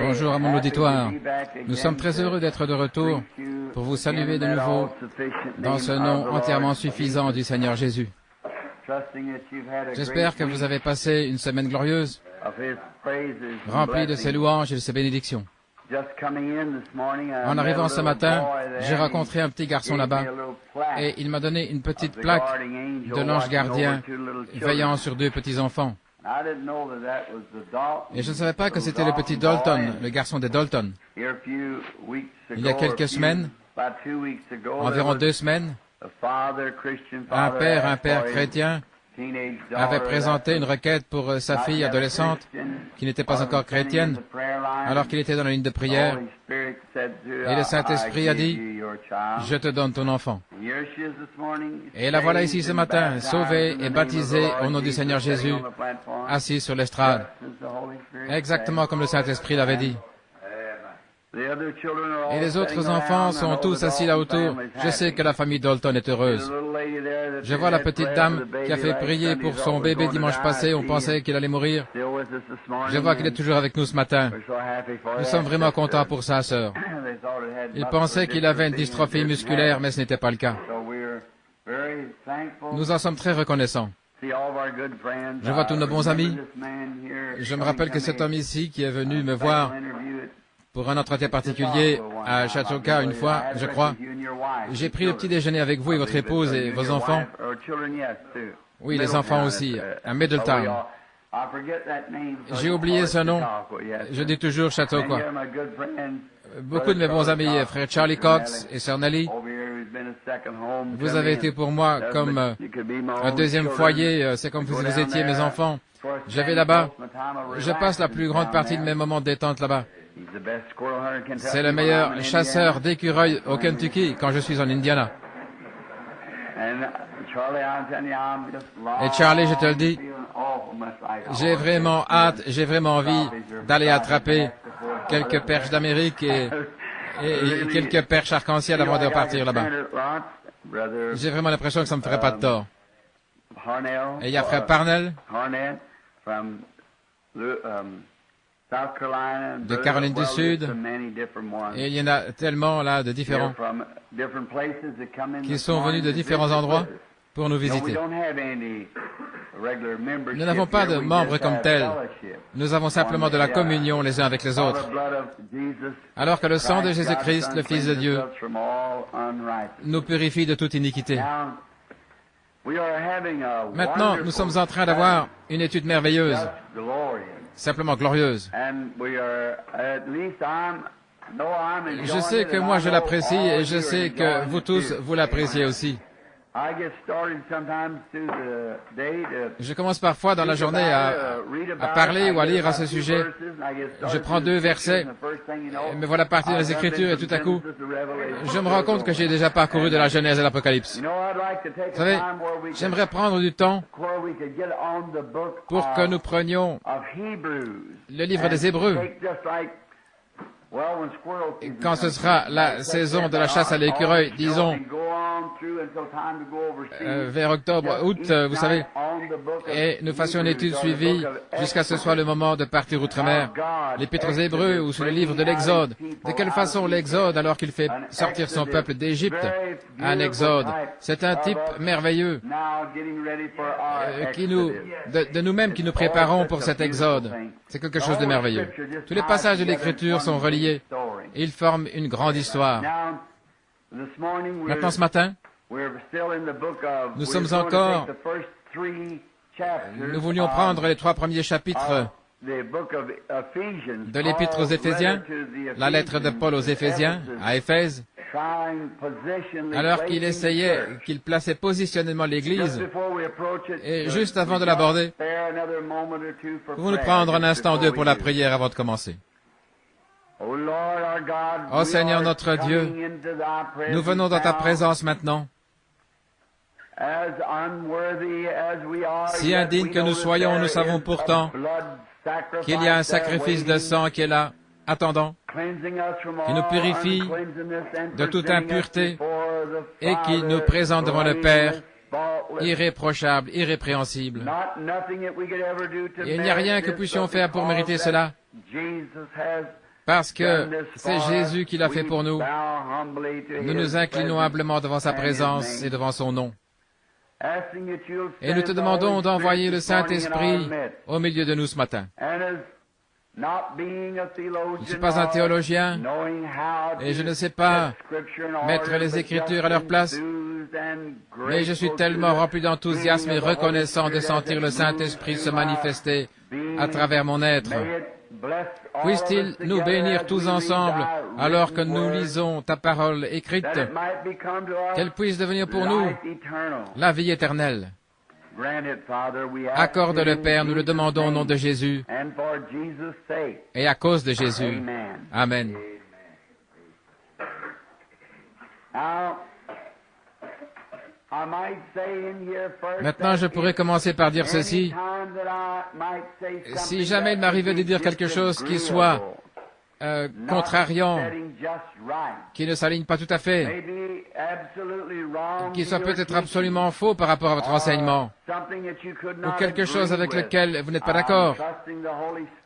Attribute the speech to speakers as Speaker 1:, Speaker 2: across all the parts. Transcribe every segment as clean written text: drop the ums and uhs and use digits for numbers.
Speaker 1: Bonjour à mon auditoire. Nous sommes très heureux d'être de retour pour vous saluer de nouveau dans ce nom entièrement suffisant du Seigneur Jésus. J'espère que vous avez passé une semaine glorieuse, remplie de ses louanges et de ses bénédictions. En arrivant ce matin, j'ai rencontré un petit garçon là-bas et il m'a donné une petite plaque de l'ange gardien veillant sur deux petits-enfants. Et je ne savais pas que c'était le petit Dalton, le garçon des Dalton. Il y a quelques semaines, environ 2 semaines, un père chrétien, avait présenté une requête pour sa fille adolescente, qui n'était pas encore chrétienne, alors qu'il était dans la ligne de prière. Et le Saint-Esprit a dit, « Je te donne ton enfant. » Et la voilà ici ce matin, sauvée et baptisée au nom du Seigneur Jésus, assise sur l'estrade, exactement comme le Saint-Esprit l'avait dit. Et les autres enfants sont tous assis là autour. Je sais que la famille Dalton est heureuse. Je vois la petite dame qui a fait prier pour son bébé dimanche passé. On pensait qu'il allait mourir. Je vois qu'il est toujours avec nous ce matin. Nous sommes vraiment contents pour sa sœur. Ils pensaient qu'il avait une dystrophie musculaire, mais ce n'était pas le cas. Nous en sommes très reconnaissants. Je vois tous nos bons amis. Je me rappelle que cet homme ici qui est venu me voir pour un entretien particulier à Chautauqua une fois, je crois. J'ai pris le petit déjeuner avec vous et votre épouse et vos enfants. Oui, les enfants aussi, à Middletown. J'ai oublié ce nom. Je dis toujours Chautauqua. Beaucoup de mes bons amis, frère Charlie Cox et sœur Nelly, vous avez été pour moi comme un deuxième foyer. C'est comme si vous étiez mes enfants. Je vais là-bas. Je passe la plus grande partie de mes moments de détente là-bas. C'est le meilleur chasseur d'écureuils au Kentucky quand je suis en Indiana. Et Charlie, je te le dis, j'ai vraiment hâte, j'ai vraiment envie d'aller attraper quelques perches d'Amérique et quelques perches arc-en-ciel avant de repartir là-bas. J'ai vraiment l'impression que ça ne me ferait pas de tort. Et il y a frère Parnell de Caroline du Sud, et il y en a tellement là de différents qui sont venus de différents endroits pour nous visiter. Nous n'avons pas de membres comme tels, nous avons simplement de la communion les uns avec les autres. Alors que le sang de Jésus-Christ, le Fils de Dieu, nous purifie de toute iniquité. Maintenant, nous sommes en train d'avoir une étude merveilleuse, simplement glorieuse. Je sais que moi je l'apprécie et je sais que vous tous, vous l'appréciez aussi. Je commence parfois dans la journée à parler ou à lire à ce sujet. Je prends 2 versets, me voilà partir dans les Écritures et tout à coup, je me rends compte que j'ai déjà parcouru de la Genèse à l'Apocalypse. Vous savez, j'aimerais prendre du temps pour que nous prenions le livre des Hébreux. Quand ce sera la saison de la chasse à l'écureuil, disons, vers octobre, août, vous savez, et nous fassions une étude suivie jusqu'à ce soit le moment de partir outre-mer. L'Épître aux Hébreux ou sur le livre de l'Exode. De quelle façon l'Exode, alors qu'il fait sortir son peuple d'Égypte, un Exode, c'est un type merveilleux de nous-mêmes qui nous préparons pour cet Exode. C'est quelque chose de merveilleux. Tous les passages de l'Écriture sont reliés. Ils forment une grande histoire. Maintenant, ce matin, nous sommes encore... Nous voulions prendre les 3 premiers chapitres de l'Épître aux Éphésiens, la lettre de Paul aux Éphésiens, à Éphèse, alors qu'il essayait, qu'il plaçait positionnellement l'Église, et juste avant de l'aborder, pouvons-nous prendre un instant ou 2 pour la prière avant de commencer. Ô Seigneur notre Dieu, nous venons dans ta présence maintenant. Si indignes que nous soyons, nous savons pourtant qu'il y a un sacrifice de sang qui est là, attendant, qui nous purifie de toute impureté et qui nous présente devant le Père irréprochable, irrépréhensible. Et il n'y a rien que puissions faire pour mériter cela, parce que c'est Jésus qui l'a fait pour nous. Nous nous inclinons humblement devant sa présence et devant son nom. Et nous te demandons d'envoyer le Saint-Esprit au milieu de nous ce matin. Je ne suis pas un théologien et je ne sais pas mettre les Écritures à leur place, mais je suis tellement rempli d'enthousiasme et reconnaissant de sentir le Saint-Esprit se manifester à travers mon être. Puisse-t-il nous bénir tous ensemble alors que nous lisons ta parole écrite, qu'elle puisse devenir pour nous la vie éternelle. Accorde-le, Père, nous le demandons au nom de Jésus et à cause de Jésus. Amen. Maintenant, je pourrais commencer par dire ceci. Si jamais il m'arrivait de dire quelque chose qui soit contrariant, qui ne s'aligne pas tout à fait, qui soit peut-être absolument faux par rapport à votre enseignement, ou quelque chose avec lequel vous n'êtes pas d'accord,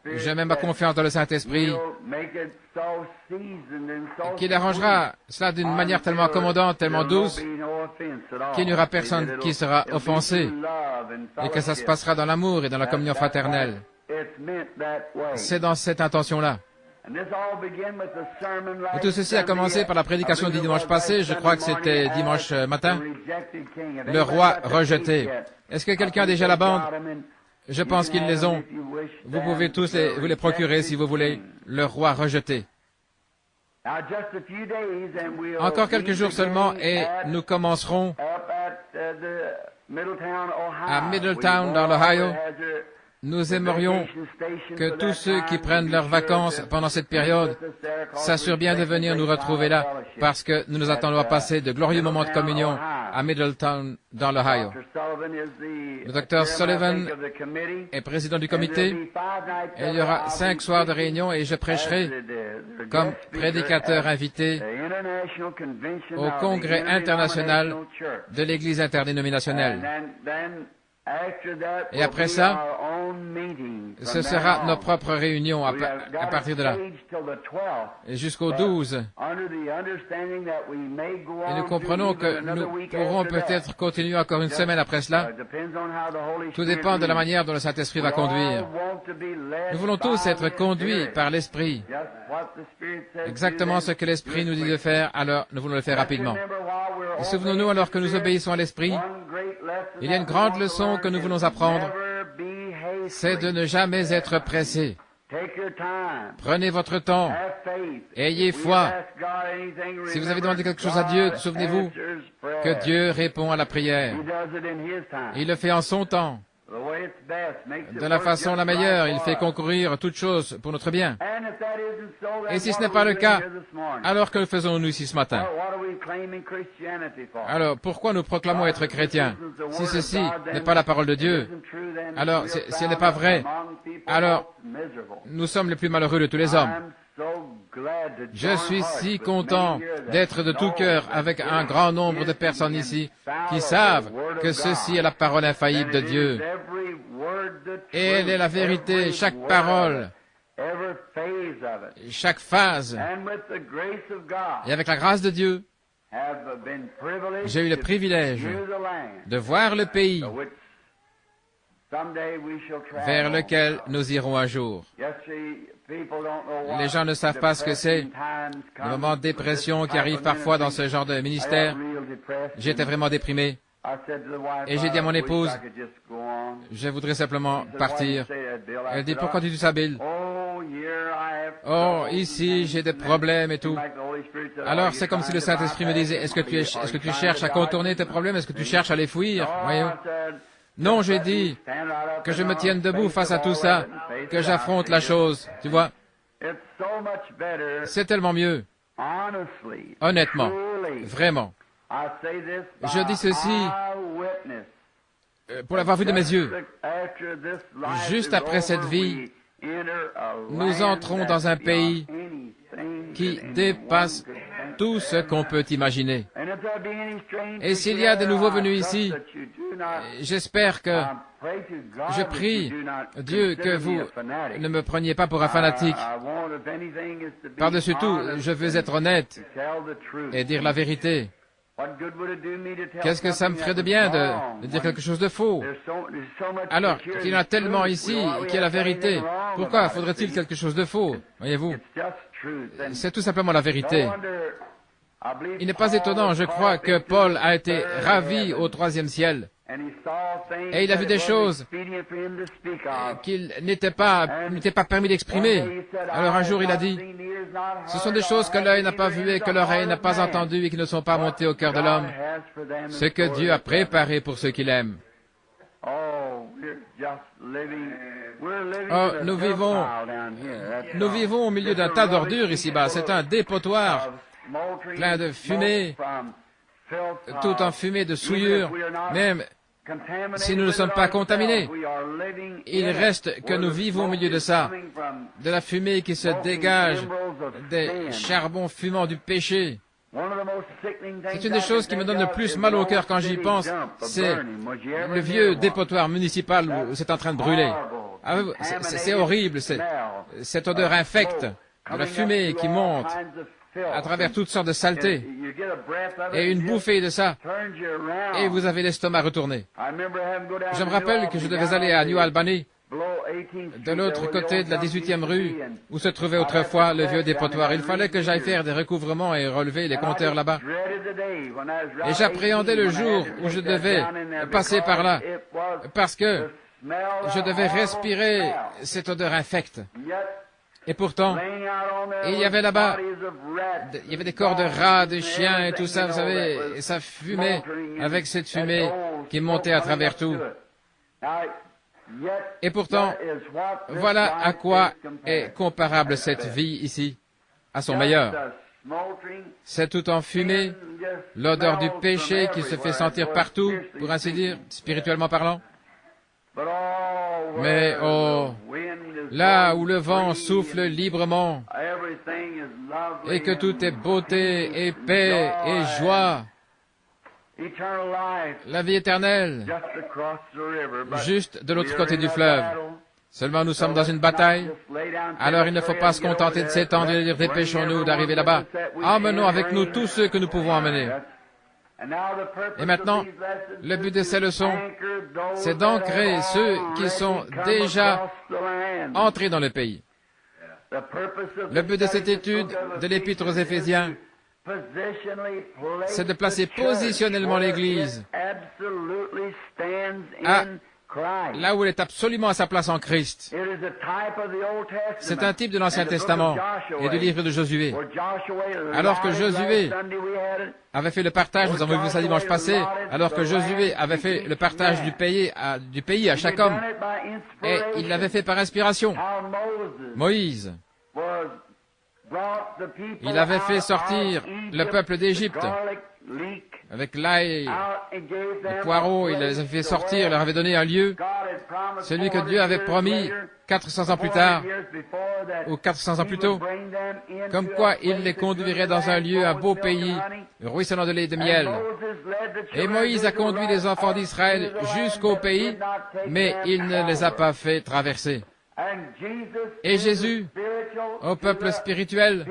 Speaker 1: je mets ma confiance dans le Saint-Esprit, qui arrangera cela d'une manière tellement accommodante, tellement douce, qu'il n'y aura personne qui sera offensé, et que ça se passera dans l'amour et dans la communion fraternelle. C'est dans cette intention-là. Et tout ceci a commencé par la prédication du dimanche passé, je crois que c'était dimanche matin, le roi rejeté. Est-ce que quelqu'un a déjà la bande? Je pense qu'ils les ont. Vous pouvez tous vous les procurer si vous voulez. Le roi rejeté. Encore quelques jours seulement et nous commencerons à Middletown dans l'Ohio. Nous aimerions que tous ceux qui prennent leurs vacances pendant cette période s'assurent bien de venir nous retrouver là, parce que nous nous attendons à passer de glorieux moments de communion à Middletown, dans l'Ohio. Le docteur Sullivan est président du comité, et il y aura 5 soirs de réunion, et je prêcherai comme prédicateur invité au Congrès international de l'Église interdénominationnelle. Et après ça, ce sera nos propres réunions à partir de là, et jusqu'au 12. Et nous comprenons que nous pourrons peut-être continuer encore une semaine après cela. Tout dépend de la manière dont le Saint-Esprit va conduire. Nous voulons tous être conduits par l'Esprit. Exactement ce que l'Esprit nous dit de faire, alors nous voulons le faire rapidement. Et souvenons-nous, alors que nous obéissons à l'Esprit, il y a une grande leçon que nous voulons apprendre, c'est de ne jamais être pressé. Prenez votre temps, ayez foi. Si vous avez demandé quelque chose à Dieu, souvenez-vous que Dieu répond à la prière. Il le fait en son temps, de la façon la meilleure. Il fait concourir toutes choses pour notre bien. Et si ce n'est pas le cas, alors que faisons-nous ici ce matin? Alors, pourquoi nous proclamons être chrétiens? Si ceci n'est pas la parole de Dieu, alors si elle n'est pas vrai, alors nous sommes les plus malheureux de tous les hommes. Je suis si content d'être de tout cœur avec un grand nombre de personnes ici qui savent que ceci est la parole infaillible de Dieu. Et elle est la vérité, chaque parole, chaque phase. Et avec la grâce de Dieu, j'ai eu le privilège de voir le pays vers lequel nous irons un jour. Les gens ne savent pas ce que c'est, le moment de dépression qui arrive parfois dans ce genre de ministère. J'étais vraiment déprimé. Et j'ai dit à mon épouse, je voudrais simplement partir. Elle dit, pourquoi tu dis ça, Bill? Oh, ici, j'ai des problèmes et tout. Alors, c'est comme si le Saint-Esprit me disait, est-ce que tu cherches à contourner tes problèmes? Est-ce que tu cherches à les fuir? Voyons. Non, j'ai dit que je me tienne debout face à tout ça, que j'affronte la chose. Tu vois? C'est tellement mieux. Honnêtement. Vraiment. Je dis ceci pour l'avoir vu de mes yeux. Juste après cette vie, nous entrons dans un pays qui dépasse tout ce qu'on peut imaginer. Et s'il y a de nouveaux venus ici, j'espère que je prie Dieu que vous ne me preniez pas pour un fanatique. Par-dessus tout, je veux être honnête et dire la vérité. Qu'est-ce que ça me ferait de bien de dire quelque chose de faux? Alors qu'il y en a tellement ici qui est la vérité. Pourquoi faudrait-il quelque chose de faux? Voyez-vous, c'est tout simplement la vérité. Il n'est pas étonnant, je crois, que Paul a été ravi au troisième ciel. Et il a vu des choses qu'il n'était pas permis d'exprimer. Alors un jour il a dit, ce sont des choses que l'œil n'a pas vues et que l'oreille n'a pas entendues et qui ne sont pas montées au cœur de l'homme. Ce que Dieu a préparé pour ceux qu'il aime. Oh, nous vivons au milieu d'un tas d'ordures ici-bas. C'est un dépotoir plein de fumée, tout enfumé de souillure. Même si nous ne sommes pas contaminés, il reste que nous vivons au milieu de ça, de la fumée qui se dégage des charbons fumants du péché. C'est une des choses qui me donne le plus mal au cœur quand j'y pense, c'est le vieux dépotoir municipal où c'est en train de brûler. C'est horrible, cette odeur infecte de la fumée qui monte à travers toutes sortes de saletés, et une bouffée de ça, et vous avez l'estomac retourné. Je me rappelle que je devais aller à New Albany, de l'autre côté de la 18e rue, où se trouvait autrefois le vieux dépotoir. Il fallait que j'aille faire des recouvrements et relever les compteurs là-bas. Et j'appréhendais le jour où je devais passer par là, parce que je devais respirer cette odeur infecte. Et pourtant, il y avait là-bas, il y avait des corps de rats, de chiens et tout ça, vous savez, et ça fumait avec cette fumée qui montait à travers tout. Et pourtant, voilà à quoi est comparable cette vie ici, à son meilleur. C'est tout en fumée, l'odeur du péché qui se fait sentir partout, pour ainsi dire, spirituellement parlant. Mais oh, là où le vent souffle librement, et que tout est beauté et paix et joie, la vie éternelle, juste de l'autre côté du fleuve. Seulement nous sommes dans une bataille, alors il ne faut pas se contenter de s'étendre et de dire dépêchons-nous d'arriver là-bas. Emmenons avec nous tous ceux que nous pouvons emmener. Et maintenant, le but de ces leçons, c'est d'ancrer ceux qui sont déjà entrés dans le pays. Le but de cette étude de l'Épître aux Éphésiens, c'est de placer positionnellement l'Église là où elle est absolument à sa place en Christ. C'est un type de l'Ancien Testament et du livre de Josué. Alors que Josué avait fait le partage, nous avons vu ça dimanche passé, alors que Josué avait fait le partage du pays à chaque homme, et il l'avait fait par inspiration. Moïse, il avait fait sortir le peuple d'Égypte avec l'ail, les poireaux, il les avait fait sortir, il leur avait donné un lieu, celui que Dieu avait promis 400 ans plus tard, ou 400 ans plus tôt, comme quoi il les conduirait dans un lieu, un beau pays, ruisselant de lait et de miel. Et Moïse a conduit les enfants d'Israël jusqu'au pays, mais il ne les a pas fait traverser. Et Jésus, au peuple spirituel,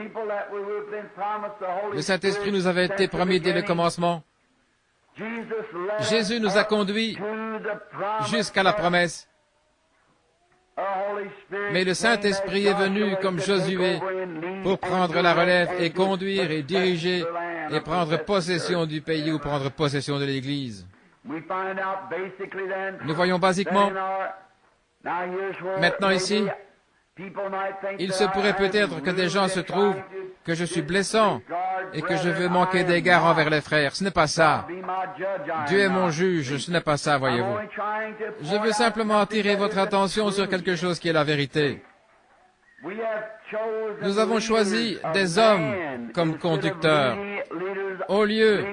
Speaker 1: le Saint-Esprit nous avait été promis dès le commencement. Jésus nous a conduits jusqu'à la promesse. Mais le Saint-Esprit est venu comme Josué pour prendre la relève et conduire et diriger et prendre possession du pays ou prendre possession de l'Église. Nous voyons basiquement, maintenant ici, il se pourrait peut-être que des gens se trouvent que je suis blessant et que je veux manquer d'égard envers les frères. Ce n'est pas ça. Dieu est mon juge, ce n'est pas ça, voyez-vous. Je veux simplement attirer votre attention sur quelque chose qui est la vérité. Nous avons choisi des hommes comme conducteurs au lieu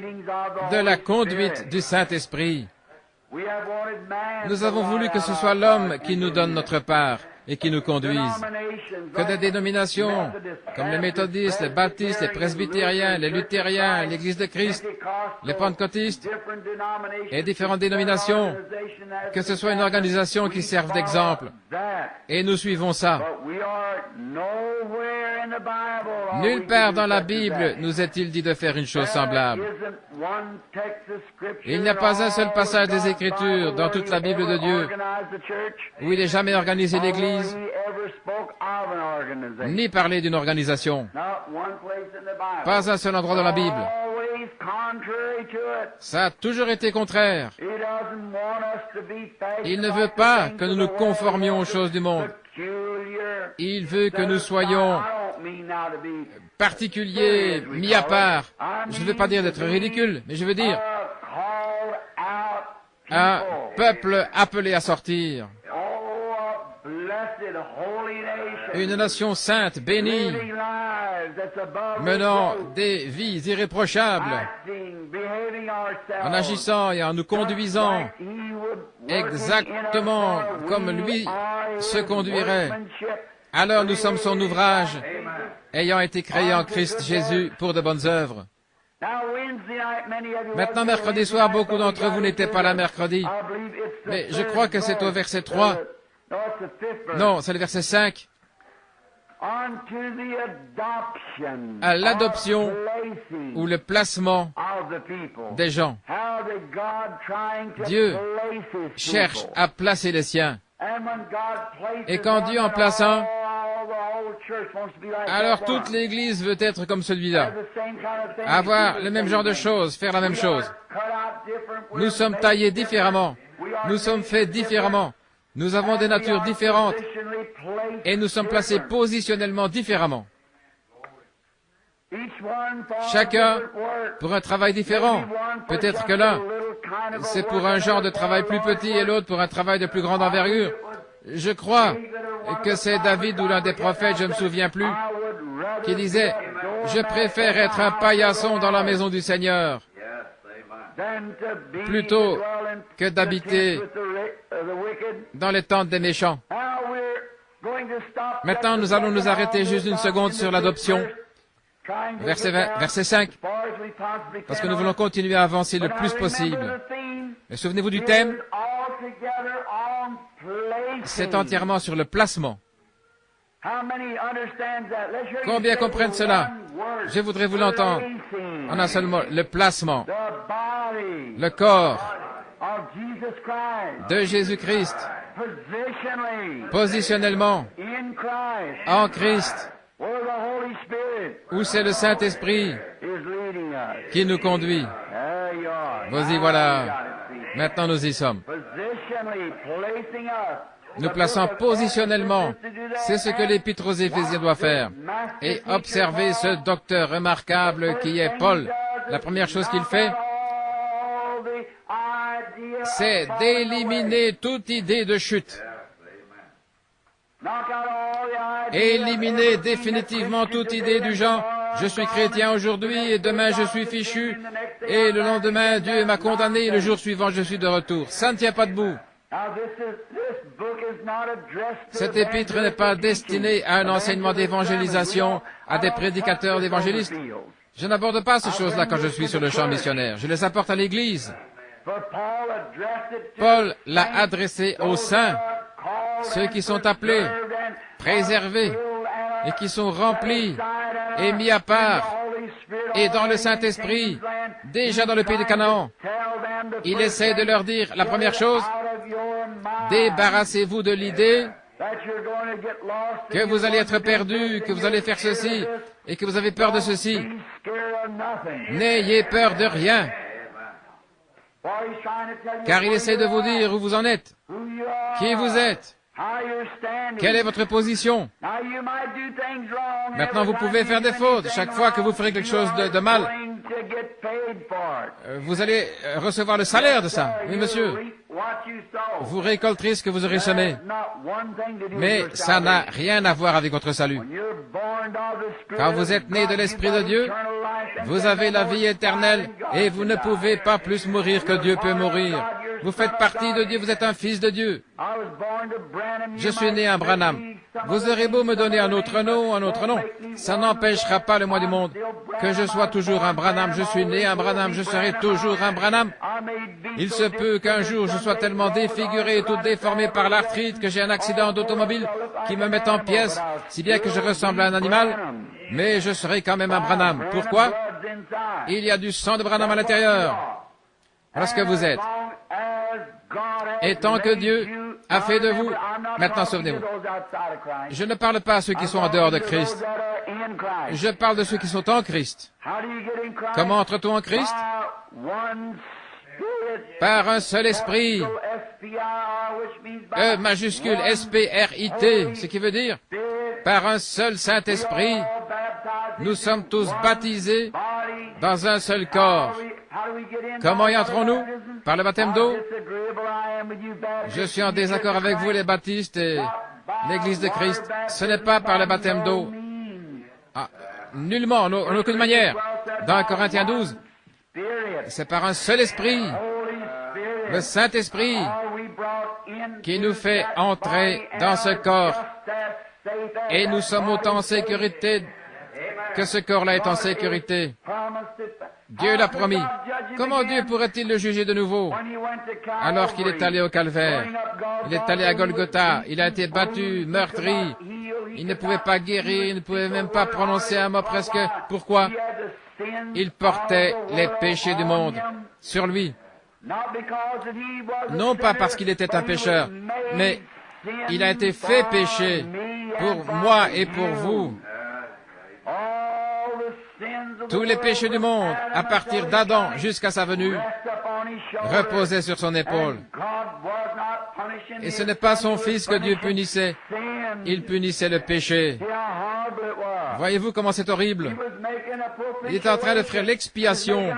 Speaker 1: de la conduite du Saint-Esprit. Nous avons voulu que ce soit l'homme qui nous donne notre part et qui nous conduisent. Que des dénominations, comme les méthodistes, les baptistes, les presbytériens, les luthériens, l'Église de Christ, les pentecôtistes et différentes dénominations, que ce soit une organisation qui serve d'exemple. Et nous suivons ça. Nulle part dans la Bible nous est-il dit de faire une chose semblable. Il n'y a pas un seul passage des Écritures dans toute la Bible de Dieu où il n'est jamais organisé l'Église, ni parlé d'une organisation. Pas un seul endroit dans la Bible. Ça a toujours été contraire. Il ne veut pas que nous nous conformions aux choses du monde. Il veut que nous soyons particuliers, mis à part. Je ne veux pas dire d'être ridicule, mais je veux dire un peuple appelé à sortir. Une nation sainte, bénie, menant des vies irréprochables, en agissant et en nous conduisant exactement comme lui se conduirait. Alors nous sommes son ouvrage, ayant été créés en Christ Jésus pour de bonnes œuvres. Maintenant, mercredi soir, beaucoup d'entre vous n'étaient pas là mercredi, mais je crois que c'est au verset 3. Non, c'est le verset 5. À l'adoption ou le placement des gens. Dieu cherche à placer les siens. Et quand Dieu en place un, alors toute l'Église veut être comme celui-là. Avoir le même genre de choses, faire la même chose. Nous sommes taillés différemment. Nous sommes faits différemment. Nous avons des natures différentes et nous sommes placés positionnellement différemment. Chacun pour un travail différent. Peut-être que l'un, c'est pour un genre de travail plus petit et l'autre pour un travail de plus grande envergure. Je crois que c'est David ou l'un des prophètes, je ne me souviens plus, qui disait « Je préfère être un paillasson dans la maison du Seigneur plutôt que d'habiter dans les tentes des méchants. » Maintenant, nous allons nous arrêter juste une seconde sur l'adoption. Verset 5. Parce que nous voulons continuer à avancer le plus possible. Et souvenez-vous du thème. C'est entièrement sur le placement. Combien comprennent cela? Je voudrais vous l'entendre. En un seul mot, le placement. Le corps de Jésus-Christ. Positionnellement. En Christ. Où c'est le Saint-Esprit qui nous conduit. Vas-y, voilà. Maintenant, nous y sommes. Nous plaçons positionnellement. C'est ce que l'Épître aux Éphésiens doit faire. Et observez ce docteur remarquable qui est Paul. La première chose qu'il fait, c'est d'éliminer toute idée de chute. Éliminer définitivement toute idée du genre « Je suis chrétien aujourd'hui et demain je suis fichu et le lendemain Dieu m'a condamné et le jour suivant je suis de retour. » Ça ne tient pas debout. Cet épître n'est pas destiné à un enseignement d'évangélisation, à des prédicateurs d'évangélistes. Je n'aborde pas ces choses-là quand je suis sur le champ missionnaire. Je les apporte à l'Église. Paul l'a adressé aux saints, ceux qui sont appelés, préservés, et qui sont remplis et mis à part, et dans le Saint-Esprit, déjà dans le pays de Canaan. Il essaie de leur dire la première chose, débarrassez-vous de l'idée que vous allez être perdu, que vous allez faire ceci, et que vous avez peur de ceci. N'ayez peur de rien. Car il essaie de vous dire où vous en êtes, qui vous êtes, quelle est votre position. Maintenant, vous pouvez faire des fautes. Chaque fois que vous ferez quelque chose de mal, vous allez recevoir le salaire de ça. Oui, monsieur. Vous récolterez ce que vous aurez semé. Mais ça n'a rien à voir avec votre salut. Quand vous êtes né de l'Esprit de Dieu, vous avez la vie éternelle et vous ne pouvez pas plus mourir que Dieu peut mourir. Vous faites partie de Dieu, vous êtes un fils de Dieu. Je suis né un Branham. Vous aurez beau me donner un autre nom, ça n'empêchera pas le moi du monde que je sois toujours un Branham. Je suis né un Branham, je serai toujours un Branham. Il se peut qu'un jour je sois tellement défiguré et tout déformé par l'arthrite que j'ai un accident d'automobile qui me mette en pièces, si bien que je ressemble à un animal, mais je serai quand même un Branham. Pourquoi? Il y a du sang de Branham à l'intérieur. Voilà ce que vous êtes. Et tant que Dieu a fait de vous, maintenant souvenez-vous, je ne parle pas à ceux qui sont en dehors de Christ, je parle de ceux qui sont en Christ. Comment entre-t-on en Christ? Par un seul esprit, E majuscule S-P-R-I-T, ce qui veut dire, par un seul Saint-Esprit, nous sommes tous baptisés dans un seul corps. Comment y entrons-nous? Par le baptême d'eau? Je suis en désaccord avec vous, les baptistes et l'Église de Christ. Ce n'est pas par le baptême d'eau. Ah, nullement, en aucune manière. Dans Corinthiens 12, c'est par un seul esprit, le Saint-Esprit, qui nous fait entrer dans ce corps. Et nous sommes autant en sécurité que ce corps-là est en sécurité. Dieu l'a promis. Comment Dieu pourrait-il le juger de nouveau alors qu'il est allé au calvaire? Il est allé à Golgotha, il a été battu, meurtri, il ne pouvait pas guérir, il ne pouvait même pas prononcer un mot presque. Pourquoi? Il portait les péchés du monde sur lui. Non pas parce qu'il était un pécheur, mais il a été fait péché pour moi et pour vous. Tous les péchés du monde, à partir d'Adam jusqu'à sa venue, reposaient sur son épaule. Et ce n'est pas son fils que Dieu punissait, il punissait le péché. Voyez-vous comment c'est horrible? Il était en train de faire l'expiation.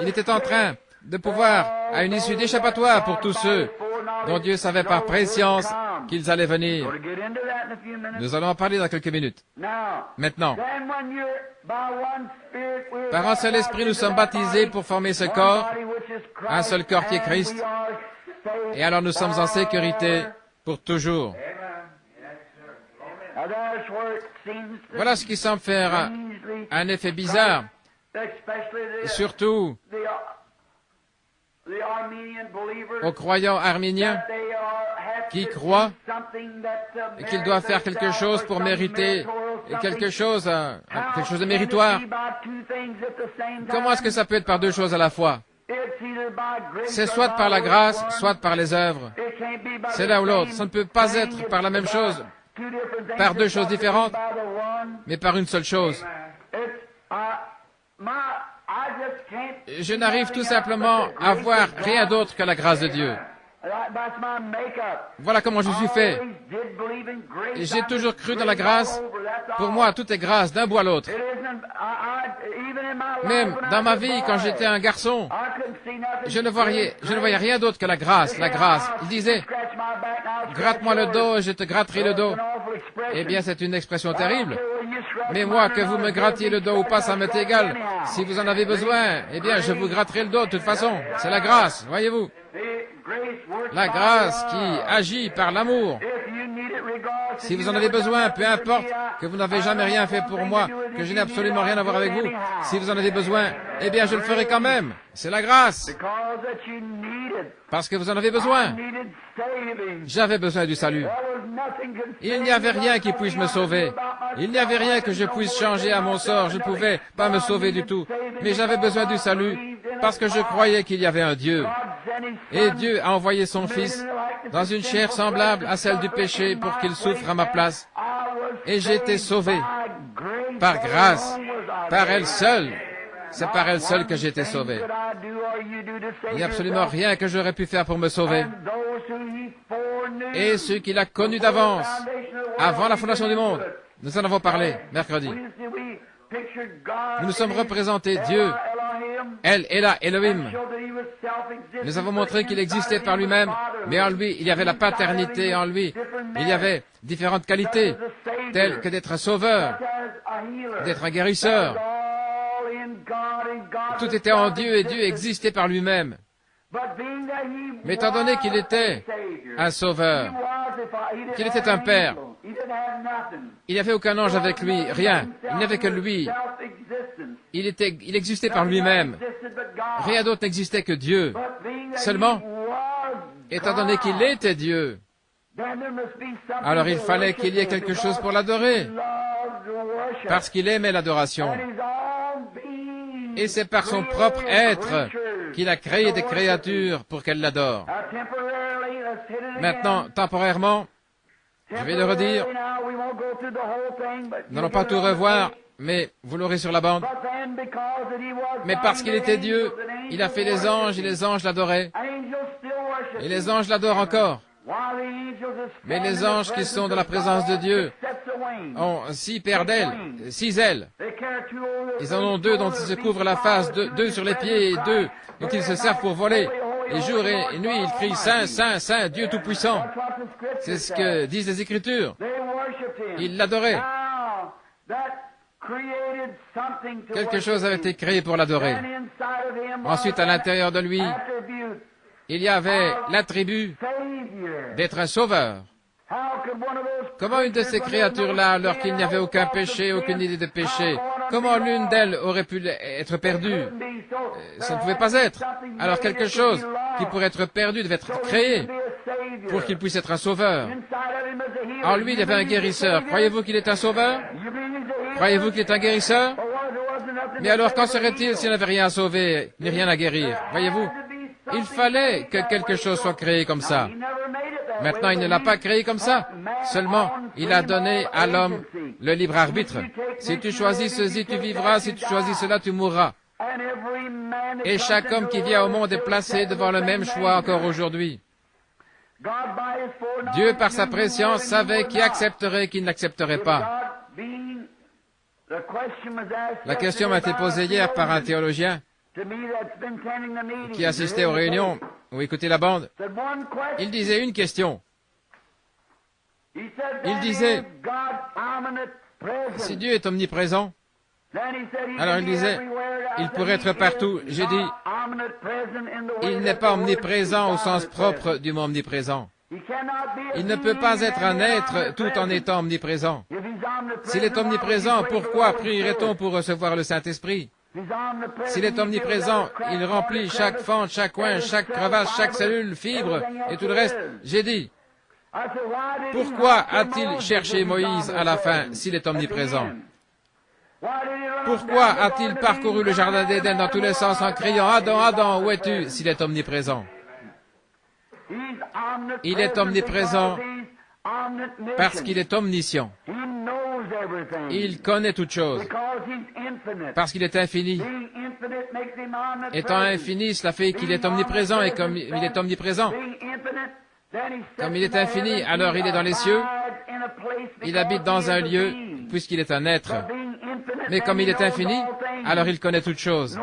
Speaker 1: Il était en train de pouvoir, à une issue d'échappatoire pour tous ceux dont Dieu savait par préscience qu'ils allaient venir. Nous allons en parler dans quelques minutes. Maintenant, par un seul esprit, nous sommes baptisés pour former ce corps, un seul corps qui est Christ, et alors nous sommes en sécurité pour toujours. Voilà ce qui semble faire un effet bizarre, surtout aux croyants arméniens qui croient qu'ils doivent faire quelque chose pour mériter quelque chose de méritoire. Comment est-ce que ça peut être par deux choses à la fois? C'est soit par la grâce, soit par les œuvres. C'est l'un ou l'autre. Ça ne peut pas être par la même chose, par deux choses différentes, mais par une seule chose. Je n'arrive tout simplement à voir rien d'autre que la grâce de Dieu. Voilà comment je suis fait. J'ai toujours cru dans la grâce. Pour moi, tout est grâce d'un bout à l'autre. Même dans ma vie, quand j'étais un garçon, je ne voyais rien d'autre que la grâce, la grâce. Il disait, gratte-moi le dos et je te gratterai le dos. Eh bien, c'est une expression terrible. Mais moi, que vous me grattiez le dos ou pas, ça m'est égal. Si vous en avez besoin, eh bien, je vous gratterai le dos de toute façon. C'est la grâce, voyez-vous. La grâce qui agit par l'amour. Si vous en avez besoin, peu importe que vous n'avez jamais rien fait pour moi, que je n'ai absolument rien à voir avec vous, si vous en avez besoin, eh bien je le ferai quand même. C'est la grâce. Parce que vous en avez besoin. J'avais besoin du salut. Il n'y avait rien qui puisse me sauver. Il n'y avait rien que je puisse changer à mon sort. Je ne pouvais pas me sauver du tout. Mais j'avais besoin du salut parce que je croyais qu'il y avait un Dieu. Et Dieu a envoyé son Fils dans une chair semblable à celle du péché pour qu'il souffre à ma place. Et j'ai été sauvé par grâce, par elle seule. C'est par elle seule que j'ai été sauvé. Il n'y a absolument rien que j'aurais pu faire pour me sauver. Et ceux qu'il a connus d'avance, avant la fondation du monde, nous en avons parlé mercredi. Nous nous sommes représentés Dieu, El Elah Elohim. Nous avons montré qu'il existait par lui-même, mais en lui, il y avait la paternité en lui. Il y avait différentes qualités, telles que d'être un sauveur, d'être un guérisseur. Tout était en Dieu et Dieu existait par lui-même. Mais étant donné qu'il était un sauveur, qu'il était un père, il n'y avait aucun ange avec lui, rien. Il n'y avait que lui. Il existait par lui-même. Rien d'autre n'existait que Dieu. Seulement, étant donné qu'il était Dieu, alors il fallait qu'il y ait quelque chose pour l'adorer, parce qu'il aimait l'adoration. Et c'est par son propre être qu'il a créé des créatures pour qu'elles l'adorent. Maintenant, temporairement, je vais le redire, nous n'allons pas tout revoir, mais vous l'aurez sur la bande. Mais parce qu'il était Dieu, il a fait les anges et les anges l'adoraient. Et les anges l'adorent encore. Mais les anges qui sont dans la présence de Dieu ont 6 paires d'ailes, 6 ailes. Ils en ont 2 dont ils se couvrent la face, 2 sur les pieds et 2 dont ils se servent pour voler. Et jour et nuit, ils crient « Saint, Saint, Saint, Dieu Tout-Puissant ». C'est ce que disent les Écritures. Ils l'adoraient. Quelque chose avait été créé pour l'adorer. Ensuite, à l'intérieur de lui, il y avait l'attribut d'être un sauveur. Comment une de ces créatures-là, alors qu'il n'y avait aucun péché, aucune idée de péché, comment l'une d'elles aurait pu être perdue? Ça ne pouvait pas être. Alors quelque chose qui pourrait être perdu devait être créé pour qu'il puisse être un sauveur. En lui, il y avait un guérisseur. Croyez-vous qu'il est un sauveur? Croyez-vous qu'il est un guérisseur? Mais alors, qu'en serait-il s'il n'avait rien à sauver, ni rien à guérir? Voyez-vous? Il fallait que quelque chose soit créé comme ça. Maintenant, il ne l'a pas créé comme ça. Seulement, il a donné à l'homme le libre arbitre. Si tu choisis ceci, tu vivras. Si tu choisis cela, tu mourras. Et chaque homme qui vient au monde est placé devant le même choix encore aujourd'hui. Dieu, par sa préscience, savait qui accepterait et qui n'accepterait pas. La question m'a été posée hier par un théologien qui assistait aux réunions ou écoutait la bande. Il disait une question. Il disait, si Dieu est omniprésent, alors il disait, il pourrait être partout. J'ai dit, il n'est pas omniprésent au sens propre du mot omniprésent. Il ne peut pas être un être tout en étant omniprésent. S'il est omniprésent, pourquoi prierait-on pour recevoir le Saint-Esprit? S'il est omniprésent, il remplit chaque fente, chaque coin, chaque crevasse, chaque cellule, fibre et tout le reste. J'ai dit, pourquoi a-t-il cherché Moïse à la fin s'il est omniprésent? Pourquoi a-t-il parcouru le jardin d'Éden dans tous les sens en criant « Adam, Adam, où es-tu » s'il est omniprésent? Il est omniprésent parce qu'il est omniscient. Il connaît toutes choses. Parce qu'il est infini. Étant infini, cela fait qu'il est omniprésent, et comme il est omniprésent, comme il est infini, alors il est dans les cieux, il habite dans un lieu, puisqu'il est un être. Mais comme il est infini, alors il connaît toutes choses.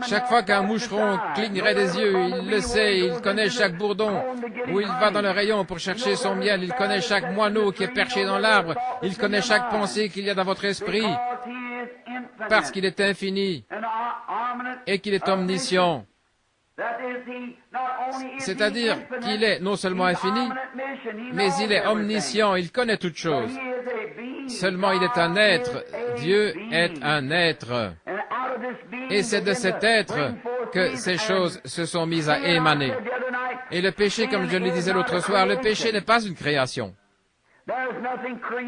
Speaker 1: Chaque fois qu'un moucheron clignerait des yeux, il le sait, il connaît chaque bourdon, où il va dans le rayon pour chercher son miel, il connaît chaque moineau qui est perché dans l'arbre, il connaît chaque pensée qu'il y a dans votre esprit, parce qu'il est infini et qu'il est omniscient. C'est-à-dire qu'il est non seulement infini, mais il est omniscient, il connaît toutes choses. Seulement il est un être, Dieu est un être. Et c'est de cet être que ces choses se sont mises à émaner. Et le péché, comme je le disais l'autre soir, le péché n'est pas une création.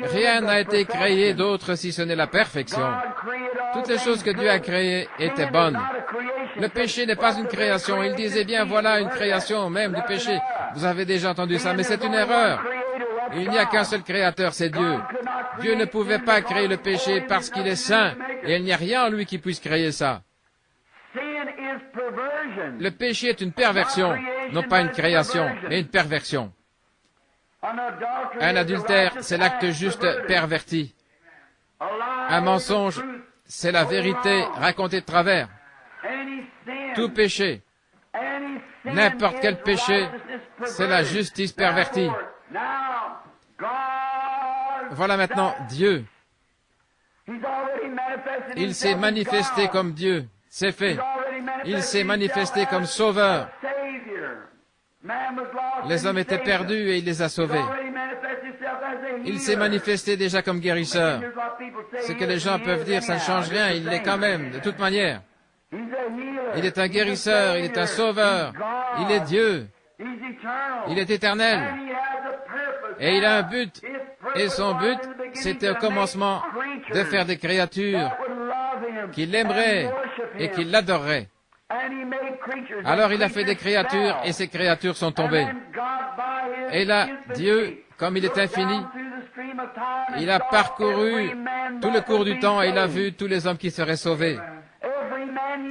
Speaker 1: Rien n'a été créé d'autre si ce n'est la perfection. Toutes les choses que Dieu a créées étaient bonnes. Le péché n'est pas une création. Il disait bien, voilà une création même du péché. Vous avez déjà entendu ça, mais c'est une erreur. Il n'y a qu'un seul créateur, c'est Dieu. Dieu ne pouvait pas créer le péché parce qu'il est saint, et il n'y a rien en lui qui puisse créer ça. Le péché est une perversion, non pas une création, mais une perversion. Un adultère, c'est l'acte juste perverti. Un mensonge, c'est la vérité racontée de travers. Tout péché, n'importe quel péché, c'est la justice pervertie. Voilà maintenant Dieu. Il s'est manifesté comme Dieu, c'est fait. Il s'est manifesté comme sauveur. Les hommes étaient perdus et il les a sauvés. Il s'est manifesté déjà comme guérisseur. Ce que les gens peuvent dire, ça ne change rien, il l'est quand même, de toute manière. Il est un guérisseur, il est un sauveur, il est Dieu, il est éternel. Et il a un but, et son but, c'était au commencement de faire des créatures qui l'aimeraient et qui l'adoreraient. Alors il a fait des créatures, et ces créatures sont tombées. Et là, Dieu, comme il est infini, il a parcouru tout le cours du temps et il a vu tous les hommes qui seraient sauvés.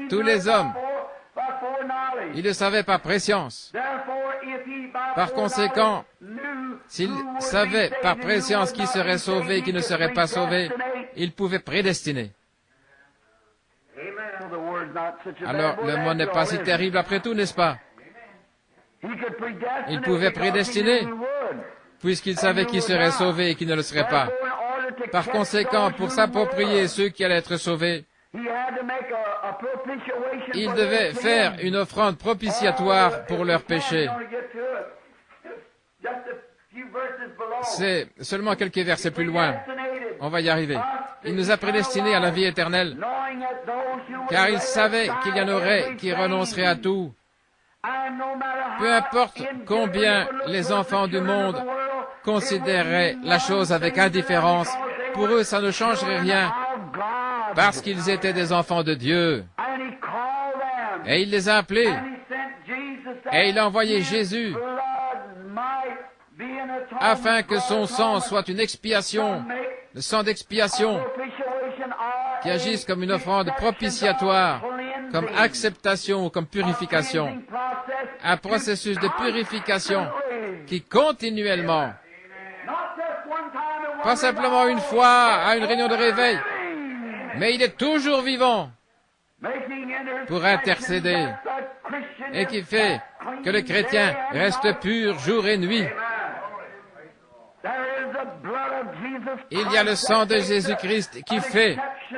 Speaker 1: Tous les hommes. Il le savait par préscience. Par conséquent, s'il savait par préscience qui serait sauvé et qui ne serait pas sauvé, il pouvait prédestiner. Alors, le mot n'est pas si terrible après tout, n'est-ce pas? Il pouvait prédestiner, puisqu'il savait qui serait sauvé et qui ne le serait pas. Par conséquent, pour s'approprier ceux qui allaient être sauvés, il devait faire une offrande propitiatoire pour leurs péchés. C'est seulement quelques versets plus loin. On va y arriver. Il nous a prédestinés à la vie éternelle, car il savait qu'il y en aurait qui renonceraient à tout. Peu importe combien les enfants du monde considéreraient la chose avec indifférence, pour eux ça ne changerait rien, parce qu'ils étaient des enfants de Dieu. Et il les a appelés, et il a envoyé Jésus, afin que son sang soit une expiation, le sang d'expiation, qui agisse comme une offrande propitiatoire, comme acceptation ou comme purification. Un processus de purification qui continuellement, pas simplement une fois à une réunion de réveil, mais il est toujours vivant pour intercéder et qui fait que le chrétien reste pur jour et nuit. Il y a le sang de Jésus-Christ qui fait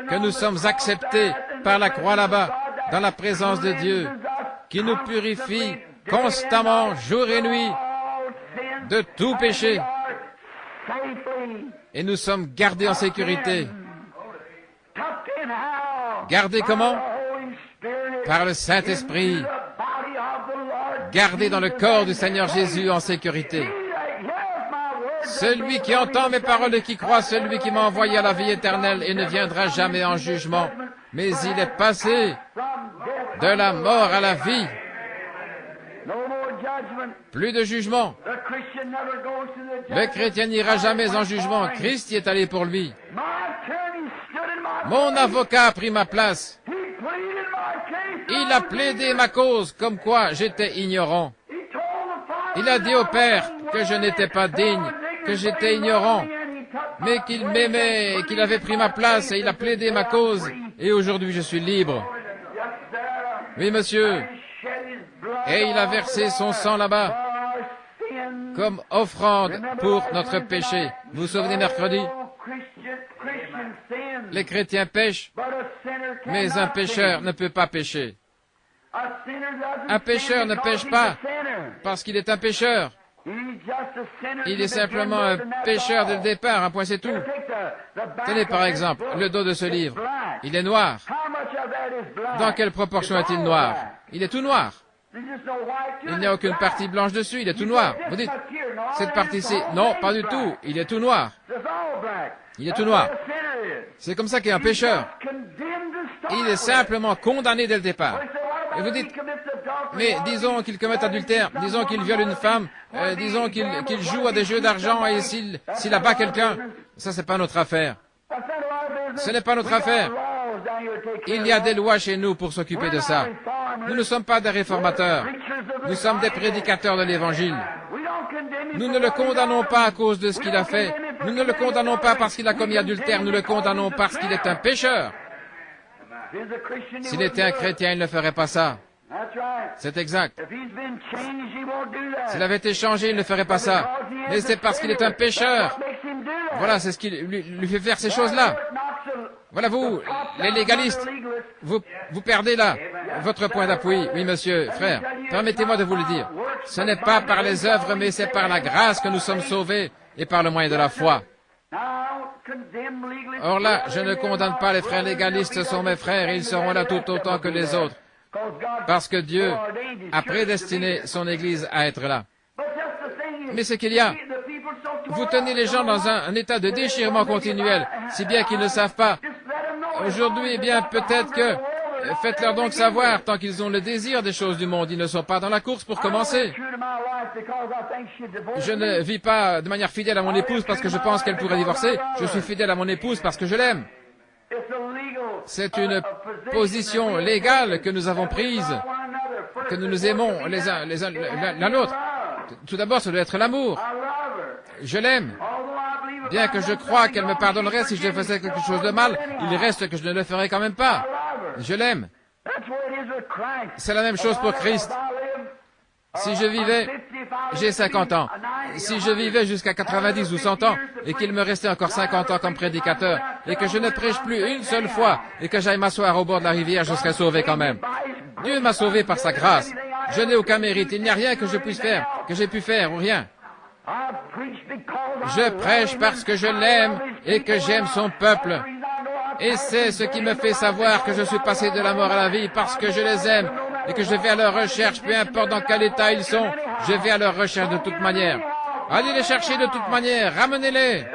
Speaker 1: que nous sommes acceptés par la croix là-bas, dans la présence de Dieu, qui nous purifie constamment, jour et nuit, de tout péché. Et nous sommes gardés en sécurité. Gardés comment? Par le Saint-Esprit. Gardés dans le corps du Seigneur Jésus en sécurité. Celui qui entend mes paroles et qui croit, celui qui m'a envoyé à la vie éternelle et ne viendra jamais en jugement, mais il est passé de la mort à la vie. Plus de jugement. Le chrétien n'ira jamais en jugement. Christ y est allé pour lui. Mon avocat a pris ma place. Il a plaidé ma cause comme quoi j'étais ignorant. Il a dit au Père que je n'étais pas digne, que j'étais ignorant, mais qu'il m'aimait et qu'il avait pris ma place et il a plaidé ma cause et aujourd'hui je suis libre. Oui, monsieur. Et il a versé son sang là-bas comme offrande pour notre péché. Vous vous souvenez mercredi? Les chrétiens pêchent, mais un pécheur ne peut pas pécher. Un pécheur ne pêche pas parce qu'il est un pécheur. Il est simplement un pécheur dès le départ, un point c'est tout. Tenez par exemple le dos de ce livre. Il est noir. Dans quelle proportion est-il noir? Il est tout noir. Il n'y a aucune partie blanche dessus, il est tout noir. Vous dites, cette partie-ci, non, pas du tout, il est tout noir. Il est tout noir. C'est comme ça qu'il est un pécheur. Il est simplement condamné dès le départ. Et vous dites, mais disons qu'il commette adultère, disons qu'il viole une femme, disons qu'il joue à des jeux d'argent et s'il abat quelqu'un, ça c'est pas notre affaire. Ce n'est pas notre affaire. Il y a des lois chez nous pour s'occuper de ça. Nous ne sommes pas des réformateurs. Nous sommes des prédicateurs de l'Évangile. Nous ne le condamnons pas à cause de ce qu'il a fait. Nous ne le condamnons pas parce qu'il a commis adultère. Nous le condamnons parce qu'il est un pécheur. S'il était un chrétien, il ne ferait pas ça. C'est exact. S'il avait été changé, il ne ferait pas ça. Mais c'est parce qu'il est un pécheur. Voilà, c'est ce qui lui fait faire ces choses-là. Voilà vous, les légalistes, vous perdez là votre point d'appui. Oui, monsieur, frère, permettez-moi de vous le dire. Ce n'est pas par les œuvres, mais c'est par la grâce que nous sommes sauvés et par le moyen de la foi. Or là, je ne condamne pas les frères légalistes, ce sont mes frères et ils seront là tout autant que les autres. Parce que Dieu a prédestiné son Église à être là. Mais ce qu'il y a, vous tenez les gens dans un état de déchirement continuel, si bien qu'ils ne savent pas. Aujourd'hui, eh bien, peut-être que, faites-leur donc savoir, tant qu'ils ont le désir des choses du monde, ils ne sont pas dans la course pour commencer. Je ne vis pas de manière fidèle à mon épouse parce que je pense qu'elle pourrait divorcer. Je suis fidèle à mon épouse parce que je l'aime. C'est une position légale que nous avons prise, que nous nous aimons l'un l'autre. Tout d'abord, ça doit être l'amour. Je l'aime. Bien que je crois qu'elle me pardonnerait si je faisais quelque chose de mal, il reste que je ne le ferai quand même pas. Je l'aime. C'est la même chose pour Christ. Si je vivais, j'ai 50 ans, si je vivais jusqu'à 90 ou 100 ans, et qu'il me restait encore 50 ans comme prédicateur, et que je ne prêche plus une seule fois, et que j'aille m'asseoir au bord de la rivière, je serais sauvé quand même. Dieu m'a sauvé par sa grâce. Je n'ai aucun mérite. Il n'y a rien que je puisse faire, que j'ai pu faire ou rien. Je prêche parce que je l'aime et que j'aime son peuple. Et c'est ce qui me fait savoir que je suis passé de la mort à la vie parce que je les aime et que je vais à leur recherche, peu importe dans quel état ils sont, je vais à leur recherche de toute manière. Allez les chercher de toute manière, ramenez-les.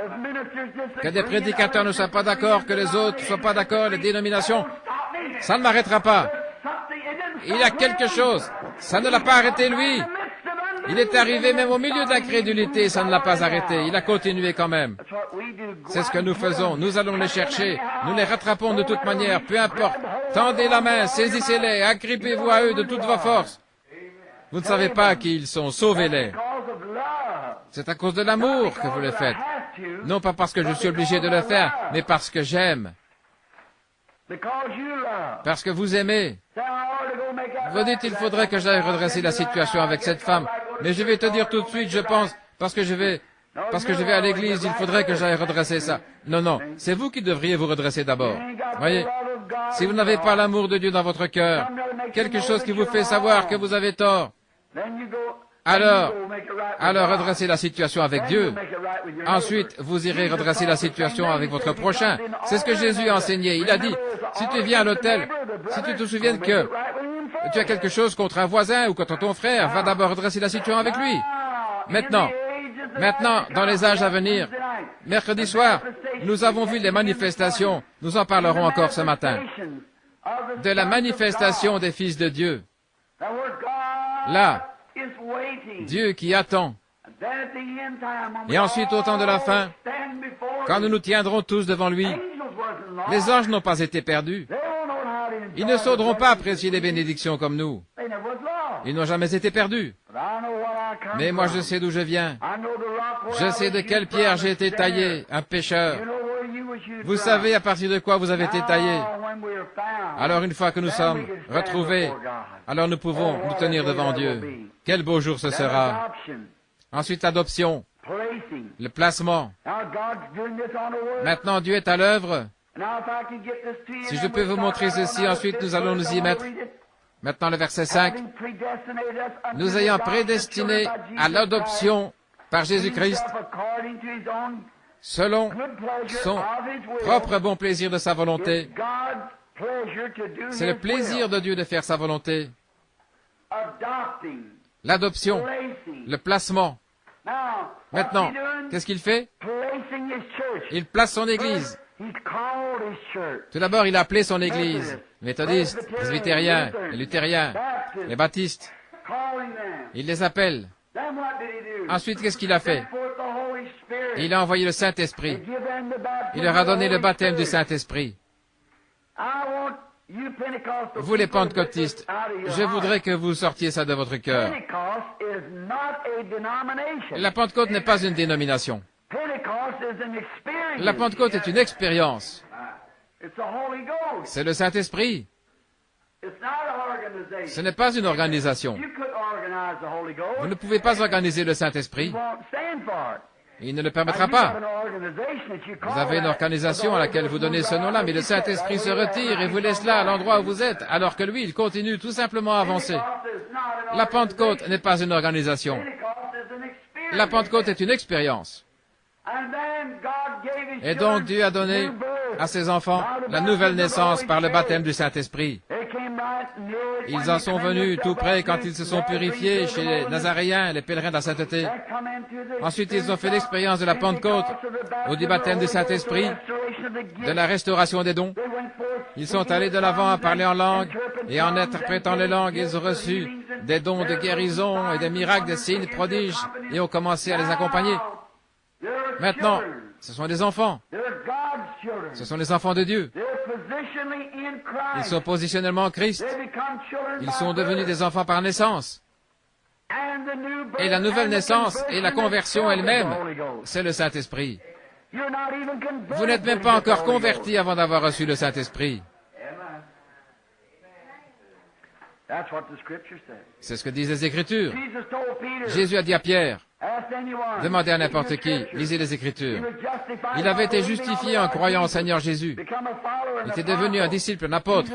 Speaker 1: Que des prédicateurs ne soient pas d'accord, que les autres ne soient pas d'accord, les dénominations, ça ne m'arrêtera pas. Il y a quelque chose, ça ne l'a pas arrêté lui. Il est arrivé même au milieu de l'incrédulité, ça ne l'a pas arrêté, il a continué quand même. C'est ce que nous faisons, nous allons les chercher, nous les rattrapons de toute manière, peu importe. Tendez la main, saisissez-les, agrippez-vous à eux de toutes vos forces. Vous ne savez pas qui ils sont, sauvez-les. C'est à cause de l'amour que vous le faites. Non pas parce que je suis obligé de le faire, mais parce que j'aime. Parce que vous aimez. Vous dites, il faudrait que j'aille redresser la situation avec cette femme. Mais je vais te dire tout de suite, je pense, parce que je vais à l'église, il faudrait que j'aille redresser ça. Non, non, c'est vous qui devriez vous redresser d'abord. Voyez, si vous n'avez pas l'amour de Dieu dans votre cœur, quelque chose qui vous fait savoir que vous avez tort, alors redressez la situation avec Dieu. Ensuite, vous irez redresser la situation avec votre prochain. C'est ce que Jésus a enseigné. Il a dit, si tu viens à l'hôtel, si tu te souviens que tu as quelque chose contre un voisin ou contre ton frère, va d'abord redresser la situation avec lui. Maintenant, dans les âges à venir, mercredi soir, nous avons vu les manifestations, nous en parlerons encore ce matin, de la manifestation des fils de Dieu. Là, Dieu qui attend. Et ensuite, au temps de la fin, quand nous nous tiendrons tous devant lui, les anges n'ont pas été perdus. Ils ne sauront pas apprécier les bénédictions comme nous. Ils n'ont jamais été perdus. Mais moi, je sais d'où je viens. Je sais de quelle pierre j'ai été taillé, un pécheur. Vous savez à partir de quoi vous avez été taillé. Alors, une fois que nous sommes retrouvés, alors nous pouvons nous tenir devant Dieu. Quel beau jour ce sera. Ensuite, l'adoption, le placement. Maintenant, Dieu est à l'œuvre. Si je peux vous montrer ceci, ensuite nous allons nous y mettre. Maintenant, le verset 5. Nous ayant prédestinés à l'adoption par Jésus-Christ, selon son propre bon plaisir de sa volonté. C'est le plaisir de Dieu de faire sa volonté. L'adoption, le placement. Maintenant, qu'est-ce qu'il fait? Il place son Église. Tout d'abord, il a appelé son Église, méthodistes, presbytériens, les luthériens, les baptistes. Il les appelle. Ensuite, qu'est-ce qu'il a fait? Il a envoyé le Saint-Esprit. Il leur a donné le baptême du Saint-Esprit. Vous les pentecôtistes, je voudrais que vous sortiez ça de votre cœur. La Pentecôte n'est pas une dénomination. La Pentecôte est une expérience. C'est le Saint-Esprit. Ce n'est pas une organisation. Vous ne pouvez pas organiser le Saint-Esprit. Il ne le permettra pas. Vous avez une organisation à laquelle vous donnez ce nom-là, mais le Saint-Esprit se retire et vous laisse là, à l'endroit où vous êtes, alors que lui, il continue tout simplement à avancer. La Pentecôte n'est pas une organisation. La Pentecôte est une expérience. Et donc Dieu a donné à ses enfants la nouvelle naissance par le baptême du Saint-Esprit. Ils en sont venus tout près quand ils se sont purifiés chez les Nazaréens, les pèlerins de la sainteté. Ensuite, ils ont fait l'expérience de la Pentecôte, ou du baptême du Saint-Esprit, de la restauration des dons. Ils sont allés de l'avant à parler en langue, et en interprétant les langues, ils ont reçu des dons de guérison et des miracles, des signes, prodiges, et ont commencé à les accompagner. Maintenant, ce sont des enfants. Ce sont les enfants de Dieu. Ils sont positionnellement en Christ. Ils sont devenus des enfants par naissance. Et la nouvelle naissance et la conversion elle-même, c'est le Saint-Esprit. Vous n'êtes même pas encore convertis avant d'avoir reçu le Saint-Esprit. C'est ce que disent les Écritures. Jésus a dit à Pierre, demandez à n'importe qui, lisez les Écritures. Il avait été justifié en croyant au Seigneur Jésus. Il était devenu un disciple, un apôtre.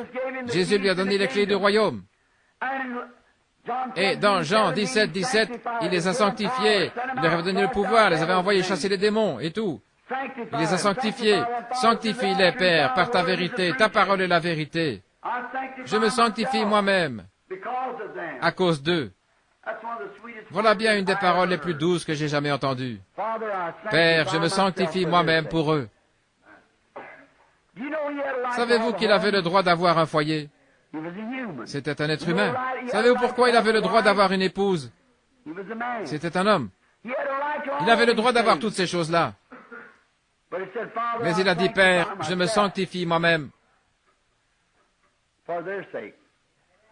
Speaker 1: Jésus lui a donné les clés du royaume. Et dans Jean 17, 17, il les a sanctifiés, il leur avait donné le pouvoir, les avait envoyés chasser les démons et tout. Il les a sanctifiés. Sanctifie-les, Père, par ta vérité. Ta parole est la vérité. Je me sanctifie moi-même à cause d'eux. Voilà bien une des paroles les plus douces que j'ai jamais entendues. Père, je me sanctifie moi-même pour eux. Savez-vous qu'il avait le droit d'avoir un foyer? C'était un être humain. Savez-vous pourquoi il avait le droit d'avoir une épouse? C'était un homme. Il avait le droit d'avoir toutes ces choses-là. Mais il a dit, Père, je me sanctifie moi-même.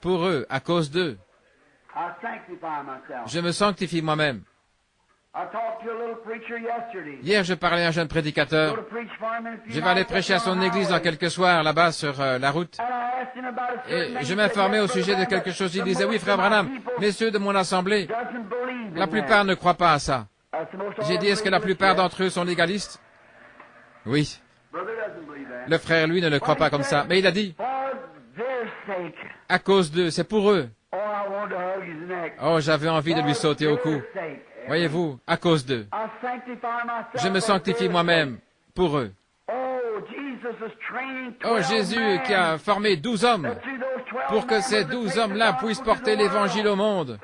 Speaker 1: Pour eux, à cause d'eux. Je me sanctifie moi-même. Hier, je parlais à un jeune prédicateur. Je vais aller prêcher à son église dans quelques soirs, là-bas, sur la route. Et je m'informais au sujet de quelque chose. Il disait, oui, frère Branham, messieurs de mon assemblée, la plupart ne croient pas à ça. J'ai dit, est-ce que la plupart d'entre eux sont légalistes? Oui. Le frère, lui, ne le croit pas comme ça. Mais il a dit, à cause d'eux, c'est pour eux. Oh, j'avais envie de lui sauter au cou. Voyez-vous, à cause d'eux. Je me sanctifie moi-même pour eux. Oh, Jésus qui a formé 12 hommes pour que ces 12 hommes-là puissent porter l'Évangile au monde.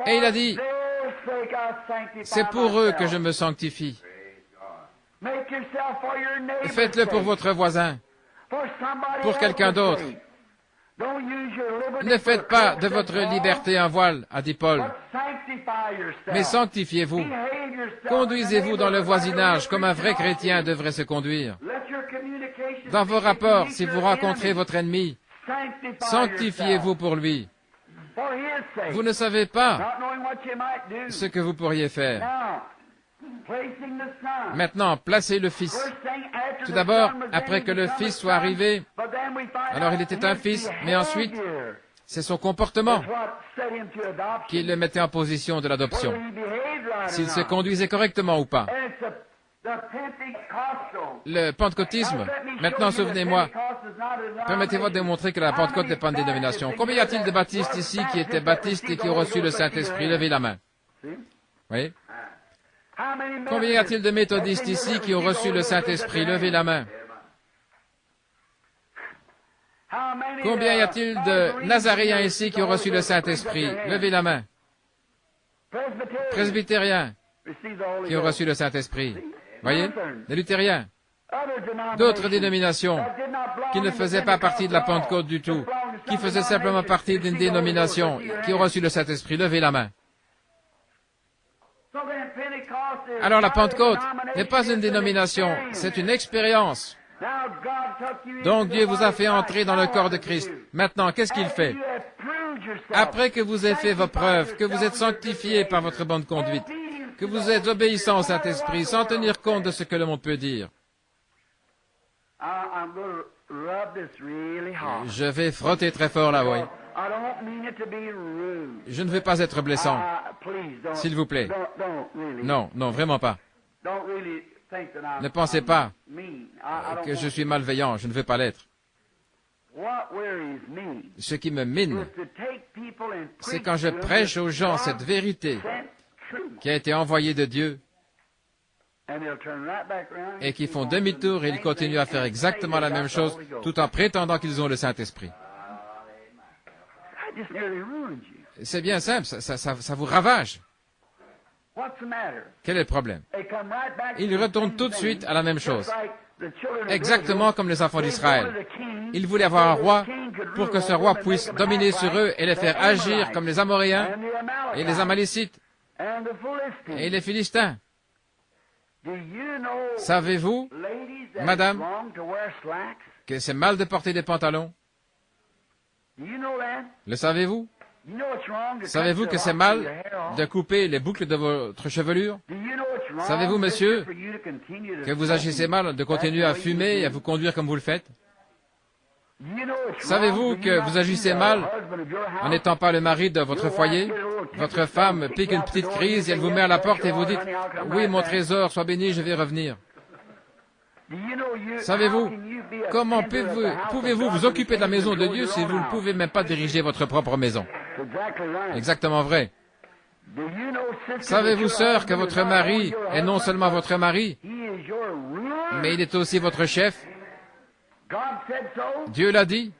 Speaker 1: Et il a dit, c'est pour eux que je me sanctifie. Faites-le pour votre voisin, pour quelqu'un d'autre. Ne faites pas de votre liberté un voile, a dit Paul, mais sanctifiez-vous. Conduisez-vous dans le voisinage comme un vrai chrétien devrait se conduire. Dans vos rapports, si vous rencontrez votre ennemi, sanctifiez-vous pour lui. Vous ne savez pas ce que vous pourriez faire. Maintenant, placez le Fils. Tout d'abord, après que le Fils soit arrivé, alors il était un fils, mais ensuite, c'est son comportement qui le mettait en position de l'adoption. S'il se conduisait correctement ou pas. Le pentecôtisme, maintenant souvenez-moi, permettez-moi de démontrer que la Pentecôte n'est pas une dénomination. Combien y a-t-il de baptistes ici qui étaient baptistes et qui ont reçu le Saint-Esprit? Levez la main. Oui? Combien y a-t-il de méthodistes ici qui ont reçu le Saint-Esprit? Levez la main. Combien y a-t-il de Nazaréens ici qui ont reçu le Saint-Esprit? Levez la main. Presbytériens qui ont reçu le Saint-Esprit. Voyez? Les luthériens. D'autres dénominations qui ne faisaient pas partie de la Pentecôte du tout, qui faisaient simplement partie d'une dénomination, qui ont reçu le Saint-Esprit. Levez la main. Alors la Pentecôte n'est pas une dénomination, c'est une expérience. Donc Dieu vous a fait entrer dans le corps de Christ. Maintenant, qu'est-ce qu'il fait? Après que vous ayez fait vos preuves, que vous êtes sanctifiés par votre bonne conduite, que vous êtes obéissants au Saint-Esprit, sans tenir compte de ce que le monde peut dire. Je vais frotter très fort là, oui. Je ne veux pas être blessant. S'il vous plaît. Non, non, vraiment pas. Ne pensez pas que je suis malveillant. Je ne veux pas l'être. Ce qui me mine, c'est quand je prêche aux gens cette vérité qui a été envoyée de Dieu et qui font demi-tour et ils continuent à faire exactement la même chose tout en prétendant qu'ils ont le Saint-Esprit. C'est bien simple, ça vous ravage. Quel est le problème? Ils retournent tout de suite à la même chose. Exactement comme les enfants d'Israël. Ils voulaient avoir un roi pour que ce roi puisse dominer sur eux et les faire agir comme les Amoréens et les Amalécites et les Philistins. Savez-vous, madame, que c'est mal de porter des pantalons? Le savez-vous? Savez-vous que c'est mal de couper les boucles de votre chevelure? Savez-vous, monsieur, que vous agissez mal de continuer à fumer et à vous conduire comme vous le faites? Savez-vous que vous agissez mal en n'étant pas le mari de votre foyer? Votre femme pique une petite crise et elle vous met à la porte et vous dites « Oui, mon trésor, sois béni, je vais revenir. » Savez-vous, comment pouvez-vous vous occuper de la maison de Dieu si vous ne pouvez même pas diriger votre propre maison? Exactement vrai. Savez-vous, sœur, que votre mari est non seulement votre mari, mais il est aussi votre chef? Dieu l'a dit.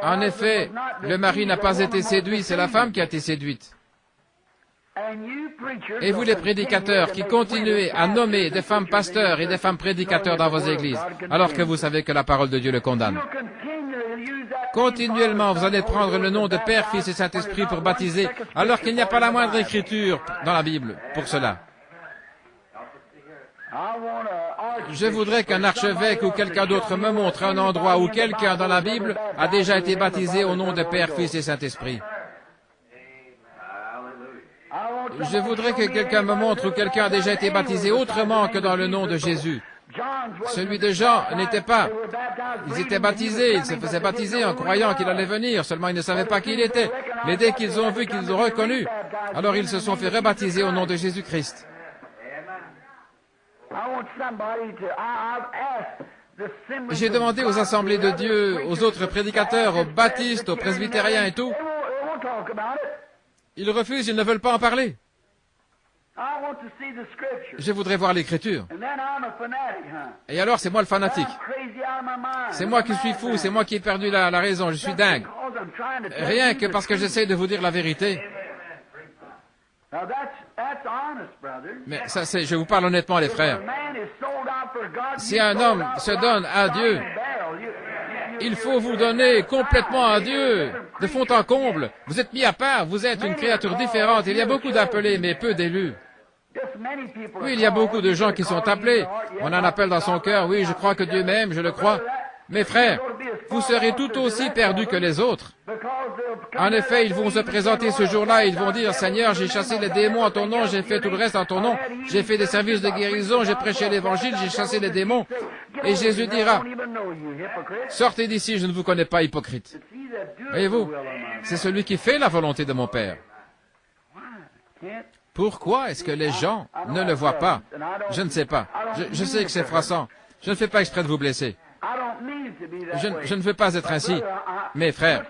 Speaker 1: En effet, le mari n'a pas été séduit, c'est la femme qui a été séduite. Et vous, les prédicateurs, qui continuez à nommer des femmes pasteurs et des femmes prédicateurs dans vos églises, alors que vous savez que la parole de Dieu le condamne. Continuellement, vous allez prendre le nom de Père, Fils et Saint-Esprit pour baptiser, alors qu'il n'y a pas la moindre écriture dans la Bible pour cela. Je voudrais qu'un archevêque ou quelqu'un d'autre me montre un endroit où quelqu'un dans la Bible a déjà été baptisé au nom de Père, Fils et Saint-Esprit. Je voudrais que quelqu'un me montre où quelqu'un a déjà été baptisé autrement que dans le nom de Jésus. Celui de Jean n'était pas. Ils étaient baptisés, ils se faisaient baptiser en croyant qu'il allait venir, seulement ils ne savaient pas qui il était. Mais dès qu'ils ont vu, qu'ils ont reconnu, alors ils se sont fait rebaptiser au nom de Jésus-Christ. J'ai demandé aux assemblées de Dieu, aux autres prédicateurs, aux baptistes, aux presbytériens et tout. Ils refusent, ils ne veulent pas en parler. Je voudrais voir l'Écriture. Et alors, c'est moi le fanatique. C'est moi qui suis fou, c'est moi qui ai perdu la raison, je suis dingue. Rien que parce que j'essaie de vous dire la vérité. Mais ça, je vous parle honnêtement, les frères. Si un homme se donne à Dieu, il faut vous donner complètement à Dieu, de fond en comble. Vous êtes mis à part, vous êtes une créature différente. Il y a beaucoup d'appelés, mais peu d'élus. Oui, il y a beaucoup de gens qui sont appelés. On en appelle dans son cœur, oui, je crois que Dieu m'aime, je le crois. Mes frères, vous serez tout aussi perdus que les autres. En effet, ils vont se présenter ce jour-là et ils vont dire, Seigneur, j'ai chassé les démons en ton nom, j'ai fait tout le reste en ton nom, j'ai fait des services de guérison, j'ai prêché l'évangile, j'ai chassé les démons. Et Jésus dira, sortez d'ici, je ne vous connais pas, hypocrite. Voyez-vous, c'est celui qui fait la volonté de mon Père. Pourquoi est-ce que les gens ne le voient pas? Je ne sais pas. Je sais que c'est froissant. Je ne fais pas exprès de vous blesser. Je ne veux pas être ainsi. Mes frères,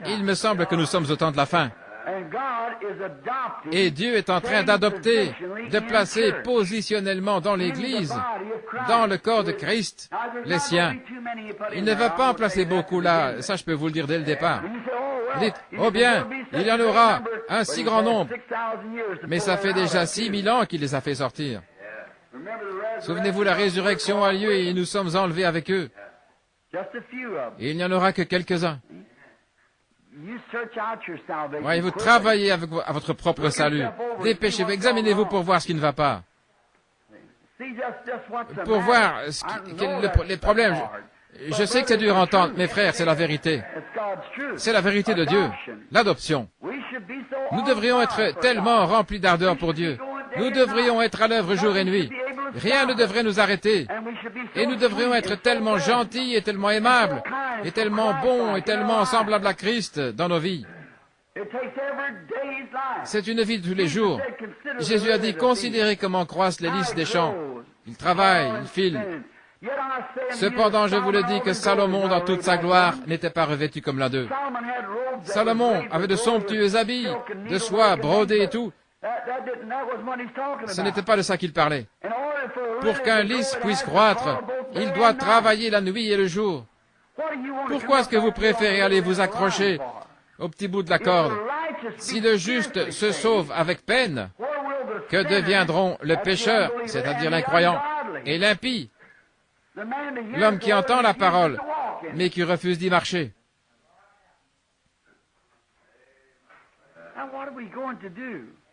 Speaker 1: il me semble que nous sommes au temps de la fin. Et Dieu est en train d'adopter, de placer positionnellement dans l'Église, dans le corps de Christ, les siens. Il ne va pas en placer beaucoup là, ça je peux vous le dire dès le départ. Dites, oh bien, il y en aura un si grand nombre. Mais ça fait déjà 6000 ans qu'il les a fait sortir. Souvenez-vous, la résurrection a lieu et nous sommes enlevés avec eux. Et il n'y en aura que quelques-uns. Voyez-vous, travaillez à votre propre salut. Dépêchez-vous, examinez-vous pour voir ce qui ne va pas. Pour voir les problèmes. Je sais que c'est dur à entendre, mes frères, c'est la vérité. C'est la vérité de Dieu, l'adoption. Nous devrions être tellement remplis d'ardeur pour Dieu. Nous devrions être à l'œuvre jour et nuit. Rien ne devrait nous arrêter. Et nous devrions être tellement gentils et tellement aimables est tellement bon et tellement semblable à Christ dans nos vies. C'est une vie de tous les jours. Jésus a dit, considérez comment croissent les lys des champs. Ils travaillent, ils filent. Cependant, je vous le dis que Salomon, dans toute sa gloire, n'était pas revêtu comme l'un d'eux. Salomon avait de somptueux habits, de soie brodée et tout. Ce n'était pas de ça qu'il parlait. Pour qu'un lys puisse croître, il doit travailler la nuit et le jour. Pourquoi est-ce que vous préférez aller vous accrocher au petit bout de la corde? Si le juste se sauve avec peine, que deviendront le pécheur, c'est-à-dire l'incroyant, et l'impie, l'homme qui entend la parole, mais qui refuse d'y marcher?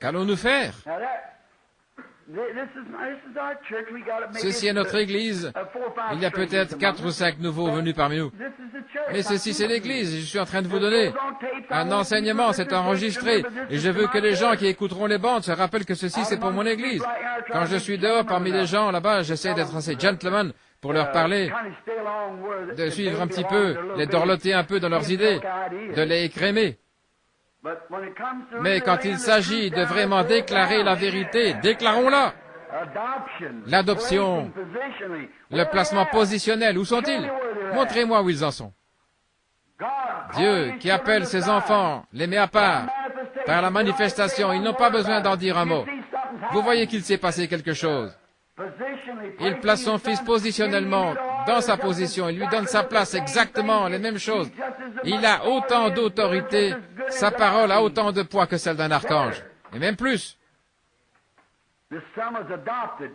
Speaker 1: Qu'allons-nous faire? Ceci est notre Église. Il y a peut-être 4 ou 5 nouveaux venus parmi nous. Mais ceci, c'est l'Église. Je suis en train de vous donner un enseignement. C'est enregistré. Et je veux que les gens qui écouteront les bandes se rappellent que ceci, c'est pour mon Église. Quand je suis dehors parmi les gens là-bas, j'essaie d'être assez gentleman pour leur parler, de suivre un petit peu, les dorloter un peu dans leurs idées, de les écrémer. Mais quand il s'agit de vraiment déclarer la vérité, déclarons-la. L'adoption, le placement positionnel, où sont-ils? Montrez-moi où ils en sont. Dieu, qui appelle ses enfants, les met à part. Par la manifestation, ils n'ont pas besoin d'en dire un mot. Vous voyez qu'il s'est passé quelque chose. Il place son fils positionnellement dans sa position. Il lui donne sa place, exactement les mêmes choses. Il a autant d'autorité, sa parole a autant de poids que celle d'un archange, et même plus.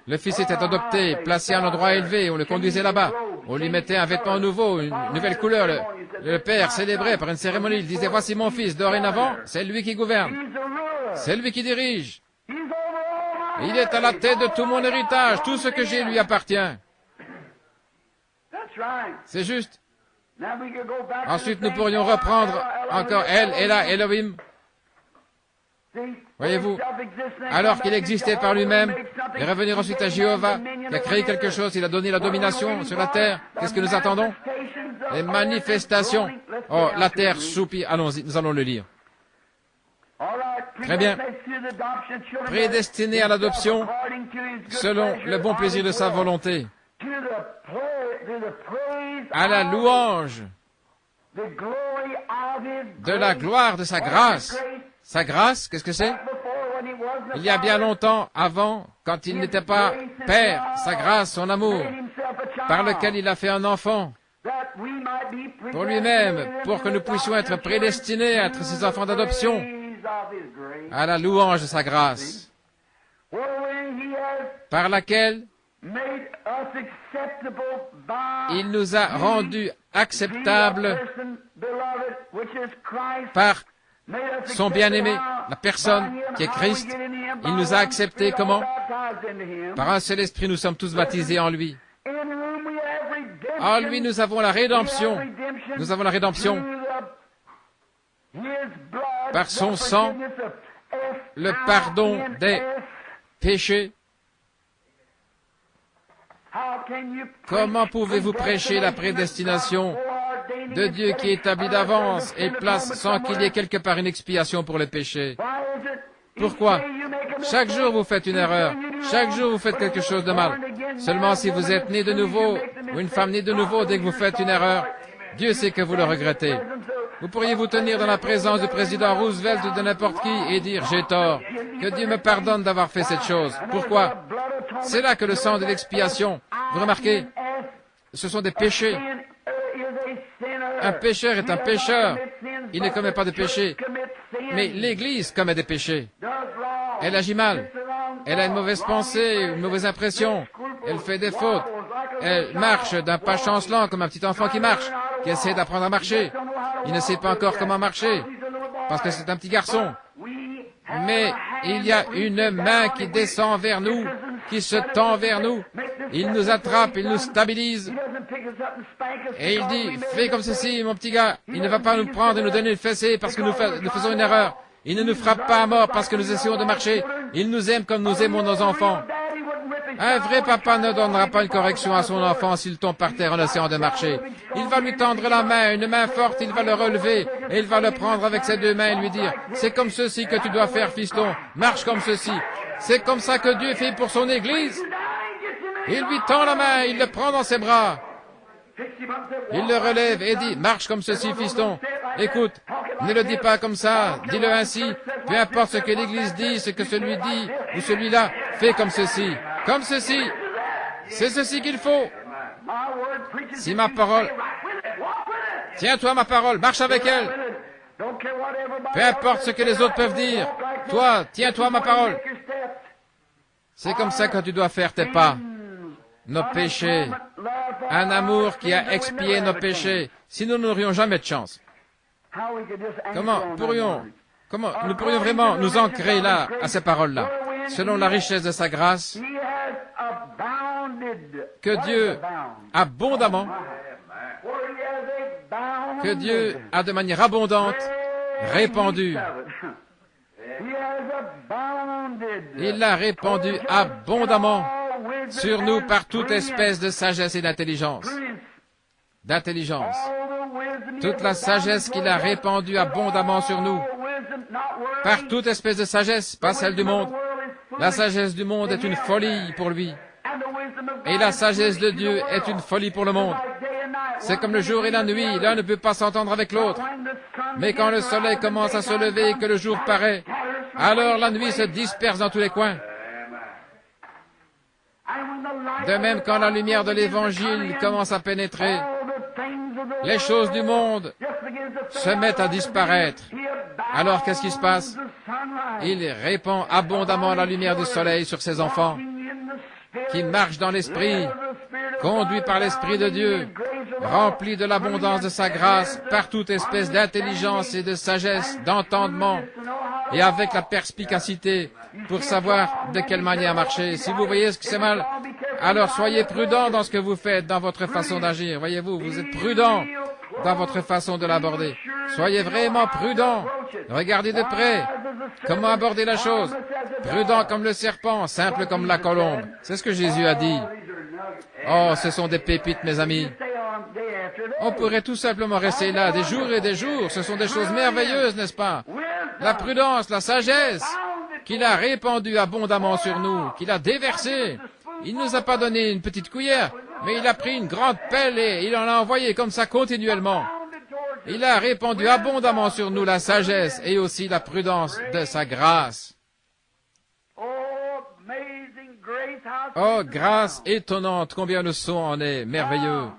Speaker 1: Le fils était adopté, placé à un endroit élevé, on le conduisait là-bas. On lui mettait un vêtement nouveau, une nouvelle couleur. Le père célébrait par une cérémonie. Il disait, voici mon fils, dorénavant, c'est lui qui gouverne. C'est lui qui dirige. Il est à la tête de tout mon héritage. Tout ce que j'ai lui appartient. C'est juste. Ensuite, nous pourrions reprendre encore El, Ela, Elohim. Voyez-vous, alors qu'il existait par lui-même, et revenir ensuite à Jéhovah, qui a créé quelque chose, il a donné la domination sur la terre. Qu'est-ce que nous attendons? Les manifestations. Oh, la terre soupire. Allons-y, nous allons le lire. Très bien. Prédestiné à l'adoption, selon le bon plaisir de sa volonté, à la louange de la gloire de sa grâce. Sa grâce, qu'est-ce que c'est? Il y a bien longtemps, avant, quand il n'était pas père, sa grâce, son amour, par lequel il a fait un enfant, pour lui-même, pour que nous puissions être prédestinés à être ses enfants d'adoption, à la louange de sa grâce, par laquelle il nous a rendus acceptables par son bien-aimé, la personne qui est Christ. Il nous a acceptés comment? Par un seul esprit, nous sommes tous baptisés en lui. En lui, nous avons la rédemption. Nous avons la rédemption par son sang, le pardon des péchés. Comment pouvez-vous prêcher la prédestination de Dieu qui établit d'avance et place sans qu'il y ait quelque part une expiation pour les péchés? Pourquoi? Chaque jour vous faites une erreur. Chaque jour vous faites quelque chose de mal. Seulement si vous êtes né de nouveau, ou une femme née de nouveau, dès que vous faites une erreur, Dieu sait que vous le regrettez. Vous pourriez vous tenir dans la présence du président Roosevelt ou de n'importe qui et dire « J'ai tort, que Dieu me pardonne d'avoir fait cette chose. » Pourquoi? C'est là que le sang de l'expiation, vous remarquez, ce sont des péchés. Un pécheur est un pécheur. Il ne commet pas de péché. Mais l'Église commet des péchés. Elle agit mal. Elle a une mauvaise pensée, une mauvaise impression. Elle fait des fautes. Elle marche d'un pas chancelant comme un petit enfant qui marche, qui essaie d'apprendre à marcher. Il ne sait pas encore comment marcher, parce que c'est un petit garçon. Mais il y a une main qui descend vers nous, qui se tend vers nous. Il nous attrape, il nous stabilise. Et il dit, fais comme ceci, mon petit gars. Il ne va pas nous prendre et nous donner une fessée parce que nous faisons une erreur. Il ne nous frappe pas à mort parce que nous essayons de marcher. Il nous aime comme nous aimons nos enfants. Un vrai papa ne donnera pas une correction à son enfant s'il tombe par terre en essayant de marcher. Il va lui tendre la main, une main forte, il va le relever, et il va le prendre avec ses deux mains et lui dire, « C'est comme ceci que tu dois faire, fiston, marche comme ceci. » C'est comme ça que Dieu fait pour son Église. Il lui tend la main, il le prend dans ses bras. Il le relève et dit, « Marche comme ceci, fiston. Écoute, ne le dis pas comme ça, dis-le ainsi. Peu importe ce que l'Église dit, ce que celui dit, ou celui-là, fais comme ceci. Comme ceci. C'est ceci qu'il faut. Si ma parole... Tiens-toi ma parole, marche avec elle. Peu importe ce que les autres peuvent dire. Toi, tiens-toi ma parole. C'est comme ça que tu dois faire tes pas. Nos péchés. Un amour qui a expié nos péchés. Sinon, nous n'aurions jamais de chance. Comment nous pourrions vraiment nous ancrer là, à ces paroles-là, selon la richesse de sa grâce, que Dieu abondamment, que Dieu a de manière abondante répandu. Il l'a répandu abondamment sur nous par toute espèce de sagesse et d'intelligence. Toute la sagesse qu'il a répandue abondamment sur nous, par toute espèce de sagesse, pas celle du monde. La sagesse du monde est une folie pour lui, et la sagesse de Dieu est une folie pour le monde. C'est comme le jour et la nuit, l'un ne peut pas s'entendre avec l'autre. Mais quand le soleil commence à se lever et que le jour paraît, alors la nuit se disperse dans tous les coins. De même, quand la lumière de l'Évangile commence à pénétrer, les choses du monde se mettent à disparaître. Alors, qu'est-ce qui se passe? Il répand abondamment la lumière du soleil sur ses enfants, qui marchent dans l'Esprit, conduits par l'Esprit de Dieu, remplis de l'abondance de sa grâce, par toute espèce d'intelligence et de sagesse, d'entendement, et avec la perspicacité pour savoir de quelle manière marcher. Si vous voyez ce que c'est mal, alors soyez prudents dans ce que vous faites, dans votre façon d'agir. Voyez-vous, vous êtes prudents dans votre façon de l'aborder. Soyez vraiment prudents. Regardez de près comment aborder la chose. Prudent comme le serpent, simple comme la colombe. C'est ce que Jésus a dit. Oh, ce sont des pépites, mes amis. On pourrait tout simplement rester là des jours et des jours. Ce sont des choses merveilleuses, n'est-ce pas? La prudence, la sagesse qu'il a répandue abondamment sur nous, qu'il a déversée. Il ne nous a pas donné une petite cuillère, mais il a pris une grande pelle et il en a envoyé comme ça continuellement. Il a répandu abondamment sur nous la sagesse et aussi la prudence de sa grâce. Oh, grâce étonnante, combien le son en est merveilleux.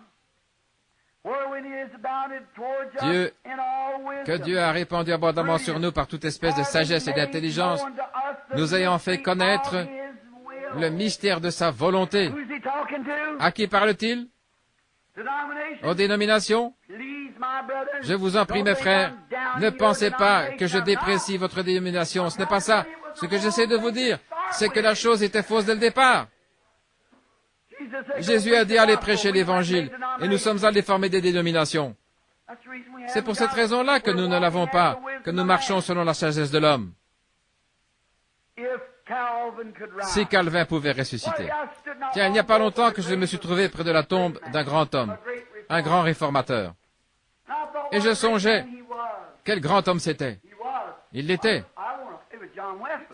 Speaker 1: Que Dieu a répandu abondamment sur nous par toute espèce de sagesse et d'intelligence, nous ayant fait connaître le mystère de sa volonté. À qui parle-t-il? Aux dénominations? Je vous en prie, mes frères, ne pensez pas que je déprécie votre dénomination. Ce n'est pas ça. Ce que j'essaie de vous dire, c'est que la chose était fausse dès le départ. Jésus a dit allez prêcher l'Évangile, et nous sommes allés former des dénominations. C'est pour cette raison-là que nous ne l'avons pas, que nous marchons selon la sagesse de l'homme. Si Calvin pouvait ressusciter. Tiens, il n'y a pas longtemps que je me suis trouvé près de la tombe d'un grand homme, un grand réformateur. Et je songeais, quel grand homme c'était. Il l'était.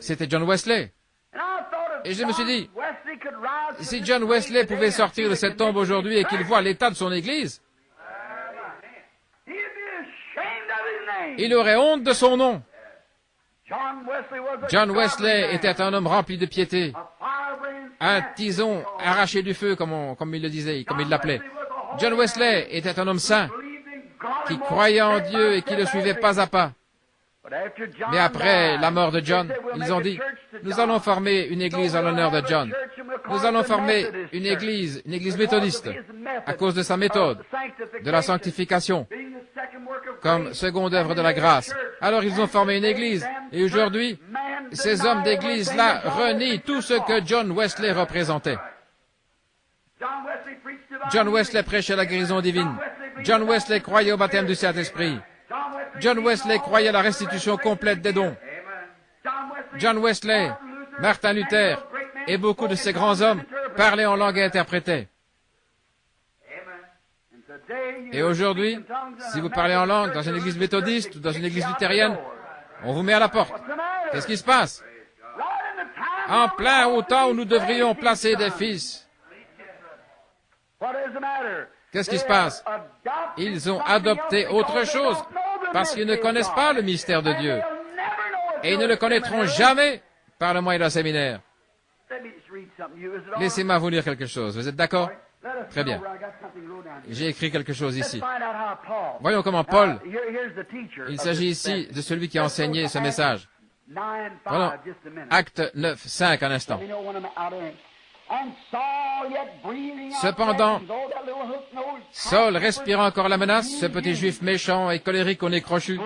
Speaker 1: C'était John Wesley. Et je me suis dit, si John Wesley pouvait sortir de cette tombe aujourd'hui et qu'il voit l'état de son Église, il aurait honte de son nom. John Wesley était un homme rempli de piété, un tison arraché du feu, comme il le disait, comme il l'appelait. John Wesley était un homme saint, qui croyait en Dieu et qui le suivait pas à pas. Mais après la mort de John, ils ont dit, nous allons former une église en l'honneur de John. Nous allons former une église méthodiste, à cause de sa méthode, de la sanctification, comme seconde œuvre de la grâce. Alors ils ont formé une église, et aujourd'hui, ces hommes d'église-là renient tout ce que John Wesley représentait. John Wesley prêchait la guérison divine. John Wesley croyait au baptême du Saint-Esprit. John Wesley croyait à la restitution complète des dons. John Wesley, Martin Luther et beaucoup de ces grands hommes parlaient en langue et interprétaient. Et aujourd'hui, si vous parlez en langue dans une église méthodiste ou dans une église luthérienne, on vous met à la porte. Qu'est-ce qui se passe? En plein au temps où nous devrions placer des fils. Qu'est-ce qui se passe? Ils ont adopté autre chose parce qu'ils ne connaissent pas le mystère de Dieu. Et ils ne le connaîtront jamais par le moyen d'un séminaire. Laissez-moi vous lire quelque chose. Vous êtes d'accord? Très bien. J'ai écrit quelque chose ici. Voyons comment Paul, il s'agit ici de celui qui a enseigné ce message. Prenons Acte 9, 5 un instant. Cependant, Saul respirant encore la menace, ce petit juif méchant et colérique au nez crochu,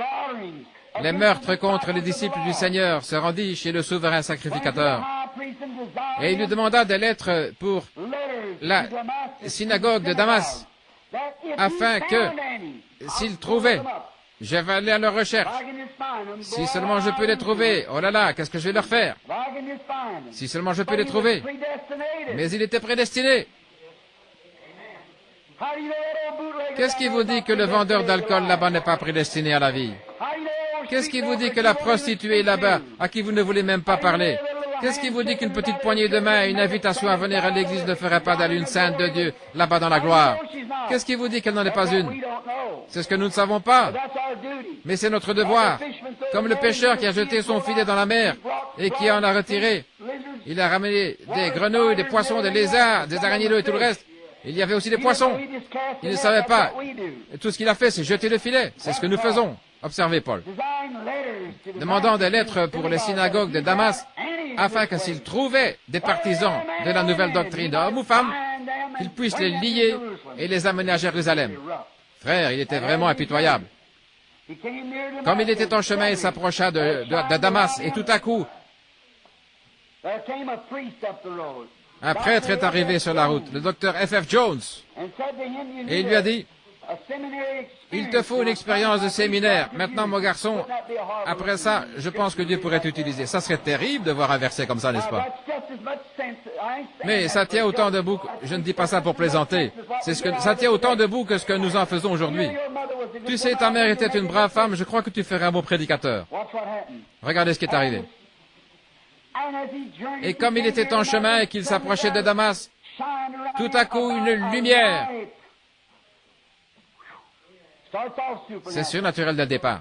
Speaker 1: les meurtres contre les disciples du Seigneur, se rendit chez le souverain sacrificateur. Et il lui demanda des lettres pour la synagogue de Damas, afin que, s'il trouvait, je vais aller à leur recherche. Si seulement je peux les trouver, oh là là, qu'est-ce que je vais leur faire? Si seulement je peux les trouver. Mais il était prédestiné. Qu'est-ce qui vous dit que le vendeur d'alcool là-bas n'est pas prédestiné à la vie? Qu'est-ce qui vous dit que la prostituée là-bas, à qui vous ne voulez même pas parler, qu'est-ce qui vous dit qu'une petite poignée de main et une invitation à venir à l'église ne ferait pas d'elle une sainte de Dieu là-bas dans la gloire? Qu'est-ce qui vous dit qu'elle n'en est pas une? C'est ce que nous ne savons pas. Mais c'est notre devoir. Comme le pêcheur qui a jeté son filet dans la mer et qui en a retiré. Il a ramené des grenouilles, des poissons, des lézards, des araignées et tout le reste. Il y avait aussi des poissons. Il ne savait pas. Et tout ce qu'il a fait, c'est jeter le filet. C'est ce que nous faisons. Observez Paul. Demandant des lettres pour les synagogues de Damas, afin que s'il trouvait des partisans de la nouvelle doctrine d'hommes ou femmes, qu'il puisse les lier et les amener à Jérusalem. Frère, il était vraiment impitoyable. Comme il était en chemin, il s'approcha de Damas, et tout à coup, un prêtre est arrivé sur la route, le docteur F.F. Jones, et il lui a dit, il te faut une expérience de séminaire. Maintenant, mon garçon, après ça, je pense que Dieu pourrait t'utiliser. Ça serait terrible de voir un verset comme ça, n'est-ce pas? Mais ça tient autant debout, je ne dis pas ça pour plaisanter, ça tient autant debout que ce que nous en faisons aujourd'hui. Tu sais, ta mère était une brave femme, je crois que tu ferais un bon prédicateur. Regardez ce qui est arrivé. Et comme il était en chemin et qu'il s'approchait de Damas, tout à coup, une lumière. C'est surnaturel dès le départ.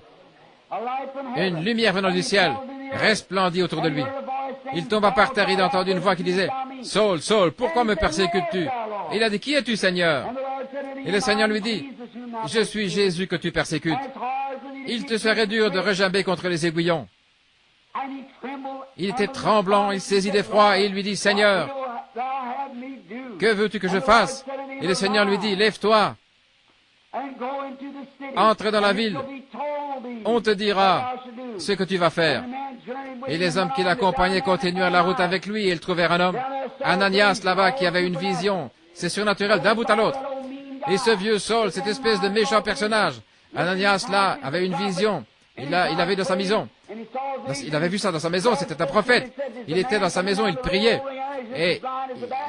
Speaker 1: Une lumière venant du ciel resplendit autour de lui. Il tomba par terre, il entendit une voix qui disait, « Saul, Saul, pourquoi me persécutes-tu » Il a dit, « Qui es-tu, Seigneur » Et le Seigneur lui dit, « Je suis Jésus que tu persécutes. Il te serait dur de regimber contre les aiguillons. » Il était tremblant, il saisit d'effroi et il lui dit, « Seigneur, que veux-tu que je fasse » Et le Seigneur lui dit, « Lève-toi. Entre dans la ville, on te dira ce que tu vas faire. » Et les hommes qui l'accompagnaient continuèrent la route avec lui et ils trouvèrent un homme, Ananias là-bas, qui avait une vision. C'est surnaturel d'un bout à l'autre. Et ce vieux Saul, cette espèce de méchant personnage, Ananias là, avait une vision. Il avait dans sa maison. Il avait vu ça dans sa maison, c'était un prophète. Il était dans sa maison, il priait. Et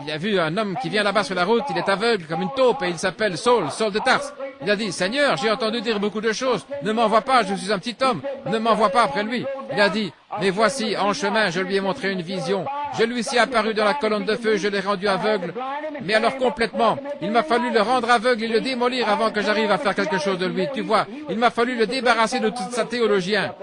Speaker 1: il a vu un homme qui vient là-bas sur la route, il est aveugle comme une taupe et il s'appelle Saul, Saul de Tarse. Il a dit, Seigneur, j'ai entendu dire beaucoup de choses, ne m'envoie pas, je suis un petit homme, ne m'envoie pas après lui. Il a dit, mais voici, en chemin, je lui ai montré une vision. Je lui suis apparu dans la colonne de feu, je l'ai rendu aveugle. Mais alors complètement, il m'a fallu le rendre aveugle et le démolir avant que j'arrive à faire quelque chose de lui. Tu vois, il m'a fallu le débarrasser de toute sa théologien.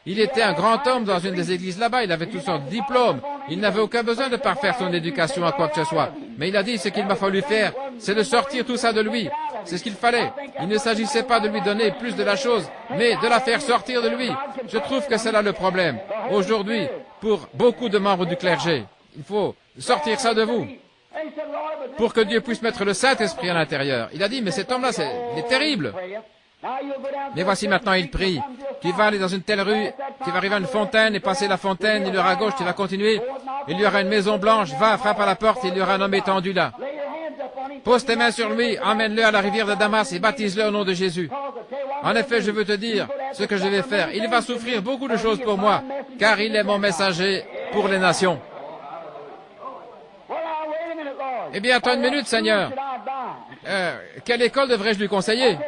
Speaker 1: Il était un grand homme dans une des églises là-bas, il avait tous son diplôme, il n'avait aucun besoin de parfaire son éducation à quoi que ce soit. Mais il a dit, ce qu'il m'a fallu faire, c'est de sortir tout ça de lui. C'est ce qu'il fallait. Il ne s'agissait pas de lui donner plus de la chose, mais de la faire sortir de lui. Je trouve que c'est là le problème. Aujourd'hui, pour beaucoup de membres du clergé, il faut sortir ça de vous, pour que Dieu puisse mettre le Saint-Esprit à l'intérieur. Il a dit, mais cet homme-là, il est terrible. Mais voici maintenant, il prie. Tu vas aller dans une telle rue, tu vas arriver à une fontaine et passer la fontaine, il y aura à gauche, tu vas continuer. Il y aura une maison blanche, va, frappe à la porte, il y aura un homme étendu là. Pose tes mains sur lui, emmène-le à la rivière de Damas et baptise-le au nom de Jésus. En effet, je veux te dire ce que je vais faire. Il va souffrir beaucoup de choses pour moi, car il est mon messager pour les nations. Eh bien, attends une minute, Seigneur. Quelle école devrais-je lui conseiller?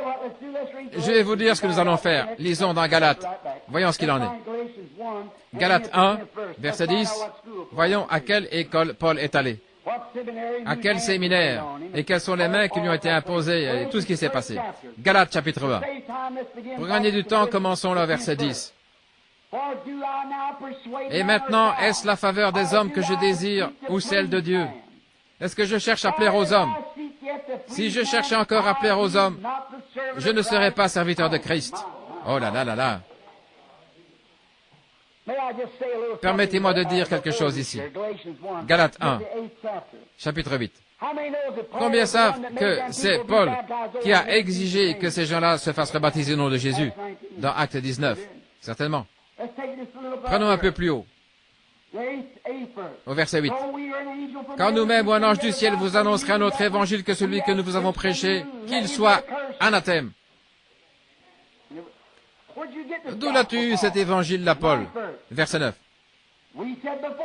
Speaker 1: Je vais vous dire ce que nous allons faire. Lisons dans Galates. Voyons ce qu'il en est. Galates 1, verset 10. Voyons à quelle école Paul est allé. À quel séminaire et quelles sont les mains qui lui ont été imposées et tout ce qui s'est passé. Galates chapitre 1. Pour gagner du temps, commençons le verset 10. Et maintenant, est-ce la faveur des hommes que je désire ou celle de Dieu? Est-ce que je cherche à plaire aux hommes? Si je cherchais encore à plaire aux hommes, je ne serais pas serviteur de Christ. Oh là là là là. Permettez-moi de dire quelque chose ici. Galates 1, chapitre 8. Combien savent que c'est Paul qui a exigé que ces gens-là se fassent rebaptiser au nom de Jésus dans Acte 19? Certainement. Prenons un peu plus haut. Au verset 8. Quand nous-mêmes ou un ange du ciel vous annoncerait un autre évangile que celui que nous vous avons prêché, qu'il soit anathème. D'où l'as-tu eu cet évangile-là, Paul? Verset 9.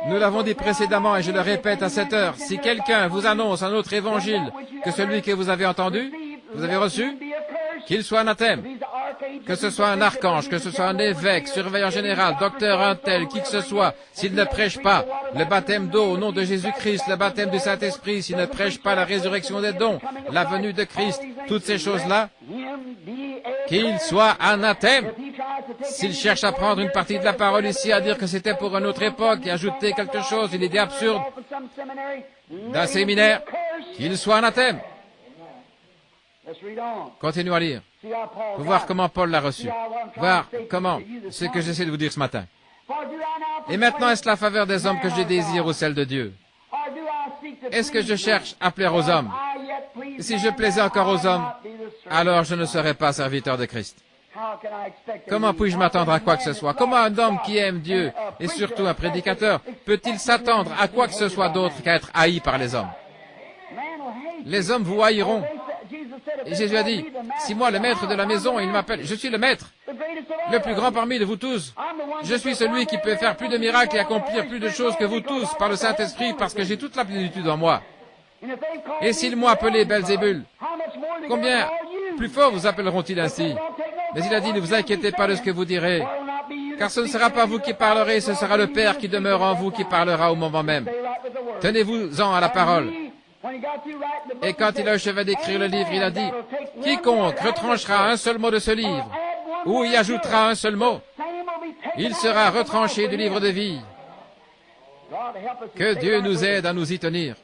Speaker 1: Nous l'avons dit précédemment et je le répète à cette heure. Si quelqu'un vous annonce un autre évangile que celui que vous avez entendu, vous avez reçu, qu'il soit anathème. Que ce soit un archange, que ce soit un évêque, surveillant général, docteur, un tel, qui que ce soit, s'il ne prêche pas le baptême d'eau au nom de Jésus-Christ, le baptême du Saint-Esprit, s'il ne prêche pas la résurrection des dons, la venue de Christ, toutes ces choses-là, qu'il soit anathème. S'il cherche à prendre une partie de la parole ici, à dire que c'était pour une autre époque et ajouter quelque chose, une idée absurde d'un séminaire, qu'il soit anathème. Continuons à lire. Pour voir comment Paul l'a reçu. Voir comment, ce que j'essaie de vous dire ce matin. Et maintenant, est-ce la faveur des hommes que je désire ou celle de Dieu? Est-ce que je cherche à plaire aux hommes? Si je plaisais encore aux hommes, alors je ne serais pas serviteur de Christ. Comment puis-je m'attendre à quoi que ce soit? Comment un homme qui aime Dieu, et surtout un prédicateur, peut-il s'attendre à quoi que ce soit d'autre qu'à être haï par les hommes? Les hommes vous haïront. Et Jésus a dit, si moi, le maître de la maison, il m'appelle, je suis le maître, le plus grand parmi de vous tous. Je suis celui qui peut faire plus de miracles et accomplir plus de choses que vous tous par le Saint-Esprit parce que j'ai toute la plénitude en moi. Et s'ils m'ont appelé Belzébul, combien plus fort vous appelleront-ils ainsi? Mais il a dit, ne vous inquiétez pas de ce que vous direz, car ce ne sera pas vous qui parlerez, ce sera le Père qui demeure en vous qui parlera au moment même. Tenez-vous-en à la parole. Et quand il a achevé d'écrire le livre, il a dit, « Quiconque retranchera un seul mot de ce livre, ou y ajoutera un seul mot, il sera retranché du livre de vie. » Que Dieu nous aide à nous y tenir.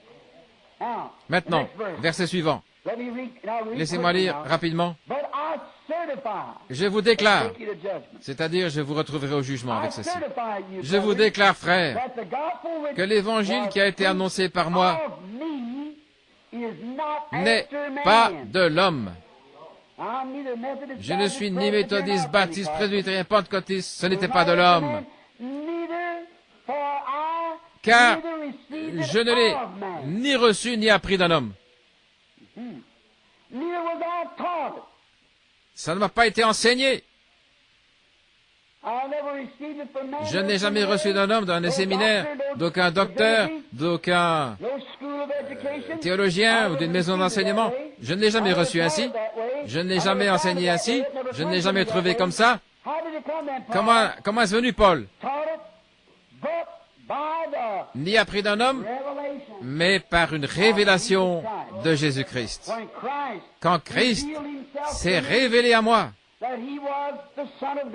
Speaker 1: Maintenant, verset suivant. Laissez-moi lire rapidement. Je vous déclare, c'est-à-dire je vous retrouverai au jugement avec ceci. Je vous déclare, frères, que l'évangile qui a été annoncé par moi n'est pas de l'homme. Je ne suis ni méthodiste, baptiste, presbytérien, pentecôtiste, ce n'était pas de l'homme. Car je ne l'ai ni reçu ni appris d'un homme. Ça ne m'a pas été enseigné. Je n'ai jamais reçu d'un homme, d'un séminaire, d'aucun docteur, d'aucun théologien ou d'une maison d'enseignement. Je ne l'ai jamais reçu ainsi. Je ne l'ai jamais enseigné ainsi. Je ne l'ai jamais trouvé comme ça. Comment est-ce venu Paul? Ni appris d'un homme, mais par une révélation de Jésus-Christ. Quand Christ s'est révélé à moi,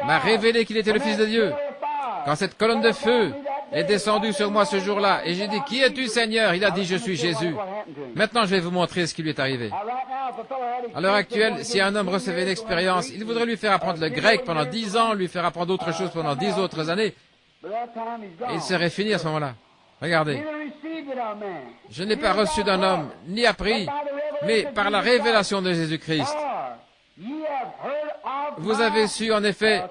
Speaker 1: m'a révélé qu'il était le Fils de Dieu. Quand cette colonne de feu est descendue sur moi ce jour-là, et j'ai dit, « Qui es-tu, Seigneur ?» Il a dit, « Je suis Jésus. » Maintenant, je vais vous montrer ce qui lui est arrivé. À l'heure actuelle, si un homme recevait une expérience, il voudrait lui faire apprendre le grec pendant 10 ans, lui faire apprendre autre chose pendant 10 autres années, et il serait fini à ce moment-là. Regardez. Je n'ai pas reçu d'un homme, ni appris, mais par la révélation de Jésus-Christ. Vous avez su, en effet,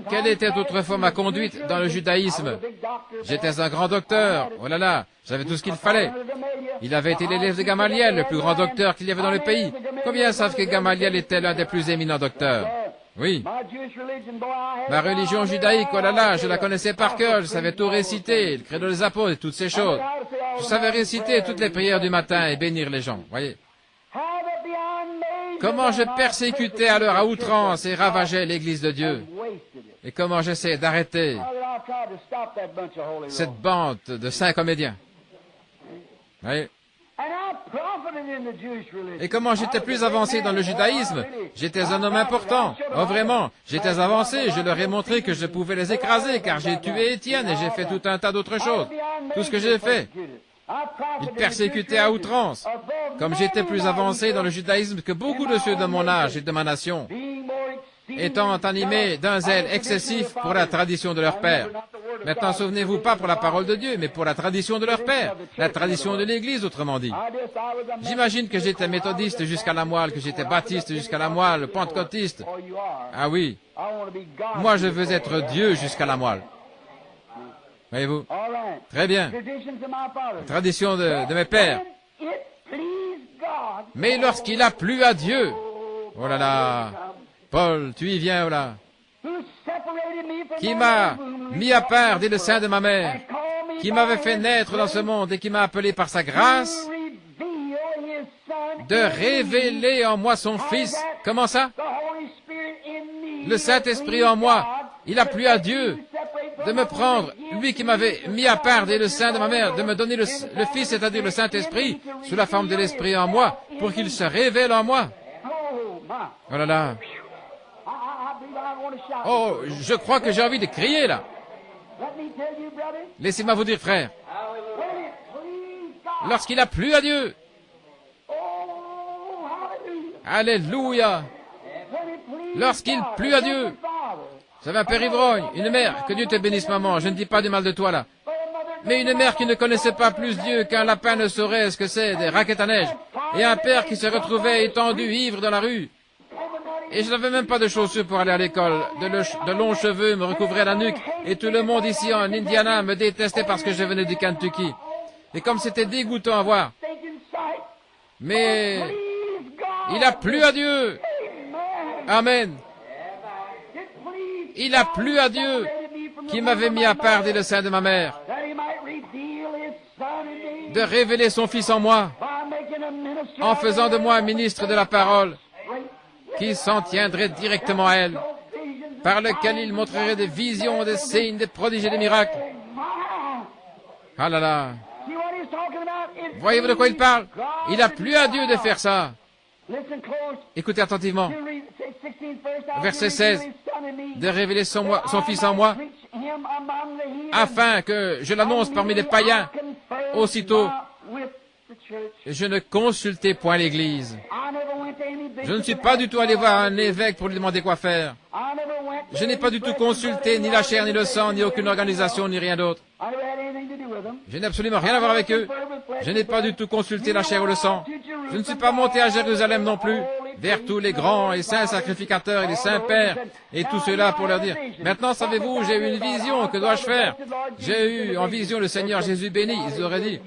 Speaker 1: quelle était autrefois ma conduite dans le judaïsme. J'étais un grand docteur. Oh là là, j'avais tout ce qu'il fallait. Il avait été l'élève de Gamaliel, le plus grand docteur qu'il y avait dans le pays. Combien savent que Gamaliel était l'un des plus éminents docteurs? Oui. Ma religion judaïque, oh là là, je la connaissais par cœur, je savais tout réciter, le credo des apôtres et toutes ces choses. Je savais réciter toutes les prières du matin et bénir les gens, voyez. Comment je persécutais alors à outrance et ravageais l'Église de Dieu. Et comment j'essayais d'arrêter cette bande de saints comédiens. Voyez. Et comment j'étais plus avancé dans le judaïsme. J'étais un homme important. Oh vraiment, j'étais avancé. Je leur ai montré que je pouvais les écraser, car j'ai tué Étienne et j'ai fait tout un tas d'autres choses. Tout ce que j'ai fait. Ils persécutaient à outrance. Comme j'étais plus avancé dans le judaïsme que beaucoup de ceux de mon âge et de ma nation, étant animés d'un zèle excessif pour la tradition de leur père. Maintenant, souvenez-vous, pas pour la parole de Dieu, mais pour la tradition de leur père, la tradition de l'Église, autrement dit. J'imagine que j'étais méthodiste jusqu'à la moelle, que j'étais baptiste jusqu'à la moelle, pentecôtiste. Ah oui, moi je veux être Dieu jusqu'à la moelle. Voyez-vous? Très bien. La tradition de mes pères. Mais lorsqu'il a plu à Dieu, oh là là, Paul, tu y viens, oh là, qui m'a mis à part dès le sein de ma mère, qui m'avait fait naître dans ce monde et qui m'a appelé par sa grâce, de révéler en moi son Fils. Comment ça? Le Saint-Esprit en moi. Il a plu à Dieu de me prendre, lui qui m'avait mis à part dès le sein de ma mère, de me donner le Fils, c'est-à-dire le Saint-Esprit, sous la forme de l'Esprit en moi, pour qu'il se révèle en moi. Oh là là. Oh, je crois que j'ai envie de crier là. Laissez-moi vous dire, frère, lorsqu'il a plu à Dieu, alléluia, lorsqu'il plut à Dieu, vous avez un père ivrogne, une mère, que Dieu te bénisse maman, je ne dis pas du mal de toi là, mais une mère qui ne connaissait pas plus Dieu qu'un lapin ne saurait ce que c'est des raquettes à neige, et un père qui se retrouvait étendu ivre dans la rue, et je n'avais même pas de chaussures pour aller à l'école, de longs cheveux me recouvraient la nuque, et tout le monde ici en Indiana me détestait parce que je venais du Kentucky, et comme c'était dégoûtant à voir, mais il a plu à Dieu. Amen. Il a plu à Dieu qui m'avait mis à part dès le sein de ma mère, de révéler son Fils en moi, en faisant de moi un ministre de la parole, qui s'en tiendrait directement à elle, par lequel il montrerait des visions, des signes, des prodiges et des miracles. Ah là là. Voyez-vous de quoi il parle? Il a plu à Dieu de faire ça. Écoutez attentivement. Verset 16. De révéler son Fils en moi, afin que je l'annonce parmi les païens. Aussitôt, je ne consultais point l'Église. Je ne suis pas du tout allé voir un évêque pour lui demander quoi faire. Je n'ai pas du tout consulté ni la chair, ni le sang, ni aucune organisation, ni rien d'autre. Je n'ai absolument rien à voir avec eux. Je n'ai pas du tout consulté la chair ou le sang. Je ne suis pas monté à Jérusalem non plus, vers tous les grands et saints sacrificateurs et les saints pères et tout cela pour leur dire, maintenant savez-vous, j'ai eu une vision, que dois-je faire? J'ai eu en vision le Seigneur Jésus béni. Ils auraient dit,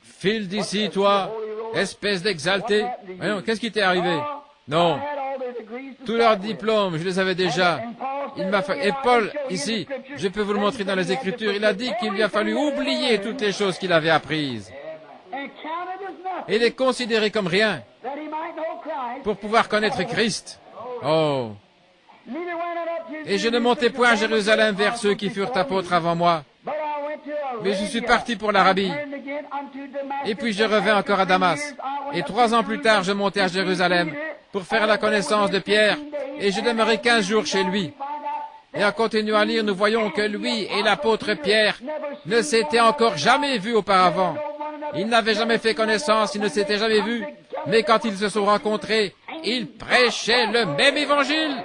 Speaker 1: file d'ici, toi, espèce d'exalté. Voyons, qu'est-ce qui t'est arrivé? Non. Tous leurs diplômes, je les avais déjà. Et Paul, ici, je peux vous le montrer dans les Écritures, il a dit qu'il lui a fallu oublier toutes les choses qu'il avait apprises et les considérer comme rien pour pouvoir connaître Christ. Oh! Et je ne montais point à Jérusalem vers ceux qui furent apôtres avant moi, mais je suis parti pour l'Arabie. Et puis je revins encore à Damas. Et 3 ans plus tard, je montai à Jérusalem pour faire la connaissance de Pierre, et je demeurai 15 jours chez lui. Et en continuant à lire, nous voyons que lui et l'apôtre Pierre ne s'étaient encore jamais vus auparavant. Ils n'avaient jamais fait connaissance, ils ne s'étaient jamais vus, mais quand ils se sont rencontrés, ils prêchaient le même évangile.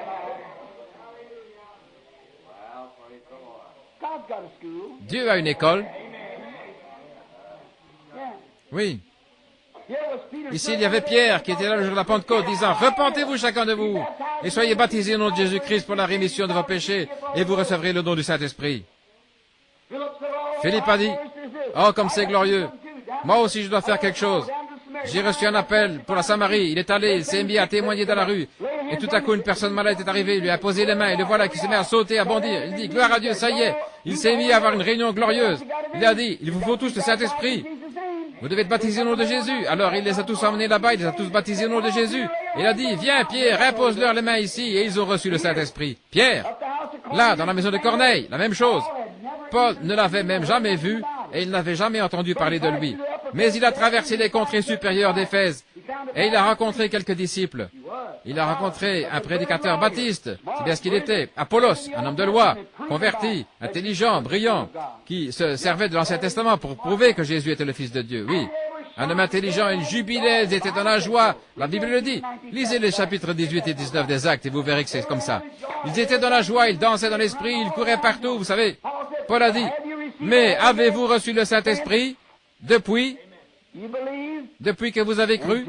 Speaker 1: Dieu a une école. Oui. Ici, il y avait Pierre qui était là le jour de la Pentecôte, disant, repentez-vous chacun de vous, et soyez baptisés au nom de Jésus-Christ pour la rémission de vos péchés, et vous recevrez le don du Saint-Esprit. Philippe a dit, oh, comme c'est glorieux, moi aussi je dois faire quelque chose. J'ai reçu un appel pour la Samarie, il est allé, il s'est mis à témoigner dans la rue, et tout à coup une personne malade est arrivée, il lui a posé les mains, et le voilà qui se met à sauter, à bondir. Il dit, gloire à Dieu, ça y est, il s'est mis à avoir une réunion glorieuse. Il a dit, il vous faut tous le Saint-Esprit. vous devez être baptisés au nom de Jésus. Alors il les a tous emmenés là-bas, il les a tous baptisés au nom de Jésus. Et il a dit, viens Pierre, impose-leur les mains ici, et ils ont reçu le Saint-Esprit. Pierre, là, dans la maison de Corneille, la même chose. Paul ne l'avait même jamais vu, et il n'avait jamais entendu parler de lui. Mais il a traversé les contrées supérieures d'Éphèse, et il a rencontré quelques disciples. Il a rencontré un prédicateur baptiste, c'est bien ce qu'il était, Apollos, un homme de loi, converti, intelligent, brillant, qui se servait de l'Ancien Testament pour prouver que Jésus était le Fils de Dieu, oui. Un homme intelligent, il jubilait, ils étaient dans la joie, la Bible le dit. Lisez les chapitres 18 et 19 des Actes et vous verrez que c'est comme ça. Ils étaient dans la joie, ils dansaient dans l'Esprit, ils couraient partout, vous savez. Paul a dit, mais avez-vous reçu le Saint-Esprit depuis que vous avez cru?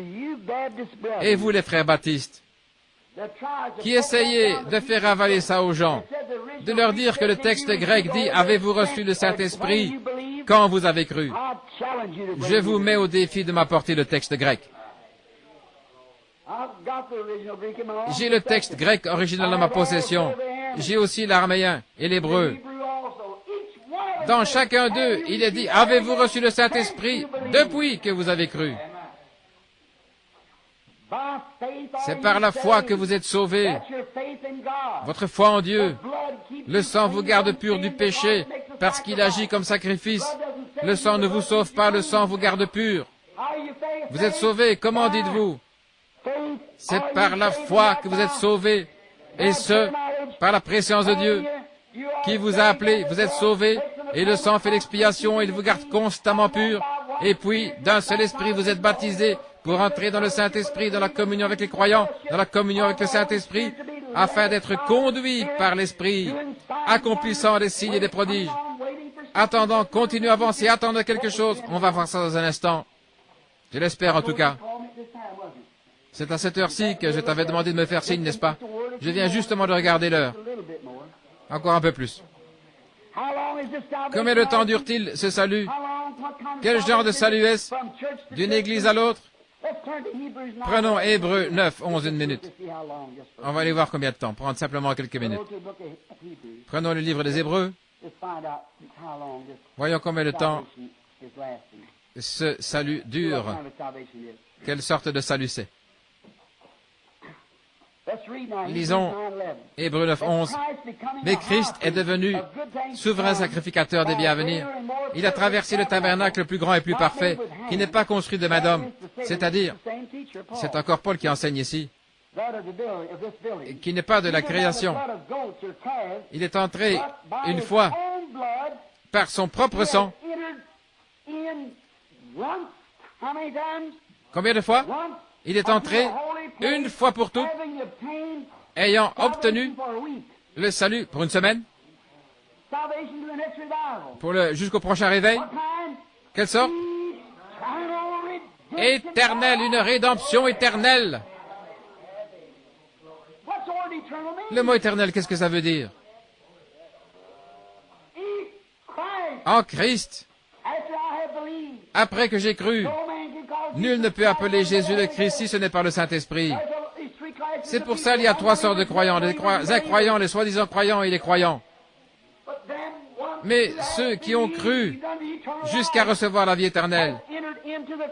Speaker 1: Et vous les frères baptistes, qui essayez de faire avaler ça aux gens, de leur dire que le texte grec dit « Avez-vous reçu le Saint-Esprit quand vous avez cru ?» Je vous mets au défi de m'apporter le texte grec. J'ai le texte grec original dans ma possession. J'ai aussi l'araméen et l'hébreu. Dans chacun d'eux, il est dit « Avez-vous reçu le Saint-Esprit depuis que vous avez cru ?» C'est par la foi que vous êtes sauvés. Votre foi en Dieu. Le sang vous garde pur du péché parce qu'il agit comme sacrifice. Le sang ne vous sauve pas, le sang vous garde pur. Vous êtes sauvés, comment dites-vous? C'est par la foi que vous êtes sauvés, et ce, par la préscience de Dieu qui vous a appelé. Vous êtes sauvés, et le sang fait l'expiation, il vous garde constamment pur. Et puis, d'un seul esprit, vous êtes baptisés pour entrer dans le Saint-Esprit, dans la communion avec les croyants, dans la communion avec le Saint-Esprit, afin d'être conduits par l'Esprit, accomplissant des signes et des prodiges. Attendant, continuez à avancer, attendez quelque chose. On va voir ça dans un instant. Je l'espère en tout cas. C'est à cette heure-ci que je t'avais demandé de me faire signe, n'est-ce pas? Je viens justement de regarder l'heure. Encore un peu plus. Combien de temps dure-t-il ce salut? Quel genre de salut est-ce? D'une église à l'autre? Prenons Hébreux 9, 11, une minute. On va aller voir combien de temps, prendre simplement quelques minutes. Prenons le livre des Hébreux. Voyons combien de temps ce salut dure. Quelle sorte de salut c'est? Lisons Hébreux 9, 11. Mais Christ est devenu souverain sacrificateur des biens à venir. Il a traversé le tabernacle le plus grand et plus parfait, qui n'est pas construit de main d'homme. C'est-à-dire, c'est encore Paul qui enseigne ici, qui n'est pas de la création. Il est entré une fois par son propre sang. Combien de fois? Il est entré une fois pour toutes, ayant obtenu le salut pour une semaine, jusqu'au prochain réveil. Quelle sorte? Éternel, une rédemption éternelle. Le mot éternel, qu'est-ce que ça veut dire? En Christ, après que j'ai cru, nul ne peut appeler Jésus le Christ si ce n'est par le Saint-Esprit. C'est pour ça qu'il y a trois sortes de croyants, les incroyants, les soi-disant croyants et les croyants. Mais ceux qui ont cru jusqu'à recevoir la vie éternelle,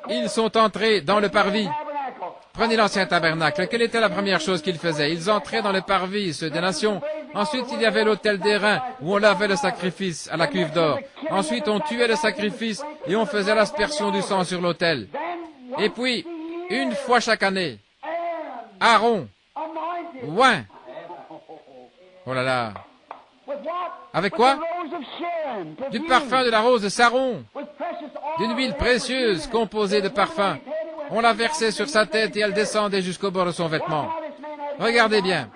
Speaker 1: ils sont entrés dans le parvis. Prenez l'ancien tabernacle. Quelle était la première chose qu'ils faisaient? Ils entraient dans le parvis, ceux des nations. Ensuite, il y avait l'autel d'airain, où on lavait le sacrifice à la cuve d'or. Ensuite, on tuait le sacrifice et on faisait l'aspersion du sang sur l'autel. Et puis, une fois chaque année, Aaron, oint. Oh là là. Avec quoi? Du parfum de la rose de Saron, d'une huile précieuse composée de parfum. On la versait sur sa tête et elle descendait jusqu'au bord de son vêtement. Regardez bien.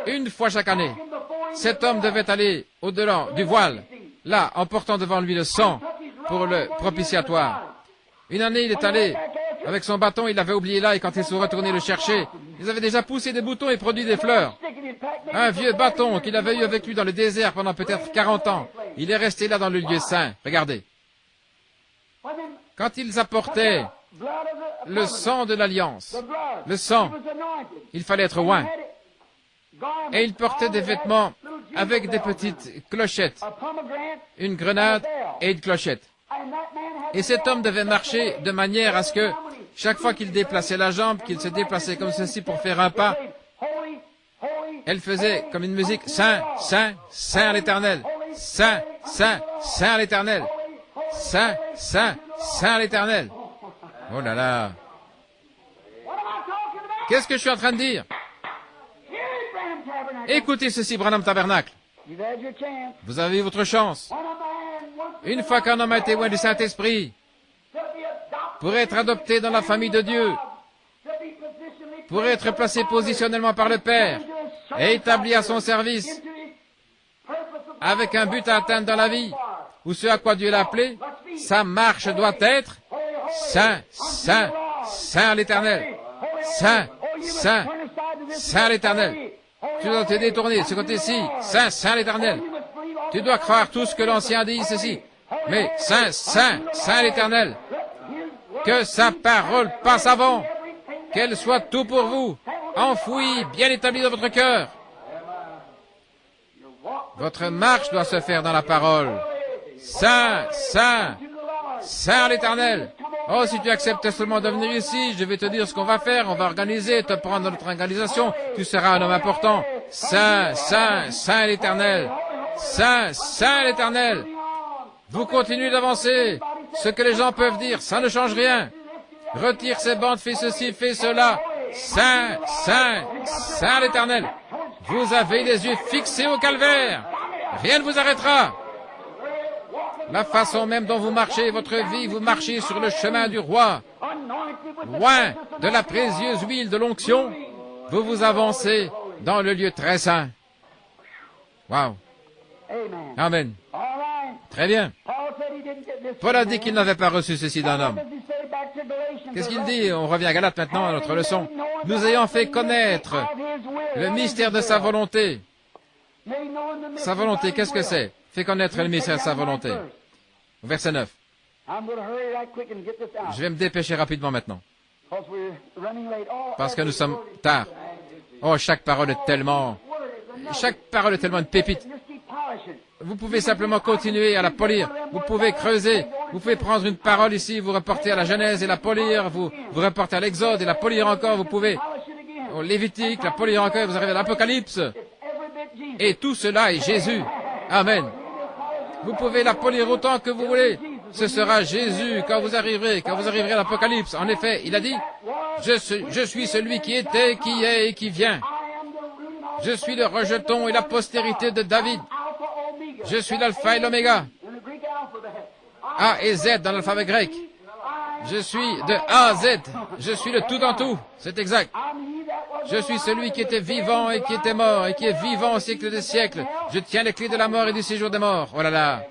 Speaker 1: Une fois chaque année, cet homme devait aller au-delà du voile, là, en portant devant lui le sang pour le propitiatoire. Une année, il est allé avec son bâton, il l'avait oublié là, et quand ils sont retournés le chercher, ils avaient déjà poussé des boutons et produit des fleurs. Un vieux bâton qu'il avait eu avec lui dans le désert pendant peut-être 40 ans. Il est resté là dans le lieu saint. Regardez. Quand ils apportaient le sang de l'alliance, le sang, il fallait être oint. Et il portait des vêtements avec des petites clochettes, une grenade et une clochette. Et cet homme devait marcher de manière à ce que chaque fois qu'il déplaçait la jambe, qu'il se déplaçait comme ceci pour faire un pas, elle faisait comme une musique, Saint, Saint, Saint à l'Éternel, Saint, Saint, Saint à l'Éternel, Saint, Saint, Saint à l'Éternel. Oh là là. Qu'est-ce que je suis en train de dire? Écoutez ceci, Branham Tabernacle. Vous avez eu votre chance. Une fois qu'un homme a été loin du Saint-Esprit, pour être adopté dans la famille de Dieu, pour être placé positionnellement par le Père et établi à son service, avec un but à atteindre dans la vie, ou ce à quoi Dieu l'a appelé, sa marche doit être Saint, Saint, Saint à l'Éternel. Saint, Saint, Saint à l'Éternel. Tu dois te détourner, ce côté-ci, Saint, Saint à l'Éternel. Tu dois croire tout ce que l'Ancien dit, ceci. Mais Saint, Saint, Saint à l'Éternel. Que sa parole passe avant. Qu'elle soit tout pour vous, enfouie, bien établie dans votre cœur. Votre marche doit se faire dans la parole. Saint, Saint, Saint à l'Éternel. Oh, si tu acceptes seulement de venir ici, je vais te dire ce qu'on va faire. On va organiser, te prendre dans notre organisation. Tu seras un homme important. Saint, Saint, Saint à l'Éternel. Saint, Saint à l'Éternel. Vous continuez d'avancer. Ce que les gens peuvent dire, ça ne change rien. Retire ces bandes, fais ceci, fais cela. Saint, Saint, Saint à l'Éternel. Vous avez les yeux fixés au calvaire. Rien ne vous arrêtera. La façon même dont vous marchez votre vie, vous marchez sur le chemin du roi. Loin de la précieuse huile de l'onction, vous vous avancez dans le lieu très saint. Wow. Amen. Très bien. Paul a dit qu'il n'avait pas reçu ceci d'un homme. Qu'est-ce qu'il dit? On revient à Galates maintenant à notre leçon. Nous ayant fait connaître le mystère de sa volonté. Sa volonté, qu'est-ce que c'est? Fait connaître le mystère de sa volonté. Verset 9. Je vais me dépêcher rapidement maintenant. Parce que nous sommes tard. Oh, chaque parole est tellement une pépite. Vous pouvez simplement continuer à la polir. Vous pouvez creuser. Vous pouvez prendre une parole ici, vous reporter à la Genèse et la polir. Vous reporter à l'Exode et la polir encore. Vous pouvez au Lévitique, la polir encore. Vous arrivez à l'Apocalypse. Et tout cela est Jésus. Amen. Vous pouvez la polir autant que vous voulez. Ce sera Jésus quand vous arriverez à l'Apocalypse. En effet, il a dit, je suis celui qui était, qui est et qui vient. Je suis le rejeton et la postérité de David. Je suis l'alpha et l'oméga. A et Z dans l'alphabet grec. Je suis de A à Z. Je suis le tout en tout. C'est exact. Je suis celui qui était vivant et qui était mort et qui est vivant au siècle des siècles. Je tiens les clés de la mort et du séjour des morts. Oh là là.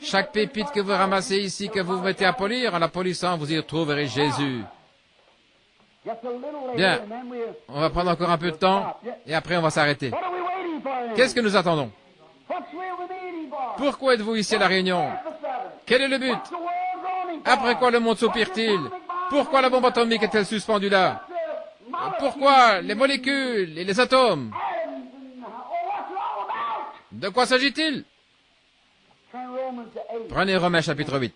Speaker 1: Chaque pépite que vous ramassez ici, que vous mettez à polir, en la polissant, vous y retrouverez Jésus. Bien. On va prendre encore un peu de temps et après on va s'arrêter. Qu'est-ce que nous attendons? Pourquoi êtes-vous ici à la réunion? Quel est le but? Après quoi le monde soupire-t-il? Pourquoi la bombe atomique est-elle suspendue là? Pourquoi les molécules et les atomes? De quoi s'agit-il? Prenez Romains chapitre 8.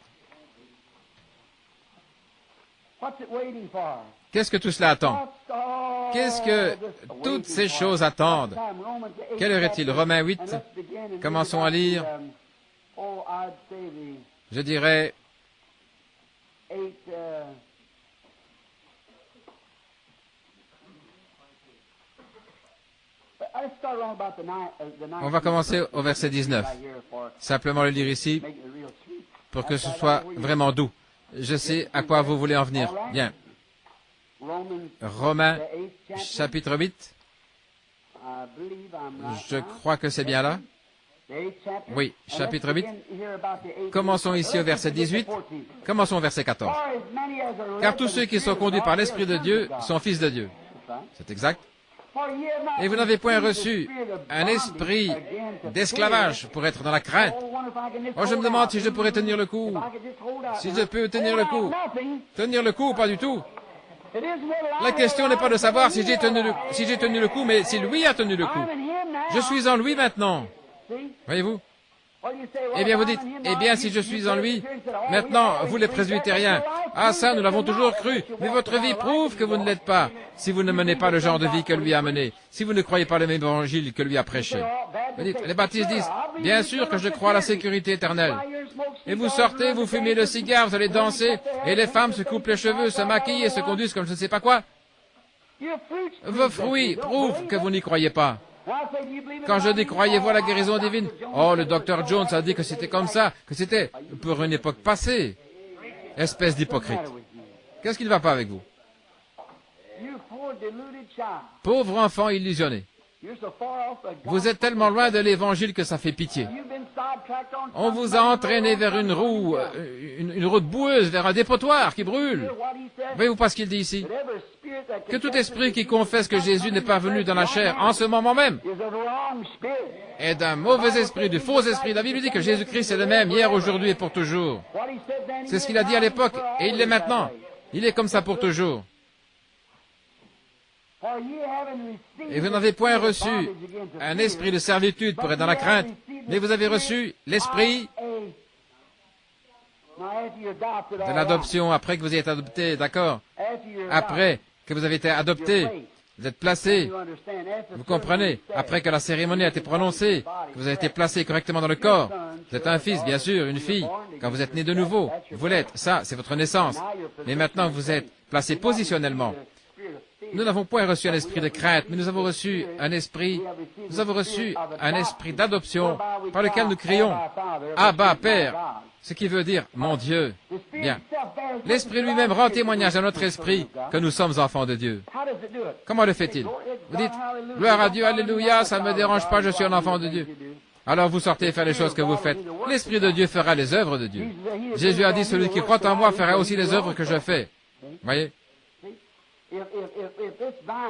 Speaker 1: Qu'est-ce que tout cela attend? Qu'est-ce que toutes ces choses attendent? Quelle heure est-il? Romains 8. Commençons à lire. Je dirais... On va commencer au verset 19. Simplement le lire ici pour que ce soit vraiment doux. Je sais à quoi vous voulez en venir. Bien. Romains chapitre 8. Je crois que c'est bien là. Oui, chapitre 8. Commençons ici au verset 18. Commençons au verset 14. Car tous ceux qui sont conduits par l'Esprit de Dieu sont fils de Dieu. C'est exact. Et vous n'avez point reçu un esprit d'esclavage pour être dans la crainte. Oh, je me demande si je pourrais tenir le coup. Si je peux tenir le coup. Tenir le coup, pas du tout. La question n'est pas de savoir si j'ai tenu le coup, mais si lui a tenu le coup. Je suis en lui maintenant. Voyez-vous? Eh bien, vous dites, eh bien, si je suis en lui, maintenant, vous les presbytériens, ah ça, nous l'avons toujours cru, mais votre vie prouve que vous ne l'êtes pas, si vous ne menez pas le genre de vie que lui a mené, si vous ne croyez pas le même évangile que lui a prêché. Vous dites, les baptistes disent, bien sûr que je crois à la sécurité éternelle. Et vous sortez, vous fumez le cigare, vous allez danser, et les femmes se coupent les cheveux, se maquillent et se conduisent comme je ne sais pas quoi. Vos fruits prouvent que vous n'y croyez pas. Quand je dis croyez-vous à la guérison divine, oh, le docteur Jones a dit que c'était comme ça, que c'était pour une époque passée. Espèce d'hypocrite. Qu'est-ce qui ne va pas avec vous? Pauvre enfant illusionné. Vous êtes tellement loin de l'évangile que ça fait pitié. On vous a entraîné vers une route boueuse, vers un dépotoir qui brûle. Voyez-vous pas ce qu'il dit ici? Que tout esprit qui confesse que Jésus n'est pas venu dans la chair en ce moment même est d'un mauvais esprit, du faux esprit. La Bible dit que Jésus-Christ est le même hier, aujourd'hui et pour toujours. C'est ce qu'il a dit à l'époque et il l'est maintenant. Il est comme ça pour toujours. Et vous n'avez point reçu un esprit de servitude pour être dans la crainte, mais vous avez reçu l'esprit de l'adoption après que vous ayez été adopté, d'accord? Après que vous avez été adopté, vous êtes placé, vous comprenez, après que la cérémonie a été prononcée, que vous avez été placé correctement dans le corps, vous êtes un fils, bien sûr, une fille, quand vous êtes né de nouveau, vous l'êtes, ça, c'est votre naissance. Mais maintenant, vous êtes placé positionnellement. Nous n'avons point reçu un esprit de crainte, mais nous avons reçu un esprit d'adoption par lequel nous crions « Abba, Père », ce qui veut dire « Mon Dieu ». Bien. L'Esprit lui-même rend témoignage à notre esprit que nous sommes enfants de Dieu. Comment le fait-il? Vous dites « Gloire à Dieu, alléluia, ça ne me dérange pas, je suis un enfant de Dieu ». Alors vous sortez faire les choses que vous faites. L'Esprit de Dieu fera les œuvres de Dieu. Jésus a dit « Celui qui croit en moi fera aussi les œuvres que je fais ». Voyez?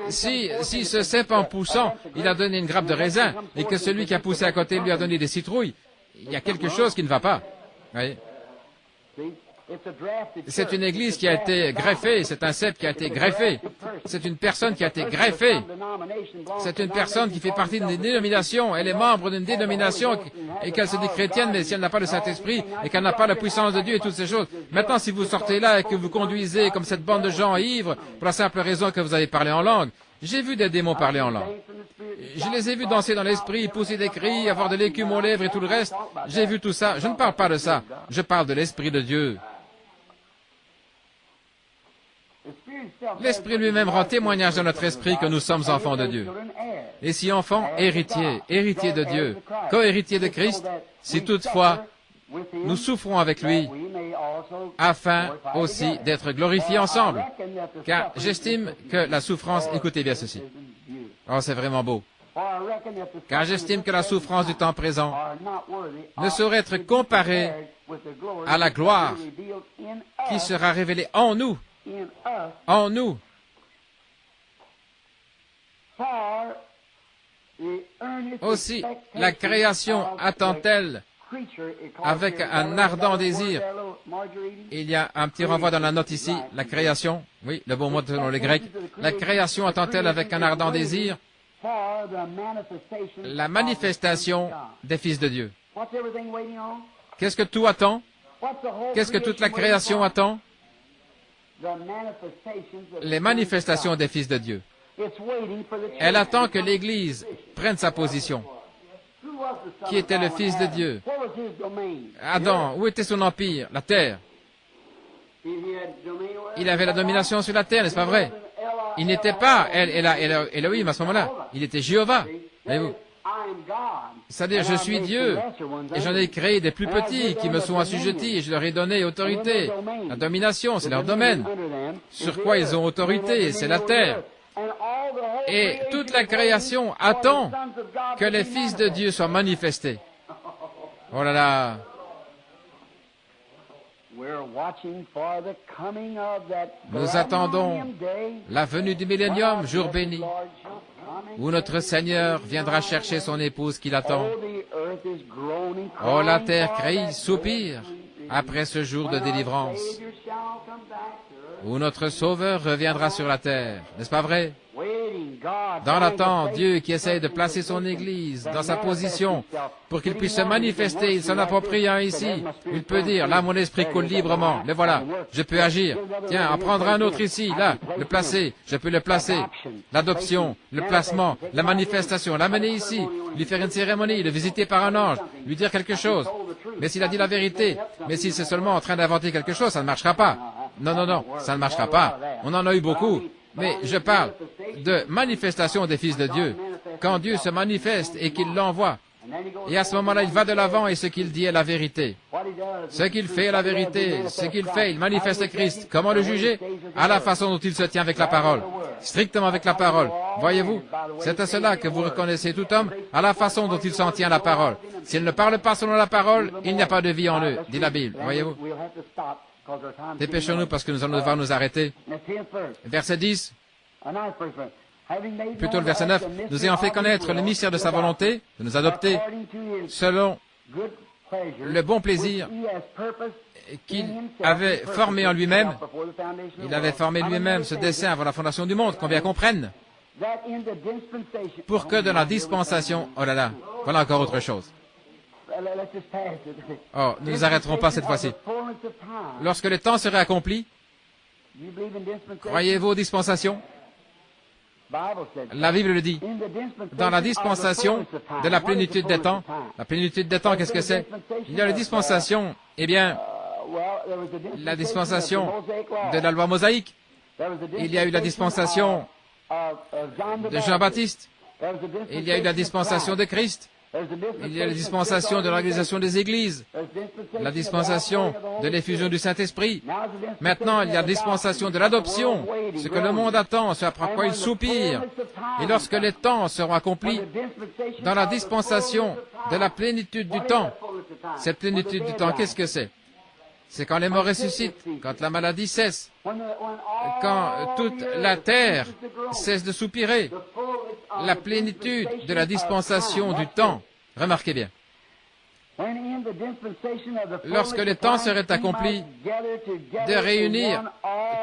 Speaker 1: Si ce cep en poussant, il a donné une grappe de raisin, et que celui qui a poussé à côté lui a donné des citrouilles, il y a quelque chose qui ne va pas. Voyez? C'est une église qui a été greffée, c'est un cep qui a été greffé, c'est une personne qui a été greffée, c'est une personne qui fait partie d'une dénomination, elle est membre d'une dénomination et qu'elle se dit chrétienne, mais si elle n'a pas le Saint-Esprit et qu'elle n'a pas la puissance de Dieu et toutes ces choses. Maintenant, si vous sortez là et que vous conduisez comme cette bande de gens ivres, pour la simple raison que vous avez parlé en langue, j'ai vu des démons parler en langue. Je les ai vus danser dans l'esprit, pousser des cris, avoir de l'écume aux lèvres et tout le reste. J'ai vu tout ça. Je ne parle pas de ça. Je parle de l'Esprit de Dieu. L'Esprit lui-même rend témoignage dans notre esprit que nous sommes enfants de Dieu. Et si enfants, héritiers, héritiers de Dieu, co-héritiers de Christ, si toutefois nous souffrons avec lui, afin aussi d'être glorifiés ensemble. Car j'estime que la souffrance, écoutez bien ceci. Oh, c'est vraiment beau. Car j'estime que la souffrance du temps présent ne saurait être comparée à la gloire qui sera révélée en nous. En nous. Aussi, la création attend-elle avec un ardent désir. Il y a un petit renvoi dans la note ici, la création, oui, le bon mot selon les Grecs. La création attend-elle avec un ardent désir la manifestation des fils de Dieu. Qu'est-ce que tout attend? Qu'est-ce que toute la création attend? Les manifestations des fils de Dieu. Elle attend que l'Église prenne sa position. Qui était le Fils de Dieu? Adam, où était son empire? La terre. Il avait la domination sur la terre, n'est-ce pas vrai? Il n'était pas Elohim à ce moment-là. Il était Jéhovah. Voyez-vous? C'est-à-dire, je suis Dieu, et j'en ai créé des plus petits qui me sont assujettis, et je leur ai donné autorité. La domination, c'est leur domaine. Sur quoi ils ont autorité? C'est la terre. Et toute la création attend que les fils de Dieu soient manifestés. Oh là là! Nous attendons la venue du millénium, jour béni, où notre Seigneur viendra chercher son épouse qui l'attend. Oh, la terre crie, soupire, après ce jour de délivrance, où notre Sauveur reviendra sur la terre. N'est-ce pas vrai? Dans le temps, Dieu qui essaye de placer son Église dans sa position pour qu'il puisse se manifester, il s'en approprie un ici. Il peut dire, là mon esprit coule librement, le voilà, je peux agir. Tiens, en prendre un autre ici, là, le placer, je peux le placer. L'adoption, le placement, la manifestation, l'amener ici, lui faire une cérémonie, le visiter par un ange, lui dire quelque chose. Mais s'il a dit la vérité, mais s'il c'est seulement en train d'inventer quelque chose, ça ne marchera pas. Non, non, non, ça ne marchera pas. On en a eu beaucoup. Mais je parle de manifestation des fils de Dieu. Quand Dieu se manifeste et qu'il l'envoie. Et à ce moment-là, il va de l'avant et ce qu'il dit est la vérité. Ce qu'il fait est la vérité. Ce qu'il fait, il manifeste Christ. Comment le juger? À la façon dont il se tient avec la parole. Strictement avec la parole. Voyez-vous, c'est à cela que vous reconnaissez tout homme, à la façon dont il s'en tient à la parole. S'il ne parle pas selon la parole, il n'y a pas de vie en eux, dit la Bible. Voyez-vous? Dépêchons-nous parce que nous allons devoir nous arrêter. Verset 10. Plutôt le verset 9. Nous ayant fait connaître le mystère de sa volonté, de nous adopter selon le bon plaisir qu'il avait formé en lui-même. Il avait formé lui-même ce dessein avant la fondation du monde, qu'on bien comprenne. Pour que dans la dispensation, oh là là, voilà encore autre chose. Oh, nous nous arrêterons pas cette fois-ci. Lorsque le temps serait accompli, croyez-vous aux dispensations? La Bible le dit. Dans la dispensation de la plénitude des temps, la plénitude des temps, qu'est-ce que c'est? Il y a la dispensation, eh bien, la dispensation de la loi mosaïque. Il y a eu la dispensation de Jean-Baptiste. Il y a eu la dispensation de Christ. Il y a la dispensation de l'organisation des églises, la dispensation de l'effusion du Saint-Esprit. Maintenant, il y a la dispensation de l'adoption, ce que le monde attend, ce après quoi il soupire. Et lorsque les temps seront accomplis, dans la dispensation de la plénitude du temps, cette plénitude du temps, qu'est-ce que c'est? C'est quand les morts ressuscitent, quand la maladie cesse, quand toute la terre cesse de soupirer, la plénitude de la dispensation du temps. Remarquez bien. Lorsque le temps serait accompli de réunir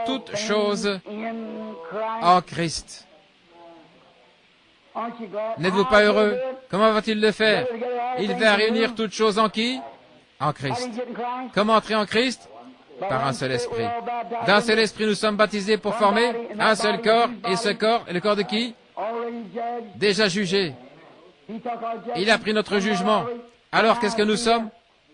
Speaker 1: toutes choses en Christ. N'êtes-vous pas heureux? Comment va-t-il le faire? Il va réunir toutes choses en qui? En Christ. Comment entrer en Christ? Par un seul esprit. D'un seul esprit, nous sommes baptisés pour former un seul corps, et ce corps est le corps de qui? Déjà jugé. Il a pris notre jugement. Alors qu'est-ce que nous sommes?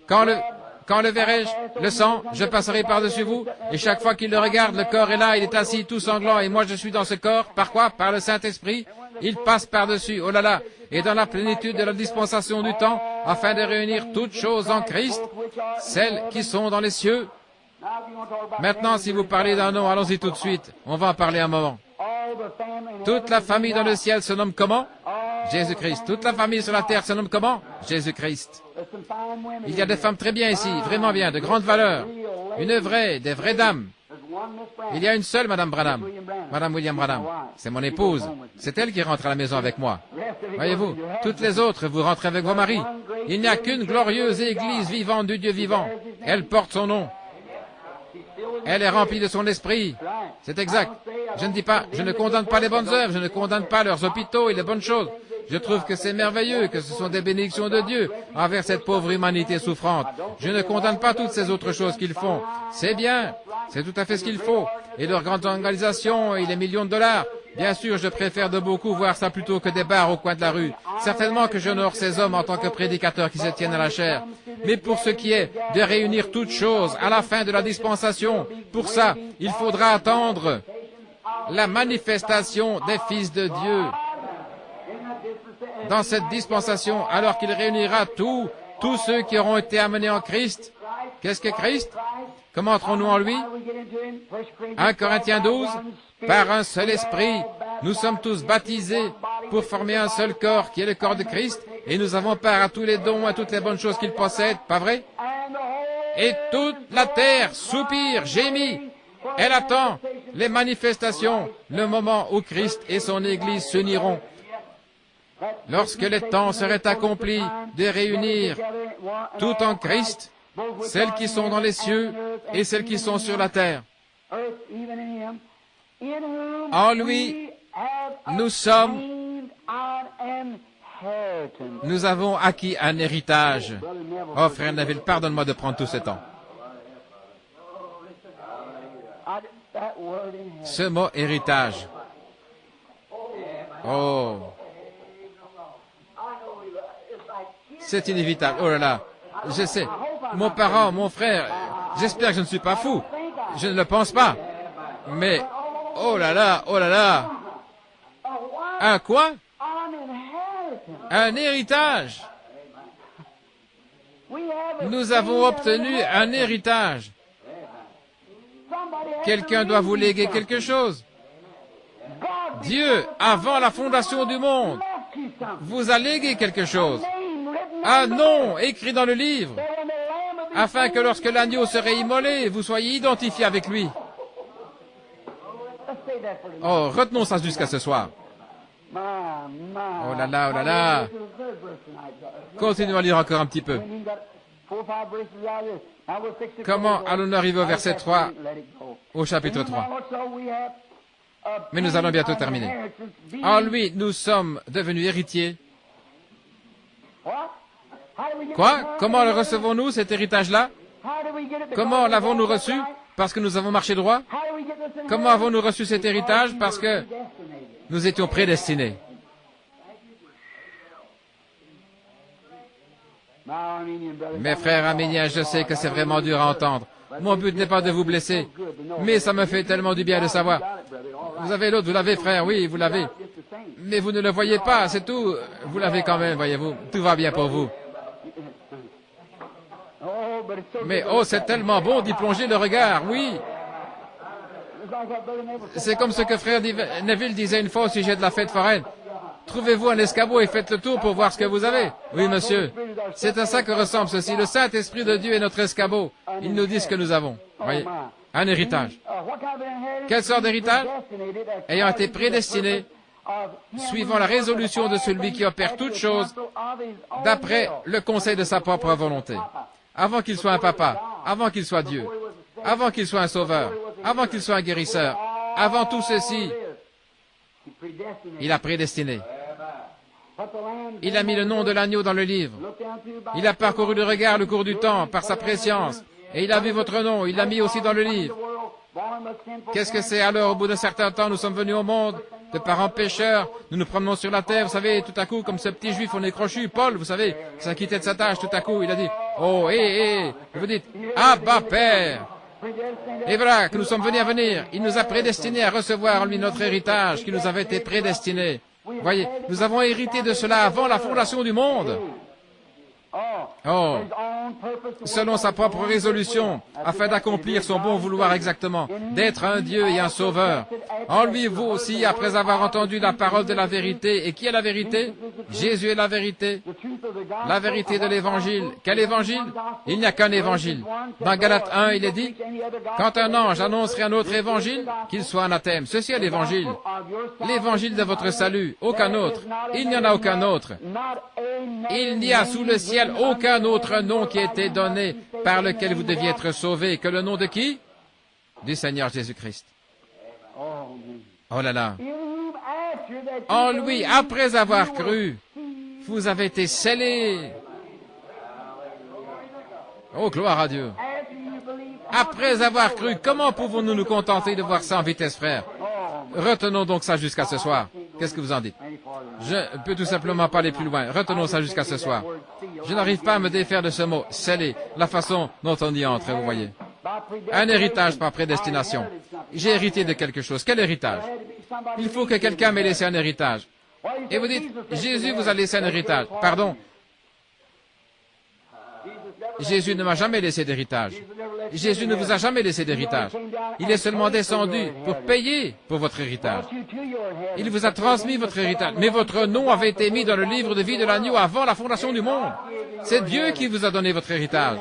Speaker 1: Quand le verrai-je? Le sang, je passerai par-dessus vous, et chaque fois qu'il le regarde, le corps est là, il est assis tout sanglant, et moi je suis dans ce corps. Par quoi? Par le Saint-Esprit. Il passe par-dessus, oh là là, et dans la plénitude de la dispensation du temps, afin de réunir toutes choses en Christ, celles qui sont dans les cieux. Maintenant, si vous parlez d'un nom, allons-y tout de suite. On va en parler un moment. Toute la famille dans le ciel se nomme comment? Jésus-Christ. Toute la famille sur la terre se nomme comment? Jésus-Christ. Il y a des femmes très bien ici, vraiment bien, de grande valeur. Des vraies dames. Il y a une seule Madame Branham, Madame William Branham. C'est mon épouse. C'est elle qui rentre à la maison avec moi. Voyez-vous, toutes les autres, vous rentrez avec vos maris. Il n'y a qu'une glorieuse église vivante du Dieu vivant. Elle porte son nom. Elle est remplie de son esprit. C'est exact. Je ne dis pas, je ne condamne pas les bonnes œuvres, je ne condamne pas leurs hôpitaux et les bonnes choses. Je trouve que c'est merveilleux, que ce sont des bénédictions de Dieu envers cette pauvre humanité souffrante. Je ne condamne pas toutes ces autres choses qu'ils font. C'est bien, c'est tout à fait ce qu'il faut. Et leurs grandes organisations et les millions de dollars. Bien sûr, je préfère de beaucoup voir ça plutôt que des bars au coin de la rue. Certainement que j'honore ces hommes en tant que prédicateurs qui se tiennent à la chair. Mais pour ce qui est de réunir toutes choses à la fin de la dispensation, pour ça, il faudra attendre la manifestation des fils de Dieu. Dans cette dispensation, alors qu'il réunira tous ceux qui auront été amenés en Christ. Qu'est-ce que Christ? Comment entrons-nous en lui? 1 Corinthiens 12. Par un seul esprit, nous sommes tous baptisés pour former un seul corps qui est le corps de Christ, et nous avons part à tous les dons, à toutes les bonnes choses qu'il possède, pas vrai? Et toute la terre soupire, gémit. Elle attend les manifestations, le moment où Christ et son Église s'uniront. Lorsque le temps serait accompli de réunir tout en Christ, celles qui sont dans les cieux et celles qui sont sur la terre. En lui, nous avons acquis un héritage. Oh, frère Neville, pardonne-moi de prendre tout ce temps. Ce mot héritage. Oh. C'est inévitable. Oh là là. Je sais. Mon parent, mon frère, j'espère que je ne suis pas fou. Je ne le pense pas. Mais, oh là là, oh là là. Un quoi? Un héritage. Nous avons obtenu un héritage. Quelqu'un doit vous léguer quelque chose. Dieu, avant la fondation du monde, vous a légué quelque chose. Un nom écrit dans le livre, afin que lorsque l'agneau serait immolé, vous soyez identifié avec lui. Oh, retenons ça jusqu'à ce soir. Oh là là, oh là là. Continuons à lire encore un petit peu. Comment allons-nous arriver au verset 3, au chapitre 3? Mais nous allons bientôt terminer. En lui, nous sommes devenus héritiers. Quoi? Comment le recevons-nous, cet héritage-là? Comment l'avons-nous reçu? Parce que nous avons marché droit? Comment avons-nous reçu cet héritage? Parce que nous étions prédestinés. Mes frères arméniens, je sais que c'est vraiment dur à entendre. Mon but n'est pas de vous blesser, mais ça me fait tellement du bien de savoir. Vous avez l'autre, vous l'avez, frère, oui, vous l'avez. Mais vous ne le voyez pas, c'est tout. Vous l'avez quand même, voyez-vous. Tout va bien pour vous. Mais oh, c'est tellement bon d'y plonger le regard, oui. C'est comme ce que frère Neville disait une fois au sujet de la fête foraine. Trouvez-vous un escabeau et faites le tour pour voir ce que vous avez. Oui, monsieur. C'est à ça que ressemble ceci. Le Saint-Esprit de Dieu est notre escabeau. Il nous dit ce que nous avons. Voyez, un héritage. Quelle sorte d'héritage? Ayant été prédestiné, suivant la résolution de celui qui opère toutes choses, d'après le conseil de sa propre volonté. Avant qu'il soit un papa, avant qu'il soit Dieu, avant qu'il soit un sauveur, avant qu'il soit un guérisseur, avant tout ceci, il a prédestiné. Il a mis le nom de l'agneau dans le livre. Il a parcouru le regard le cours du temps par sa préscience. Et il a vu votre nom, il l'a mis aussi dans le livre. Qu'est-ce que c'est alors? Au bout d'un certain temps, nous sommes venus au monde, de parents pécheurs, nous nous promenons sur la terre, vous savez, tout à coup, comme ce petit juif, on est crochu, Paul, vous savez, s'inquiétait de sa tâche, tout à coup, il a dit, oh, et vous dites, Abba, Père. Et voilà que nous sommes venus à venir. Il nous a prédestinés à recevoir, lui, notre héritage, qui nous avait été prédestiné. Voyez, nous avons hérité de cela avant la fondation du monde. Oh, selon sa propre résolution, afin d'accomplir son bon vouloir exactement, d'être un Dieu et un Sauveur. En lui, vous aussi, après avoir entendu la parole de la vérité, et qui est la vérité? Jésus est la vérité de l'Évangile. Quel Évangile? Il n'y a qu'un Évangile. Dans Galates 1, il est dit, quand un ange annoncerait un autre Évangile, qu'il soit anathème. Ceci est l'Évangile. L'Évangile de votre salut, aucun autre. Il n'y en a aucun autre. Il n'y a sous le ciel aucun autre nom qui a été donné par lequel vous deviez être sauvés que le nom de qui? Du Seigneur Jésus-Christ. Oh là là. En lui, après avoir cru, vous avez été scellés. Oh, gloire à Dieu. Après avoir cru, comment pouvons-nous nous contenter de voir ça en vitesse, frère? Retenons donc ça jusqu'à ce soir. Qu'est-ce que vous en dites? Je ne peux tout simplement pas aller plus loin. Retenons ça jusqu'à ce soir. Je n'arrive pas à me défaire de ce mot, sceller, la façon dont on y entre, vous voyez. Un héritage par prédestination. J'ai hérité de quelque chose. Quel héritage? Il faut que quelqu'un m'ait laissé un héritage. Et vous dites, Jésus vous a laissé un héritage. Pardon. Jésus ne m'a jamais laissé d'héritage. Jésus ne vous a jamais laissé d'héritage. Il est seulement descendu pour payer pour votre héritage. Il vous a transmis votre héritage. Mais votre nom avait été mis dans le livre de vie de l'agneau avant la fondation du monde. C'est Dieu qui vous a donné votre héritage.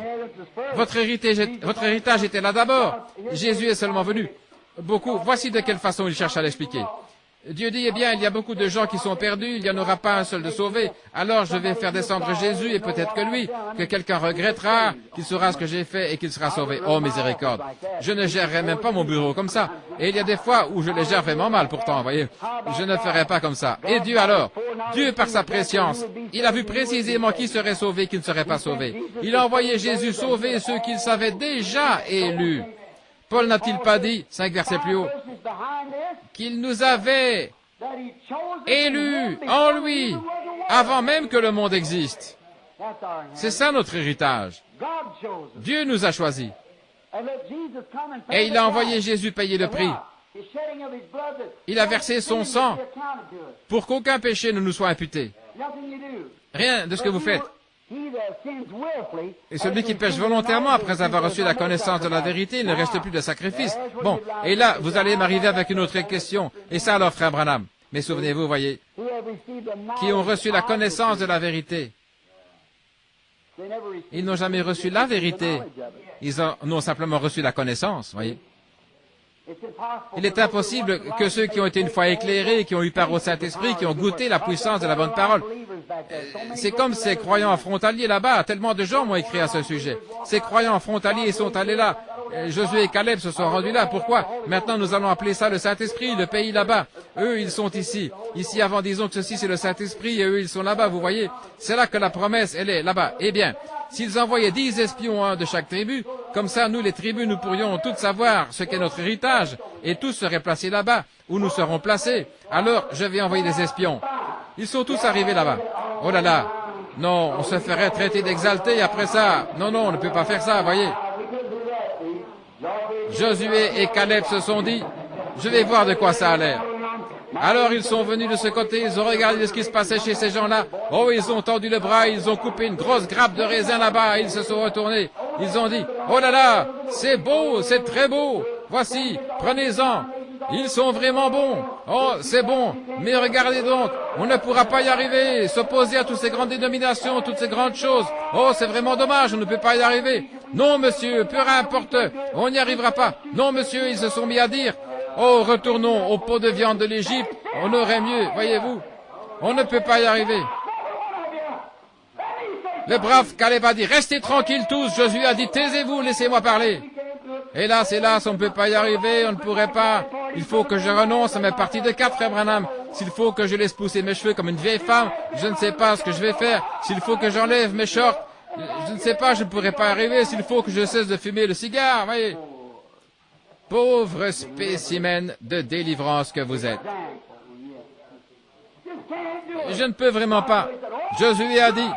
Speaker 1: Votre héritage était là d'abord. Jésus est seulement venu. Voici de quelle façon il cherche à l'expliquer. Dieu dit, eh bien, il y a beaucoup de gens qui sont perdus, il n'y en aura pas un seul de sauvé. Alors je vais faire descendre Jésus et peut-être que lui, que quelqu'un regrettera, qu'il saura ce que j'ai fait et qu'il sera sauvé. Oh, miséricorde. Je ne gérerai même pas mon bureau comme ça. Et il y a des fois où je les gère vraiment mal pourtant, vous voyez. Je ne ferai pas comme ça. Et Dieu alors, Dieu par sa préscience, il a vu précisément qui serait sauvé, qui ne serait pas sauvé. Il a envoyé Jésus sauver ceux qu'il savait déjà élus. Paul n'a-t-il pas dit, 5 versets plus haut, qu'il nous avait élus en lui avant même que le monde existe? C'est ça notre héritage. Dieu nous a choisis. Et il a envoyé Jésus payer le prix. Il a versé son sang pour qu'aucun péché ne nous soit imputé. Rien de ce que vous faites. Et celui qui pêche volontairement après avoir reçu la connaissance de la vérité, il ne reste plus de sacrifice. Bon, et là, vous allez m'arriver avec une autre question. Et ça alors, frère Branham. Mais souvenez-vous, voyez, qui ont reçu la connaissance de la vérité. Ils n'ont jamais reçu la vérité. Ils en ont simplement reçu la connaissance, voyez. Il est impossible que ceux qui ont été une fois éclairés, qui ont eu part au Saint-Esprit, qui ont goûté la puissance de la bonne parole. C'est comme ces croyants frontaliers là-bas. Tellement de gens m'ont écrit à ce sujet. Ces croyants frontaliers sont allés là. Josué et Caleb se sont rendus là. Pourquoi? Maintenant, nous allons appeler ça le Saint-Esprit, le pays là-bas. Eux, ils sont ici. Ici, avant, disons que ceci, c'est le Saint-Esprit, et eux, ils sont là-bas, vous voyez. C'est là que la promesse, elle est là-bas. Eh bien, s'ils envoyaient 10 espions, un de chaque tribu, comme ça, nous, les tribus, nous pourrions toutes savoir ce qu'est notre héritage, et tous seraient placés là-bas, où nous serons placés. Alors, je vais envoyer des espions. Ils sont tous arrivés là-bas. Oh là là. Non, on se ferait traiter d'exalté après ça. Non, non, on ne peut pas faire ça, voyez. Josué et Caleb se sont dit, je vais voir de quoi ça a l'air. Alors ils sont venus de ce côté, ils ont regardé ce qui se passait chez ces gens-là. Oh, ils ont tendu le bras, ils ont coupé une grosse grappe de raisin là-bas, ils se sont retournés. Ils ont dit, oh là là, c'est beau, c'est très beau. Voici, prenez-en. Ils sont vraiment bons. Oh, c'est bon. Mais regardez donc, on ne pourra pas y arriver, s'opposer à toutes ces grandes dénominations, toutes ces grandes choses. Oh, c'est vraiment dommage, on ne peut pas y arriver. Non, monsieur, peu importe, on n'y arrivera pas. Non, monsieur, ils se sont mis à dire, oh, retournons au pot de viande de l'Égypte, on aurait mieux, voyez-vous. On ne peut pas y arriver. Le brave Caleb a dit, restez tranquilles tous. Josué a dit, taisez-vous, laissez-moi parler. Hélas, on ne peut pas y arriver, on ne pourrait pas. Il faut que je renonce à mes parties de 4, frère Branham. S'il faut que je laisse pousser mes cheveux comme une vieille femme, je ne sais pas ce que je vais faire. S'il faut que j'enlève mes shorts, je ne sais pas, je ne pourrai pas arriver. S'il faut que je cesse de fumer le cigare, voyez. Pauvre spécimen de délivrance que vous êtes. Je ne peux vraiment pas. Josué a dit,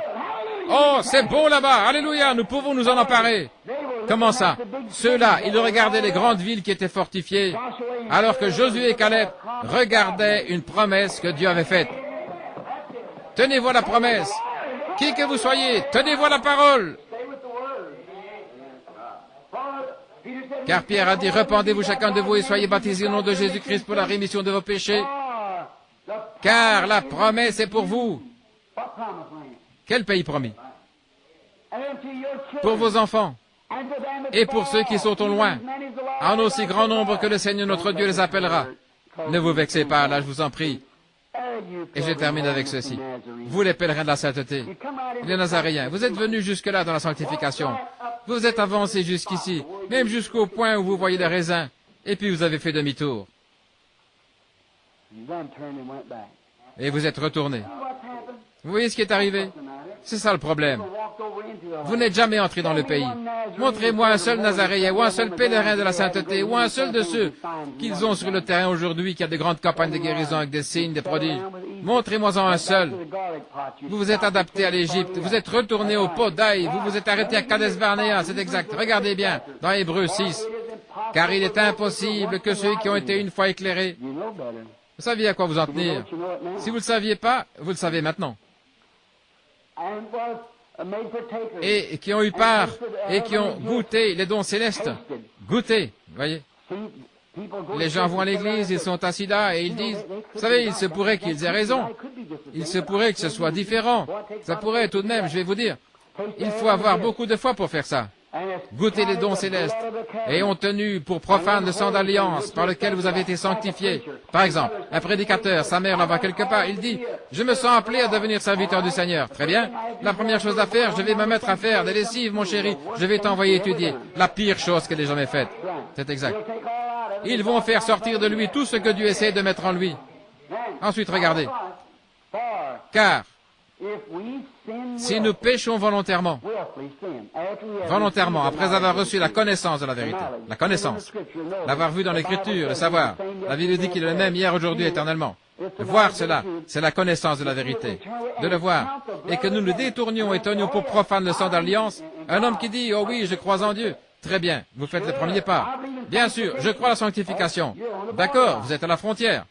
Speaker 1: oh, c'est beau là-bas, alléluia, nous pouvons nous en emparer. Comment ça? Ceux-là, ils regardaient les grandes villes qui étaient fortifiées, alors que Josué et Caleb regardaient une promesse que Dieu avait faite. Tenez-vous à la promesse. Qui que vous soyez, tenez-vous à la parole. Car Pierre a dit, repentez-vous chacun de vous et soyez baptisés au nom de Jésus-Christ pour la rémission de vos péchés. Car la promesse est pour vous. Quel pays promis? Pour vos enfants et pour ceux qui sont au loin, en aussi grand nombre que le Seigneur notre Dieu les appellera. Ne vous vexez pas, là je vous en prie. Et je termine avec ceci. Vous les pèlerins de la sainteté, les Nazaréens, vous êtes venus jusque-là dans la sanctification. Vous êtes avancés jusqu'ici, même jusqu'au point où vous voyez les raisins, et puis vous avez fait demi-tour. Et vous êtes retournés. Vous voyez ce qui est arrivé? C'est ça le problème. Vous n'êtes jamais entré dans le pays. Montrez-moi un seul Nazaréen, ou un seul pèlerin de la sainteté, ou un seul de ceux qu'ils ont sur le terrain aujourd'hui, qui a de grandes campagnes de guérison avec des signes, des prodiges. Montrez-moi-en un seul. Vous vous êtes adapté à l'Égypte, vous êtes retourné au pot d'Aï, vous vous êtes arrêté à Kadesh Barnéa, c'est exact. Regardez bien, dans Hébreux 6. Car il est impossible que ceux qui ont été une fois éclairés, vous saviez à quoi vous en tenir. Si vous ne le saviez pas, vous le savez maintenant. Et qui ont eu part et qui ont goûté les dons célestes. Goûté, voyez. Les gens vont à l'église, ils sont assis là et ils disent, vous savez, il se pourrait qu'ils aient raison. Il se pourrait que ce soit différent. Ça pourrait tout de même, je vais vous dire. Il faut avoir beaucoup de foi pour faire ça. goûté les dons célestes et ont tenu pour profane le sang d'alliance par lequel vous avez été sanctifiés. Par exemple, un prédicateur, sa mère la voit quelque part, il dit, « Je me sens appelé à devenir serviteur du Seigneur. » Très bien. La première chose à faire, je vais me mettre à faire des lessives, mon chéri. Je vais t'envoyer étudier. La pire chose qu'elle ait jamais faite. C'est exact. Ils vont faire sortir de lui tout ce que Dieu essaie de mettre en lui. Ensuite, regardez. Car, si nous péchons volontairement, après avoir reçu la connaissance de la vérité, la connaissance, l'avoir vu dans l'Écriture, le savoir, la Bible dit qu'il est le même hier, aujourd'hui, éternellement. Voir cela, c'est la connaissance de la vérité, de le voir, et que nous nous détournions et tenions pour profane le sang d'alliance, un homme qui dit, oh oui, je crois en Dieu, très bien, vous faites le premier pas. Bien sûr, je crois à la sanctification. D'accord, vous êtes à la frontière.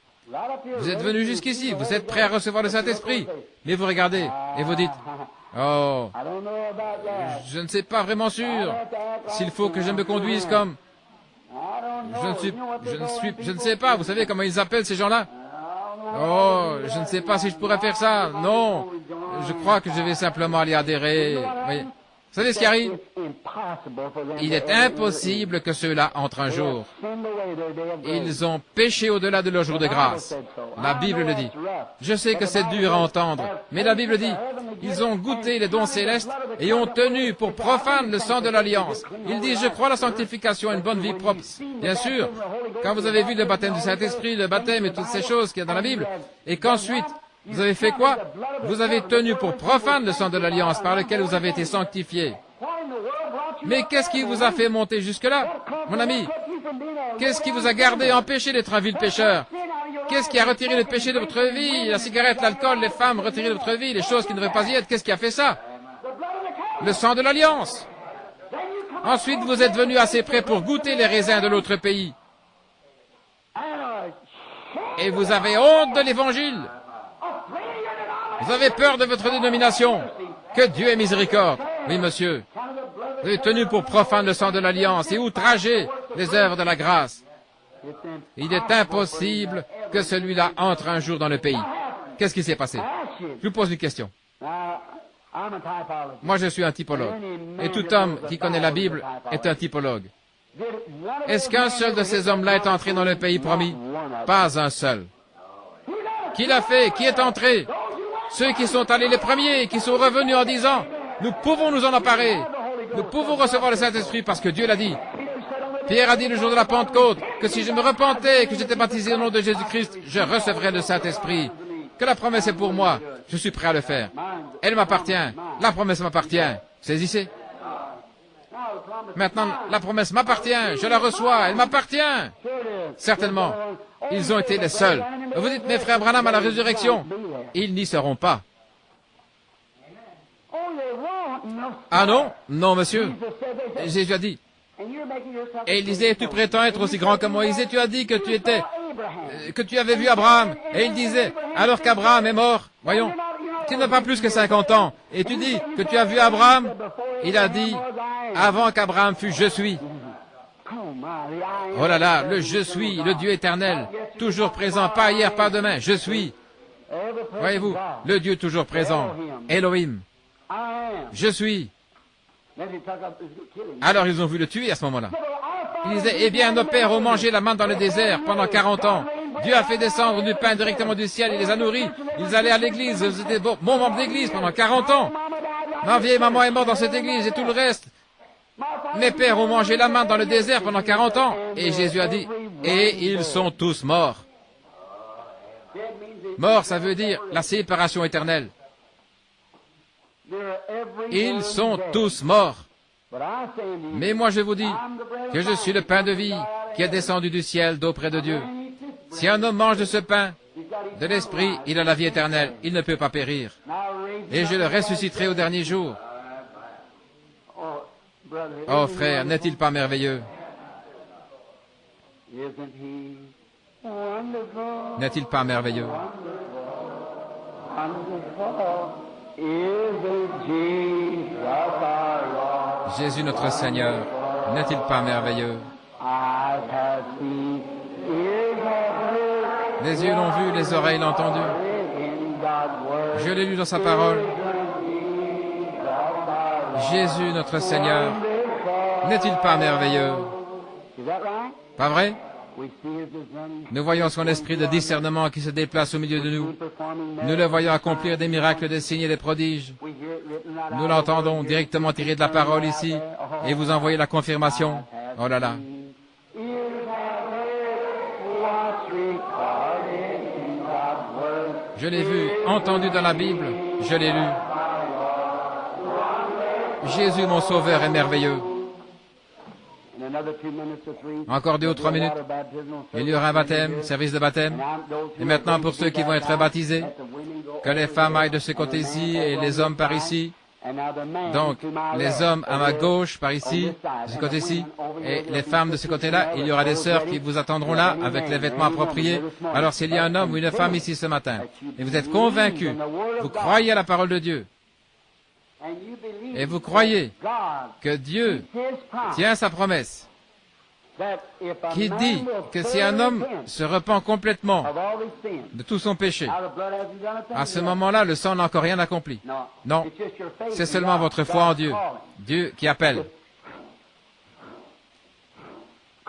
Speaker 1: Vous êtes venu jusqu'ici, vous êtes prêt à recevoir le Saint-Esprit. Mais vous regardez et vous dites, oh, je ne sais pas vraiment sûr s'il faut que je me conduise comme... Je ne sais pas, vous savez comment ils appellent ces gens-là? Oh, je ne sais pas si je pourrais faire ça. Non, je crois que je vais simplement aller adhérer. Voyez. Vous savez ce qui arrive? Il est impossible que ceux-là entrent un jour. Ils ont péché au-delà de leur jour de grâce. La Bible le dit. Je sais que c'est dur à entendre, mais la Bible dit, ils ont goûté les dons célestes et ont tenu pour profane le sang de l'Alliance. Il dit, je crois à la sanctification, à une bonne vie propre. Bien sûr, quand vous avez vu le baptême du Saint-Esprit, le baptême et toutes ces choses qu'il y a dans la Bible, et qu'ensuite, vous avez fait quoi? Vous avez tenu pour profane le sang de l'Alliance par lequel vous avez été sanctifiés. Mais qu'est-ce qui vous a fait monter jusque-là, mon ami? Qu'est-ce qui vous a gardé empêché d'être un vil pécheur? Qu'est-ce qui a retiré le péché de votre vie? La cigarette, l'alcool, les femmes, retiré de votre vie, les choses qui ne devaient pas y être. Qu'est-ce qui a fait ça? Le sang de l'Alliance. Ensuite, vous êtes venu assez près pour goûter les raisins de l'autre pays. Et vous avez honte de l'Évangile. Vous avez peur de votre dénomination. Que Dieu ait miséricorde. Oui, monsieur. Vous avez tenu pour profane le sang de l'Alliance et outragé les œuvres de la grâce. Il est impossible que celui-là entre un jour dans le pays. Qu'est-ce qui s'est passé? Je vous pose une question. Moi, je suis un typologue. Et tout homme qui connaît la Bible est un typologue. Est-ce qu'un seul de ces hommes-là est entré dans le pays promis? Pas un seul. Qui l'a fait? Qui est entré? Ceux qui sont allés les premiers, qui sont revenus en disant, nous pouvons nous en emparer, nous pouvons recevoir le Saint-Esprit parce que Dieu l'a dit. Pierre a dit le jour de la Pentecôte que si je me repentais et que j'étais baptisé au nom de Jésus-Christ, je recevrais le Saint-Esprit. Que la promesse est pour moi, je suis prêt à le faire. Elle m'appartient, la promesse m'appartient. Saisissez. Maintenant, la promesse m'appartient, je la reçois, elle m'appartient. Certainement, ils ont été les seuls. Vous dites, mes frères Branham à la résurrection, ils n'y seront pas. Ah non? Non, monsieur. Jésus a dit. Et il disait, tu prétends être aussi grand que Moïse, et tu as dit que tu avais vu Abraham. Et il disait, alors qu'Abraham est mort, voyons, tu n'as pas plus que 50 ans, et tu dis que tu as vu Abraham. Il a dit, avant qu'Abraham fût, je suis. Oh là là, le je suis, le Dieu éternel, toujours présent, pas hier, pas demain, je suis. Voyez-vous, le Dieu toujours présent, Elohim, je suis. Alors ils ont voulu le tuer à ce moment-là. Ils disaient, eh bien, nos pères ont mangé la manne dans le désert pendant 40 ans. Dieu a fait descendre du pain directement du ciel, il les a nourris. Ils allaient à l'église, ils étaient bons membres d'église pendant 40 ans. Ma vieille maman est morte dans cette église et tout le reste. Mes pères ont mangé la manne dans le désert pendant 40 ans. Et Jésus a dit, et ils sont tous morts. Mort, ça veut dire la séparation éternelle. Ils sont tous morts. Mais moi je vous dis que je suis le pain de vie qui est descendu du ciel d'auprès de Dieu. Si un homme mange de ce pain, de l'esprit, il a la vie éternelle, il ne peut pas périr. Et je le ressusciterai au dernier jour. Oh frère, n'est-il pas merveilleux? N'est-il pas merveilleux? Jésus notre Seigneur, n'est-il pas merveilleux? Les yeux l'ont vu, les oreilles l'ont entendu. Je l'ai lu dans sa parole. Jésus notre Seigneur, N'est-il pas merveilleux? Pas vrai? Nous voyons son esprit de discernement qui se déplace au milieu de nous. Nous le voyons accomplir des miracles, des signes et des prodiges. Nous l'entendons directement tiré de la parole ici, et vous envoyez la confirmation. Oh là là. Je l'ai vu, entendu dans la Bible, je l'ai lu. Jésus, mon Sauveur, est merveilleux. Encore 2 ou 3 minutes. Il y aura un baptême, service de baptême. Et maintenant, pour ceux qui vont être baptisés, que les femmes aillent de ce côté-ci et les hommes par ici. Donc, les hommes à ma gauche, par ici, de ce côté-ci, et les femmes de ce côté-là. Il y aura des sœurs qui vous attendront là, avec les vêtements appropriés. Alors, s'il y a un homme ou une femme ici ce matin, et vous êtes convaincus, vous croyez à la parole de Dieu, et vous croyez que Dieu tient sa promesse, qui dit que si un homme se repent complètement de tout son péché, à ce moment-là, le sang n'a encore rien accompli. Non, c'est seulement votre foi en Dieu. Dieu qui appelle.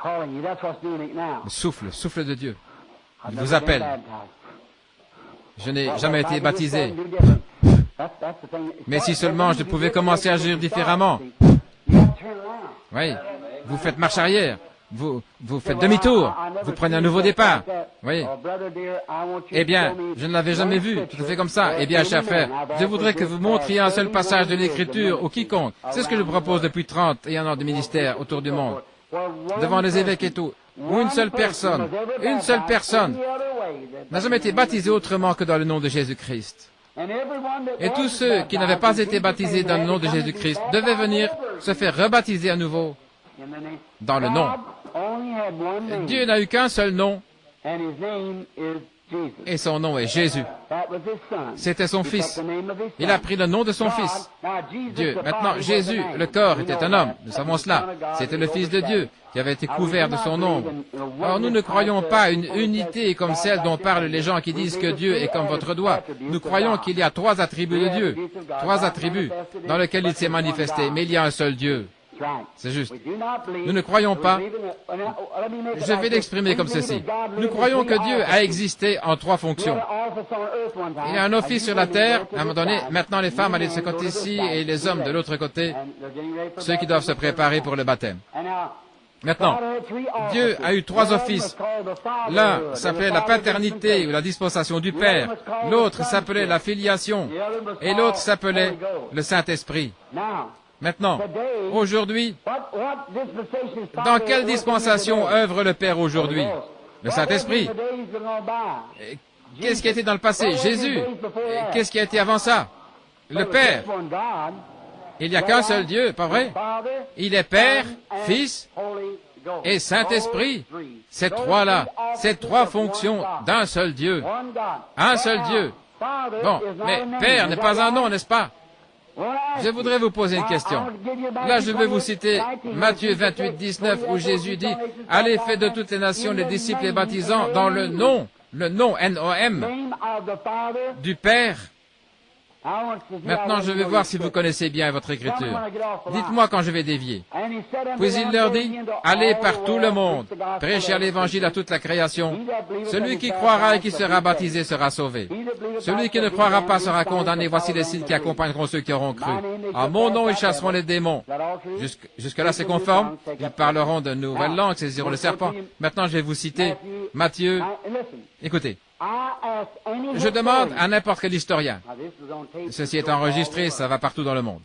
Speaker 1: Le souffle de Dieu. Il vous appelle. Je n'ai jamais été baptisé. Mais si seulement je pouvais commencer à agir différemment. Oui, vous faites marche arrière. Vous faites demi-tour, vous prenez un nouveau départ. Oui. Eh bien, je ne l'avais jamais vu, tout à fait comme ça. Eh bien, cher frère, je voudrais que vous montriez un seul passage de l'Écriture ou quiconque. C'est ce que je propose depuis 31 ans de ministère autour du monde, devant les évêques et tout. Où une seule personne n'a jamais été baptisée autrement que dans le nom de Jésus-Christ. Et tous ceux qui n'avaient pas été baptisés dans le nom de Jésus-Christ devaient venir se faire rebaptiser à nouveau dans le nom. Dieu n'a eu qu'un seul nom, et son nom est Jésus. C'était son fils. Il a pris le nom de son fils. Dieu. Maintenant, Jésus, le corps, était un homme. Nous savons cela. C'était le Fils de Dieu qui avait été couvert de son ombre. Or, nous ne croyons pas à une unité comme celle dont parlent les gens qui disent que Dieu est comme votre doigt. Nous croyons qu'il y a 3 attributs de Dieu. 3 attributs dans lesquels il s'est manifesté. Mais il y a un seul Dieu. C'est juste. Nous ne croyons pas. Je vais l'exprimer comme ceci. Nous croyons que Dieu a existé en 3 fonctions. Il y a un office sur la terre, à un moment donné. Maintenant, les femmes allaient de ce côté-ci et les hommes de l'autre côté, ceux qui doivent se préparer pour le baptême. Maintenant, Dieu a eu 3 offices. L'un s'appelait la paternité ou la dispensation du Père. L'autre s'appelait la filiation. Et l'autre s'appelait le Saint-Esprit. Maintenant, aujourd'hui, dans quelle dispensation œuvre le Père aujourd'hui? Le Saint-Esprit. Qu'est-ce qui a été dans le passé? Jésus. Qu'est-ce qui a été avant ça? Le Père. Il n'y a qu'un seul Dieu, pas vrai? Il est Père, Fils et Saint-Esprit. Ces 3-là, ces 3 fonctions d'un seul Dieu. Un seul Dieu. Bon, mais Père n'est pas un nom, n'est-ce pas? Je voudrais vous poser une question. Là, je vais vous citer Matthieu 28, 19, où Jésus dit « Allez, faites de toutes les nations les disciples et baptisants dans le nom, N-O-M, du Père. » Maintenant, je vais voir si vous connaissez bien votre écriture. Dites-moi quand je vais dévier. Puis il leur dit, allez par tout le monde, prêchez l'évangile à toute la création. Celui qui croira et qui sera baptisé sera sauvé. Celui qui ne croira pas sera condamné. Voici les signes qui accompagneront ceux qui auront cru. En mon nom, ils chasseront les démons. Jusque-là, c'est conforme. Ils parleront de nouvelles langues, saisiront le serpent. Maintenant, je vais vous citer Matthieu. Écoutez. Je demande à n'importe quel historien. Ceci est enregistré, ça va partout dans le monde.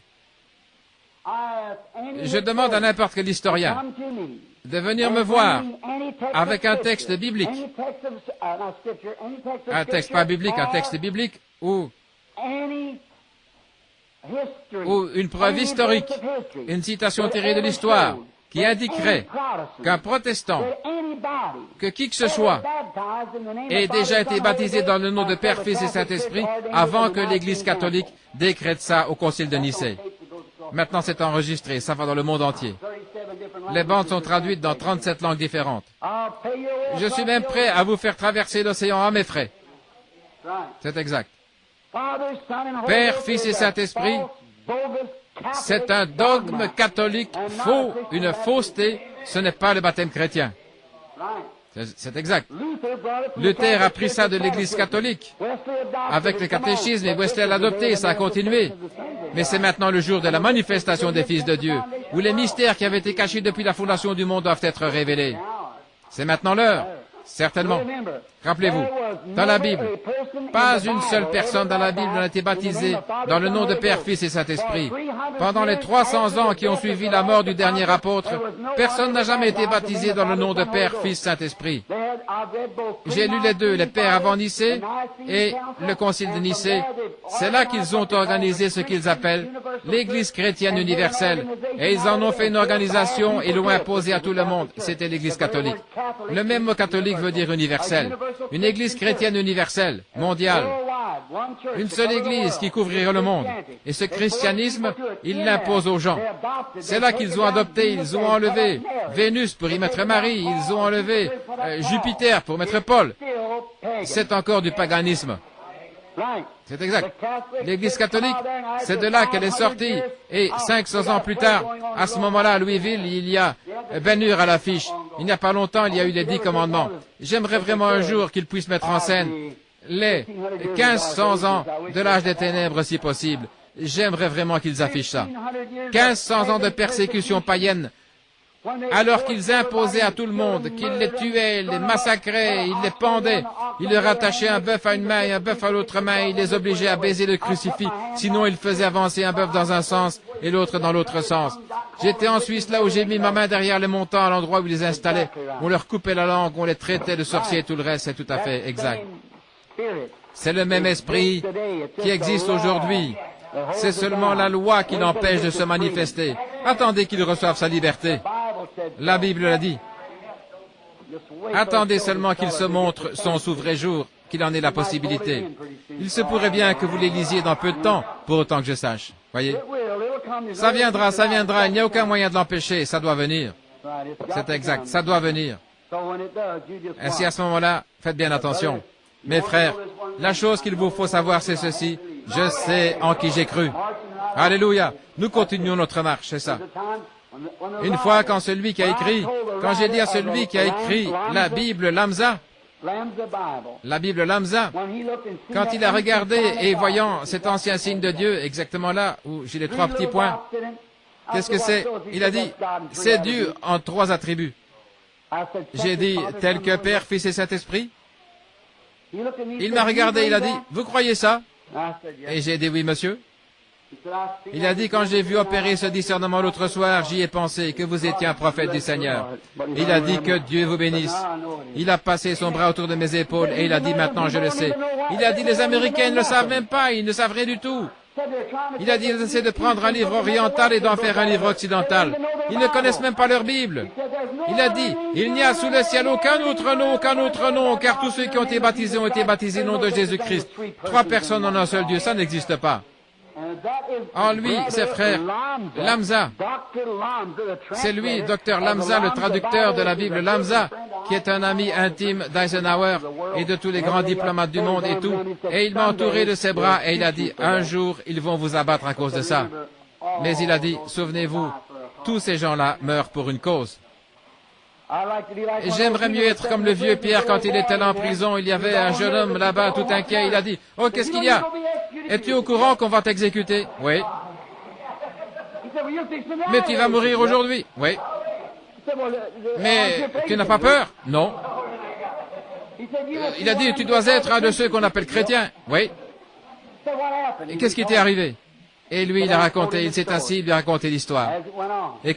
Speaker 1: Je demande à n'importe quel historien de venir me voir avec un texte biblique. Un texte pas biblique, un texte biblique ou une preuve historique, une citation tirée de l'histoire qui indiquerait qu'un protestant, que qui que ce soit, ait déjà été baptisé dans le nom de Père, Fils et Saint-Esprit avant que l'Église catholique décrète ça au Concile de Nicée. Maintenant, c'est enregistré, ça va dans le monde entier. Les bandes sont traduites dans 37 langues différentes. Je suis même prêt à vous faire traverser l'océan à mes frais. C'est exact. Père, Fils et Saint-Esprit, C'est un dogme catholique faux, une fausseté. Ce n'est pas le baptême chrétien. C'est exact. Luther a pris ça de l'Église catholique. Avec le catéchisme, et Wesley l'a adopté, et ça a continué. Mais c'est maintenant le jour de la manifestation des fils de Dieu, où les mystères qui avaient été cachés depuis la fondation du monde doivent être révélés. C'est maintenant l'heure. Certainement. Rappelez-vous, dans la Bible, pas une seule personne dans la Bible n'a été baptisée dans le nom de Père, Fils et Saint-Esprit. Pendant les 300 ans qui ont suivi la mort du dernier apôtre, personne n'a jamais été baptisé dans le nom de Père, Fils, Saint-Esprit. J'ai lu les deux, les pères avant Nicée et le concile de Nicée. C'est là qu'ils ont organisé ce qu'ils appellent l'Église chrétienne universelle. Et ils en ont fait une organisation et l'ont imposée à tout le monde. C'était l'Église catholique. Le même mot catholique veut dire universel. Une Église chrétienne universelle, mondiale. Une seule Église qui couvrirait le monde. Et ce christianisme, ils l'imposent aux gens. C'est là qu'ils ont adopté, ils ont enlevé Vénus pour y mettre Marie, ils ont enlevé Jupiter pour mettre Paul. C'est encore du paganisme. C'est exact. L'Église catholique, c'est de là qu'elle est sortie. Et 500 ans plus tard, à ce moment-là, à Louisville, il y a Ben Hur à l'affiche. Il n'y a pas longtemps, il y a eu les 10 commandements. J'aimerais vraiment un jour qu'ils puissent mettre en scène les 1500 ans de l'âge des ténèbres, si possible. J'aimerais vraiment qu'ils affichent ça. 1500 ans de persécution païenne, alors qu'ils imposaient à tout le monde, qu'ils les tuaient, les massacraient, ils les pendaient, ils leur attachaient un bœuf à une main et un bœuf à l'autre main, ils les obligeaient à baiser le crucifix, sinon ils faisaient avancer un bœuf dans un sens et l'autre dans l'autre sens. J'étais en Suisse, là où j'ai mis ma main derrière les montants, à l'endroit où ils les installaient. On leur coupait la langue, on les traitait de sorciers et tout le reste, c'est tout à fait exact. C'est le même esprit qui existe aujourd'hui. C'est seulement la loi qui l'empêche de se manifester. Attendez qu'il reçoive sa liberté. La Bible l'a dit. Attendez seulement qu'il se montre son vrai jour, qu'il en ait la possibilité. Il se pourrait bien que vous les lisiez dans peu de temps, pour autant que je sache. Voyez? Ça viendra, il n'y a aucun moyen de l'empêcher, ça doit venir. C'est exact, ça doit venir. Ainsi, à ce moment-là, faites bien attention. Mes frères, la chose qu'il vous faut savoir, c'est ceci. Je sais en qui j'ai cru. Alléluia. Nous continuons notre marche, c'est ça. Une fois, quand celui qui a écrit, quand j'ai dit à celui qui a écrit la Bible Lamsa, quand il a regardé et voyant cet ancien signe de Dieu, exactement là où j'ai les 3 petits points, qu'est-ce que c'est? Il a dit, c'est Dieu en 3 attributs. J'ai dit, tel que Père, Fils et Saint-Esprit. Il m'a regardé, il a dit, vous croyez ça? Et j'ai dit, oui, monsieur. Il a dit, quand j'ai vu opérer ce discernement l'autre soir, j'y ai pensé que vous étiez un prophète du Seigneur. Il a dit que Dieu vous bénisse. Il a passé son bras autour de mes épaules et il a dit, maintenant je le sais. Il a dit, les Américains ne le savent même pas, ils ne savent rien du tout. Il a dit, ils essaient de prendre un livre oriental et d'en faire un livre occidental. Ils ne connaissent même pas leur Bible. Il a dit, il n'y a sous le ciel aucun autre nom, car tous ceux qui ont été baptisés au nom de Jésus-Christ. 3 personnes en un seul Dieu, ça n'existe pas. En lui, ses frères, Lamsa, c'est lui, Dr Lamsa, le traducteur de la Bible Lamsa, qui est un ami intime d'Eisenhower et de tous les grands diplomates du monde et tout. Et il m'a entouré de ses bras et il a dit, un jour, ils vont vous abattre à cause de ça. Mais il a dit, souvenez-vous, tous ces gens-là meurent pour une cause. J'aimerais mieux être comme le vieux Pierre quand il était là en prison. Il y avait un jeune homme là-bas tout inquiet. Il a dit, oh, qu'est-ce qu'il y a? Es-tu au courant qu'on va t'exécuter? Oui. Mais tu vas mourir aujourd'hui? Oui. Mais tu n'as pas peur? Non. Il a dit, tu dois être un de ceux qu'on appelle chrétiens. Oui. Et qu'est-ce qui t'est arrivé? Et lui, il a raconté, il s'est assis, il lui a raconté l'histoire. Et comme